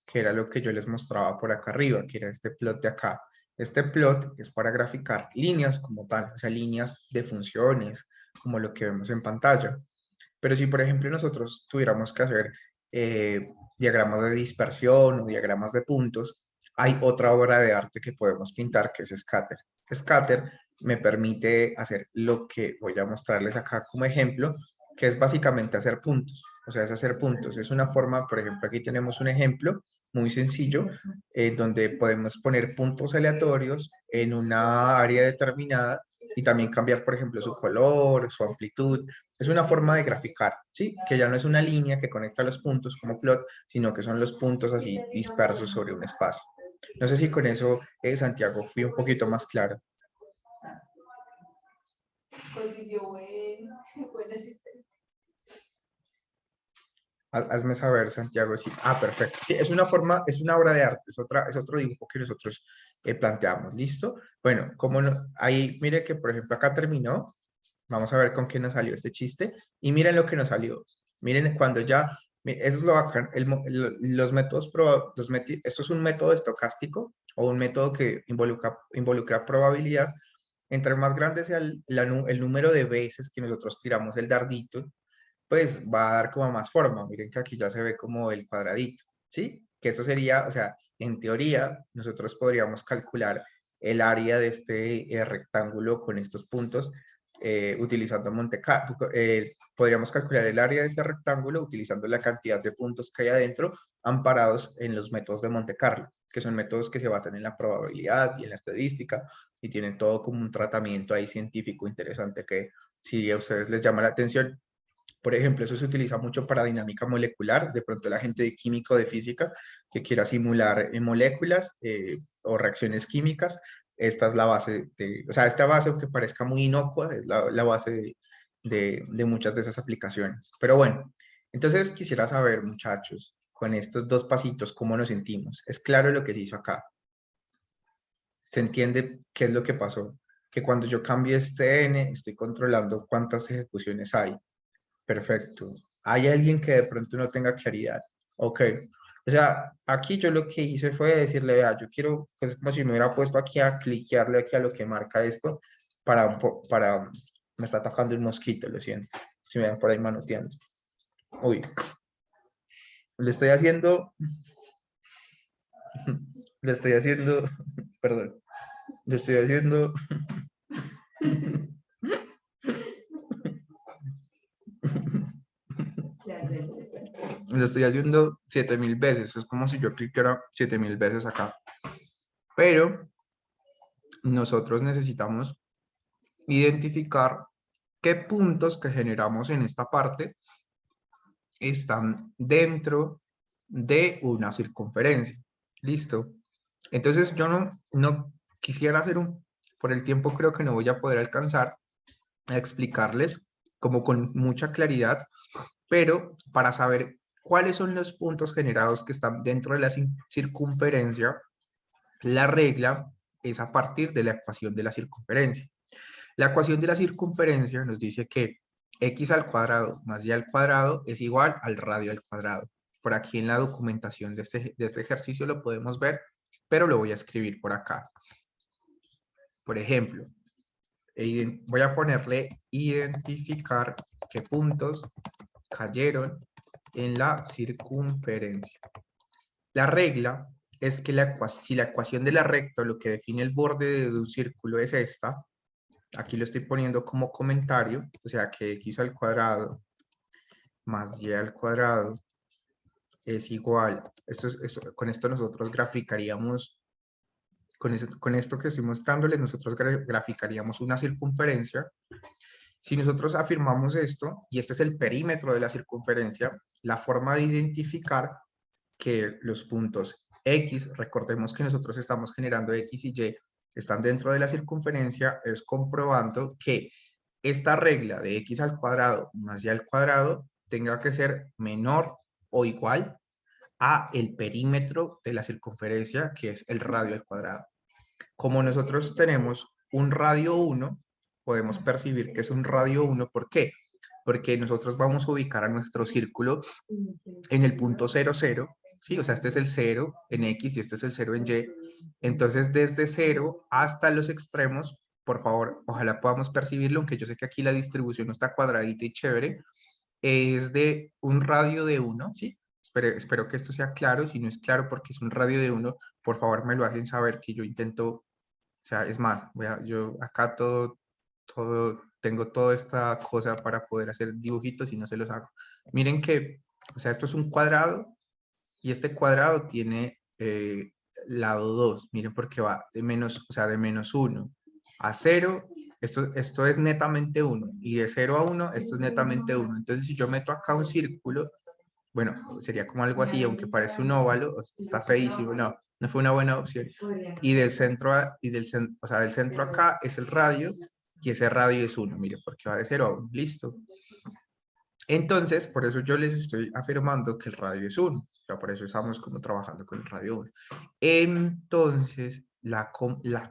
Speaker 1: que era lo que yo les mostraba por acá arriba, que era este plot de acá. Este plot es para graficar líneas como tal, o sea, líneas de funciones, como lo que vemos en pantalla. Pero si, por ejemplo, nosotros tuviéramos que hacer diagramas de dispersión o diagramas de puntos, hay otra obra de arte que podemos pintar que es Scatter. Scatter me permite hacer lo que voy a mostrarles acá como ejemplo, que es básicamente hacer puntos. O sea, es hacer puntos. Es una forma, por ejemplo, aquí tenemos un ejemplo muy sencillo, donde podemos poner puntos aleatorios en una área determinada y también cambiar, por ejemplo, su color, su amplitud. Es una forma de graficar, ¿sí? Que ya no es una línea que conecta los puntos como plot, sino que son los puntos así dispersos sobre un espacio. No sé si con eso, Santiago, fui un poquito más claro.
Speaker 4: Consiguió buen asistente.
Speaker 1: Hazme saber, Santiago, sí. Ah, perfecto. Sí, es una forma, es una obra de arte, es otro dibujo que nosotros planteamos. ¿Listo? Bueno, como ahí, mire que, por ejemplo, acá terminó. Vamos a ver con qué nos salió este chiste. Y miren lo que nos salió. Miren cuando ya, eso es lo bacán, los métodos, esto es un método estocástico o un método que involucra probabilidad. Entre más grande sea el número de veces que nosotros tiramos el dardito, pues va a dar como más forma. Miren que aquí ya se ve como el cuadradito, ¿sí? Que eso sería, o sea, en teoría, nosotros podríamos calcular el área de este rectángulo con estos puntos utilizando Monte Carlo. Podríamos calcular el área de este rectángulo utilizando la cantidad de puntos que hay adentro, amparados en los métodos de Monte Carlo, que son métodos que se basan en la probabilidad y en la estadística y tienen todo como un tratamiento ahí científico interesante que si a ustedes les llama la atención. Por ejemplo, eso se utiliza mucho para dinámica molecular. De pronto la gente de química o de física que quiera simular moléculas o reacciones químicas, esta es la base o sea, esta base, aunque parezca muy inocua, es la base de muchas de esas aplicaciones. Pero bueno, entonces quisiera saber, muchachos, con estos dos pasitos, ¿cómo nos sentimos? Es claro lo que se hizo acá. Se entiende qué es lo que pasó. Que cuando yo cambie este n, estoy controlando cuántas ejecuciones hay. Perfecto. ¿Hay alguien que de pronto no tenga claridad? Ok. O sea, aquí yo lo que hice fue decirle, vea, yo quiero, pues como si me hubiera puesto aquí a cliquearle aquí a lo que marca esto me está atacando el mosquito, lo siento. Si me ven por ahí manoteando. Uy. Le estoy haciendo, le estoy haciendo, perdón, le estoy haciendo lo estoy haciendo 7000 veces. Es como si yo clicara 7000 veces acá. Pero nosotros necesitamos identificar qué puntos que generamos en esta parte están dentro de una circunferencia. ¿Listo? Entonces yo no quisiera hacer por el tiempo creo que no voy a poder alcanzar a explicarles como con mucha claridad, pero para saber cuáles son los puntos generados que están dentro de la circunferencia, la regla es a partir de la ecuación de la circunferencia. La ecuación de la circunferencia nos dice que x al cuadrado más y al cuadrado es igual al radio al cuadrado. Por aquí en la documentación de este ejercicio lo podemos ver, pero lo voy a escribir por acá. Por ejemplo, voy a ponerle identificar qué puntos cayeron en la circunferencia. La regla es que si la ecuación de la recta, lo que define el borde de un círculo es esta, aquí lo estoy poniendo como comentario, o sea que x al cuadrado más y al cuadrado es igual, con esto nosotros graficaríamos, con esto que estoy mostrándoles, nosotros graficaríamos una circunferencia. Si nosotros afirmamos esto, y este es el perímetro de la circunferencia, la forma de identificar que los puntos X, recordemos que nosotros estamos generando X y Y, están dentro de la circunferencia, es comprobando que esta regla de X al cuadrado más Y al cuadrado tenga que ser menor o igual a el perímetro de la circunferencia, que es el radio al cuadrado. Como nosotros tenemos un radio 1, podemos percibir que es un radio 1. ¿Por qué? Porque nosotros vamos a ubicar a nuestro círculo en el punto 0, 0, ¿sí? O sea, este es el 0 en X y este es el 0 en Y. Entonces, desde 0 hasta los extremos, por favor, ojalá podamos percibirlo, aunque yo sé que aquí la distribución no está cuadradita y chévere, es de un radio de 1, ¿sí? Espero que esto sea claro. Si no es claro porque es un radio de 1, por favor me lo hacen saber que yo intento, o sea, es más, yo acá tengo toda esta cosa para poder hacer dibujitos y no se los hago. Miren que, o sea, esto es un cuadrado y este cuadrado tiene lado 2. Miren porque va de menos, o sea, de menos 1 a 0. Esto es netamente 1. Y de 0 a 1, esto es netamente 1. Entonces, si yo meto acá un círculo, bueno, sería como algo así, aunque parece un óvalo, está feísimo, no fue una buena opción. Y del centro, o sea, del centro acá es el radio, y ese radio es 1, mire, porque va de 0 a 1, listo. Entonces, por eso yo les estoy afirmando que el radio es 1, o sea, por eso estamos como trabajando con el radio 1. Entonces, la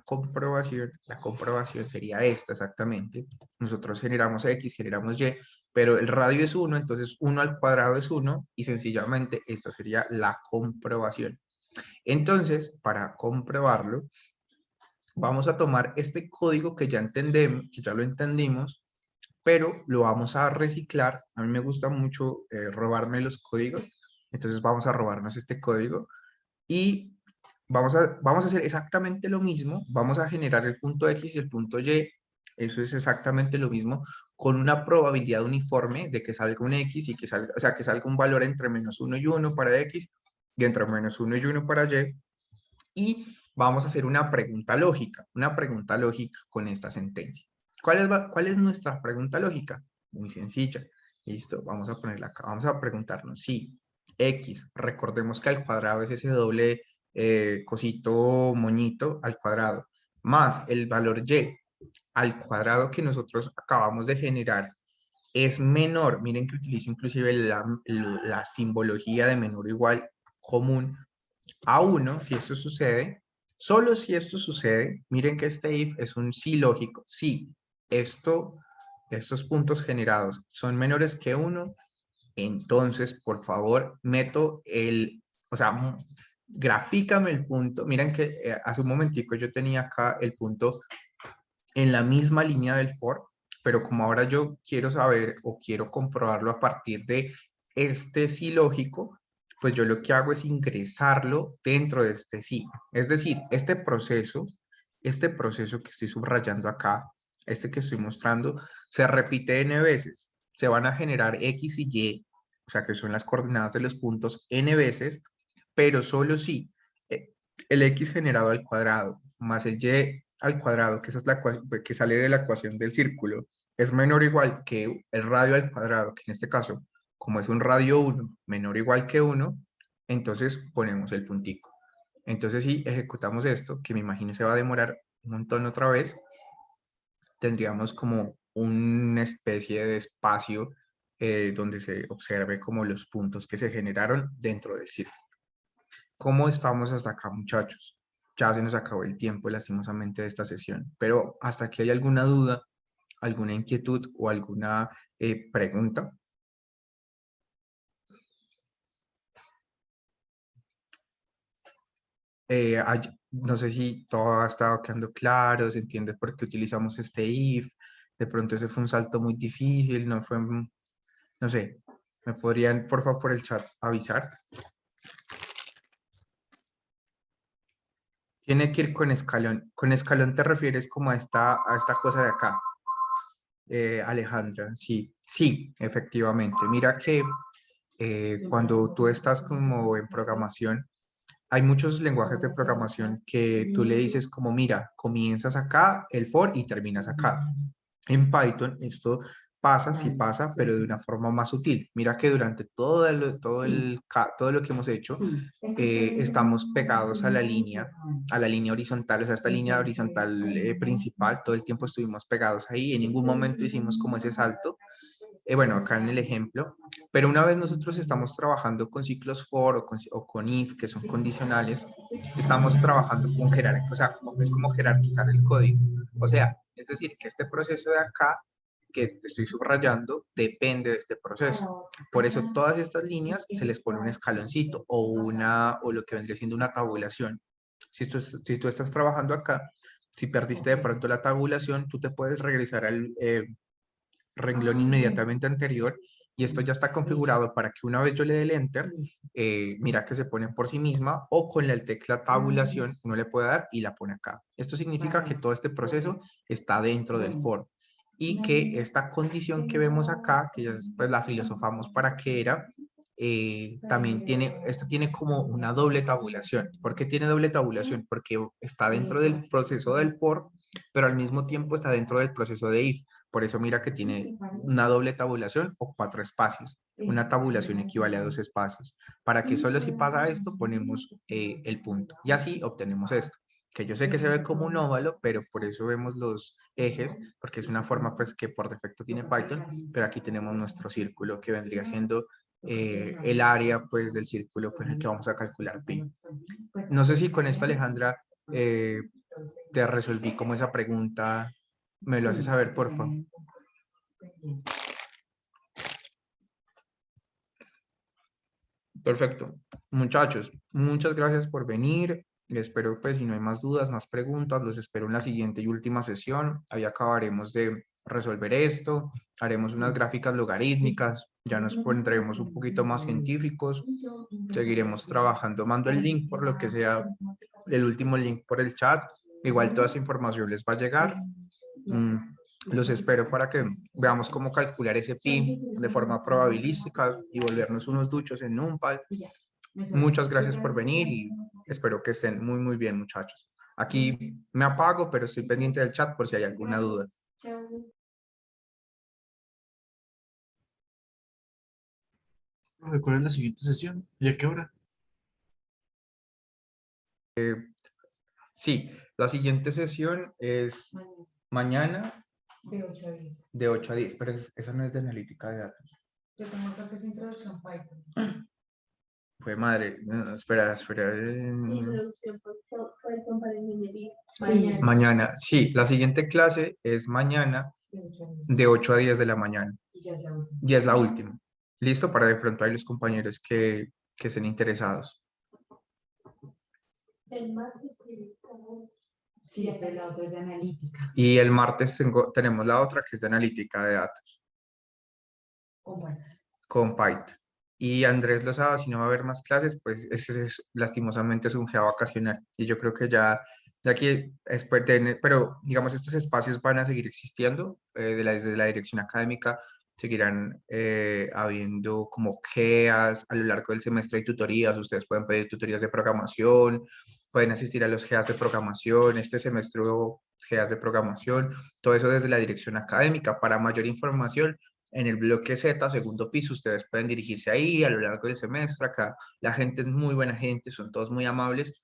Speaker 1: comprobación sería esta exactamente. Nosotros generamos X, generamos Y, pero el radio es 1, entonces 1 al cuadrado es 1, y sencillamente esta sería la comprobación. Entonces, para comprobarlo, vamos a tomar este código que ya entendemos, que ya lo entendimos, pero lo vamos a reciclar. A mí me gusta mucho robarme los códigos, entonces vamos a robarnos este código y vamos a hacer exactamente lo mismo. Vamos a generar el punto X y el punto Y. Eso es exactamente lo mismo, con una probabilidad uniforme de que salga un X y que salga, o sea, que salga un valor entre -1 y 1 para X y entre -1 y 1 para Y. Y vamos a hacer una pregunta lógica con esta sentencia. ¿Cuál es nuestra pregunta lógica? Muy sencilla. Listo, vamos a ponerla acá. Vamos a preguntarnos si X, recordemos que al cuadrado es ese doble cosito moñito al cuadrado, más el valor Y al cuadrado que nosotros acabamos de generar es menor. Miren que utilizo inclusive la simbología de menor o igual común a 1, si esto sucede, solo si esto sucede, miren que este if es un sí lógico. Si estos puntos generados son menores que 1, entonces, por favor, o sea, grafícame el punto. Miren que hace un momentico yo tenía acá el punto en la misma línea del for, pero como ahora yo quiero saber o quiero comprobarlo a partir de este sí lógico, pues yo lo que hago es ingresarlo dentro de este sí. Es decir, este proceso que estoy subrayando acá, este que estoy mostrando, se repite n veces. Se van a generar X y Y, o sea que son las coordenadas de los puntos n veces, pero solo si el x generado al cuadrado más el y al cuadrado, que esa es la que sale de la ecuación del círculo, es menor o igual que el radio al cuadrado, que en este caso, como es un radio 1 menor o igual que 1, entonces ponemos el puntico. Entonces si ejecutamos esto, que me imagino se va a demorar un montón otra vez, tendríamos como una especie de espacio donde se observe como los puntos que se generaron dentro del círculo. ¿Cómo estamos hasta acá, muchachos? Ya se nos acabó el tiempo, lastimosamente, de esta sesión, pero hasta aquí hay alguna duda, alguna inquietud o alguna pregunta. No sé si todo ha estado quedando claro, se entiende por qué utilizamos este if, de pronto ese fue un salto muy difícil, no fue, no sé, ¿me podrían por favor por el chat avisar? Tiene que ir con escalón. Con escalón te refieres como a esta cosa de acá. Alejandra, sí, sí, efectivamente. Mira que cuando tú estás como en programación, hay muchos lenguajes de programación que tú le dices como, mira, comienzas acá el for y terminas acá. En Python esto pasa, sí pasa, pero de una forma más sutil. Mira que durante todo lo que hemos hecho, estamos pegados a la línea horizontal, o sea, esta línea horizontal principal, todo el tiempo estuvimos pegados ahí, en ningún momento hicimos como ese salto. Bueno, acá en el ejemplo, pero una vez nosotros estamos trabajando con ciclos for o con if, que son condicionales, estamos trabajando con jerarquía, o sea, es como jerarquizar el código. O sea, es decir, que este proceso de acá, que te estoy subrayando, depende de este proceso. Por eso todas estas líneas se les pone un escaloncito o lo que vendría siendo una tabulación. Si tú estás trabajando acá, si perdiste de pronto la tabulación, tú te puedes regresar al renglón inmediatamente anterior y esto ya está configurado para que una vez yo le dé el enter, mira que se pone por sí misma o con la tecla tabulación uno le puede dar y la pone acá. Esto significa que todo este proceso está dentro del for y que esta condición que vemos acá, que ya pues la filosofamos para qué era, también tiene como una doble tabulación. ¿Por qué tiene doble tabulación? Porque está dentro del proceso del for, pero al mismo tiempo está dentro del proceso de if. Por eso mira que tiene una doble tabulación o 4 espacios. Una tabulación equivale a 2 espacios. Para que solo si pasa esto, ponemos el punto. Y así obtenemos esto. Que yo sé que se ve como un óvalo, pero por eso vemos los ejes, porque es una forma pues que por defecto tiene Python, pero aquí tenemos nuestro círculo que vendría siendo el área pues del círculo con el que vamos a calcular pi. No sé si con esto, Alejandra, te resolví como esa pregunta. Me lo haces saber, por favor. Perfecto. Muchachos, muchas gracias por venir. Espero, pues, si no hay más dudas, más preguntas, los espero en la siguiente y última sesión. Ahí acabaremos de resolver esto. Haremos unas gráficas logarítmicas. Ya nos pondremos un poquito más científicos. Seguiremos trabajando. Mando el link por lo que sea, el último link por el chat. Igual toda esa información les va a llegar. Los espero para que veamos cómo calcular ese pi de forma probabilística y volvernos unos duchos en NumPy. Muchas gracias por venir y espero que estén muy, muy bien, muchachos. Aquí me apago, pero estoy pendiente del chat por si hay alguna duda.
Speaker 2: ¿Cuál es la siguiente sesión? ¿Y a qué hora?
Speaker 1: Sí, la siguiente sesión es mañana
Speaker 4: De 8 a 10.
Speaker 1: de 8 a 10, pero esa no es de analítica de datos.
Speaker 4: Yo tengo acá que es introducción a Python.
Speaker 1: Fue madre, espera.
Speaker 4: Introducción para ingeniería.
Speaker 1: Sí. Mañana, sí, la siguiente clase es mañana de 8 a 10 de la mañana.
Speaker 4: Y ya es la última.
Speaker 1: Y es la última. Listo, para de pronto hay los compañeros que estén interesados.
Speaker 4: El martes sí, pero la otra es de analítica.
Speaker 1: Y el martes tenemos la otra que es de analítica de datos. Con Python. Y Andrés Lozada, si no va a haber más clases, pues ese lastimosamente es un GA vacacional. Y yo creo que ya que pero digamos estos espacios van a seguir existiendo desde la dirección académica. seguirán habiendo como GEAs a lo largo del semestre, hay tutorías, ustedes pueden pedir tutorías de programación, pueden asistir a los GEAs de programación, este semestre hubo GEAs de programación, todo eso desde la dirección académica. Para mayor información, en el bloque Z, segundo piso, ustedes pueden dirigirse ahí a lo largo del semestre. Acá la gente es muy buena gente, son todos muy amables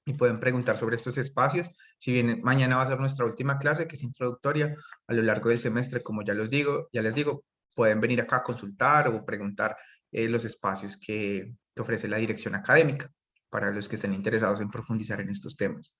Speaker 1: y pueden preguntar sobre estos espacios. Si bien mañana va a ser nuestra última clase, que es introductoria, a lo largo del semestre, como ya les digo, pueden venir acá a consultar o preguntar los espacios que ofrece la dirección académica para los que estén interesados en profundizar en estos temas.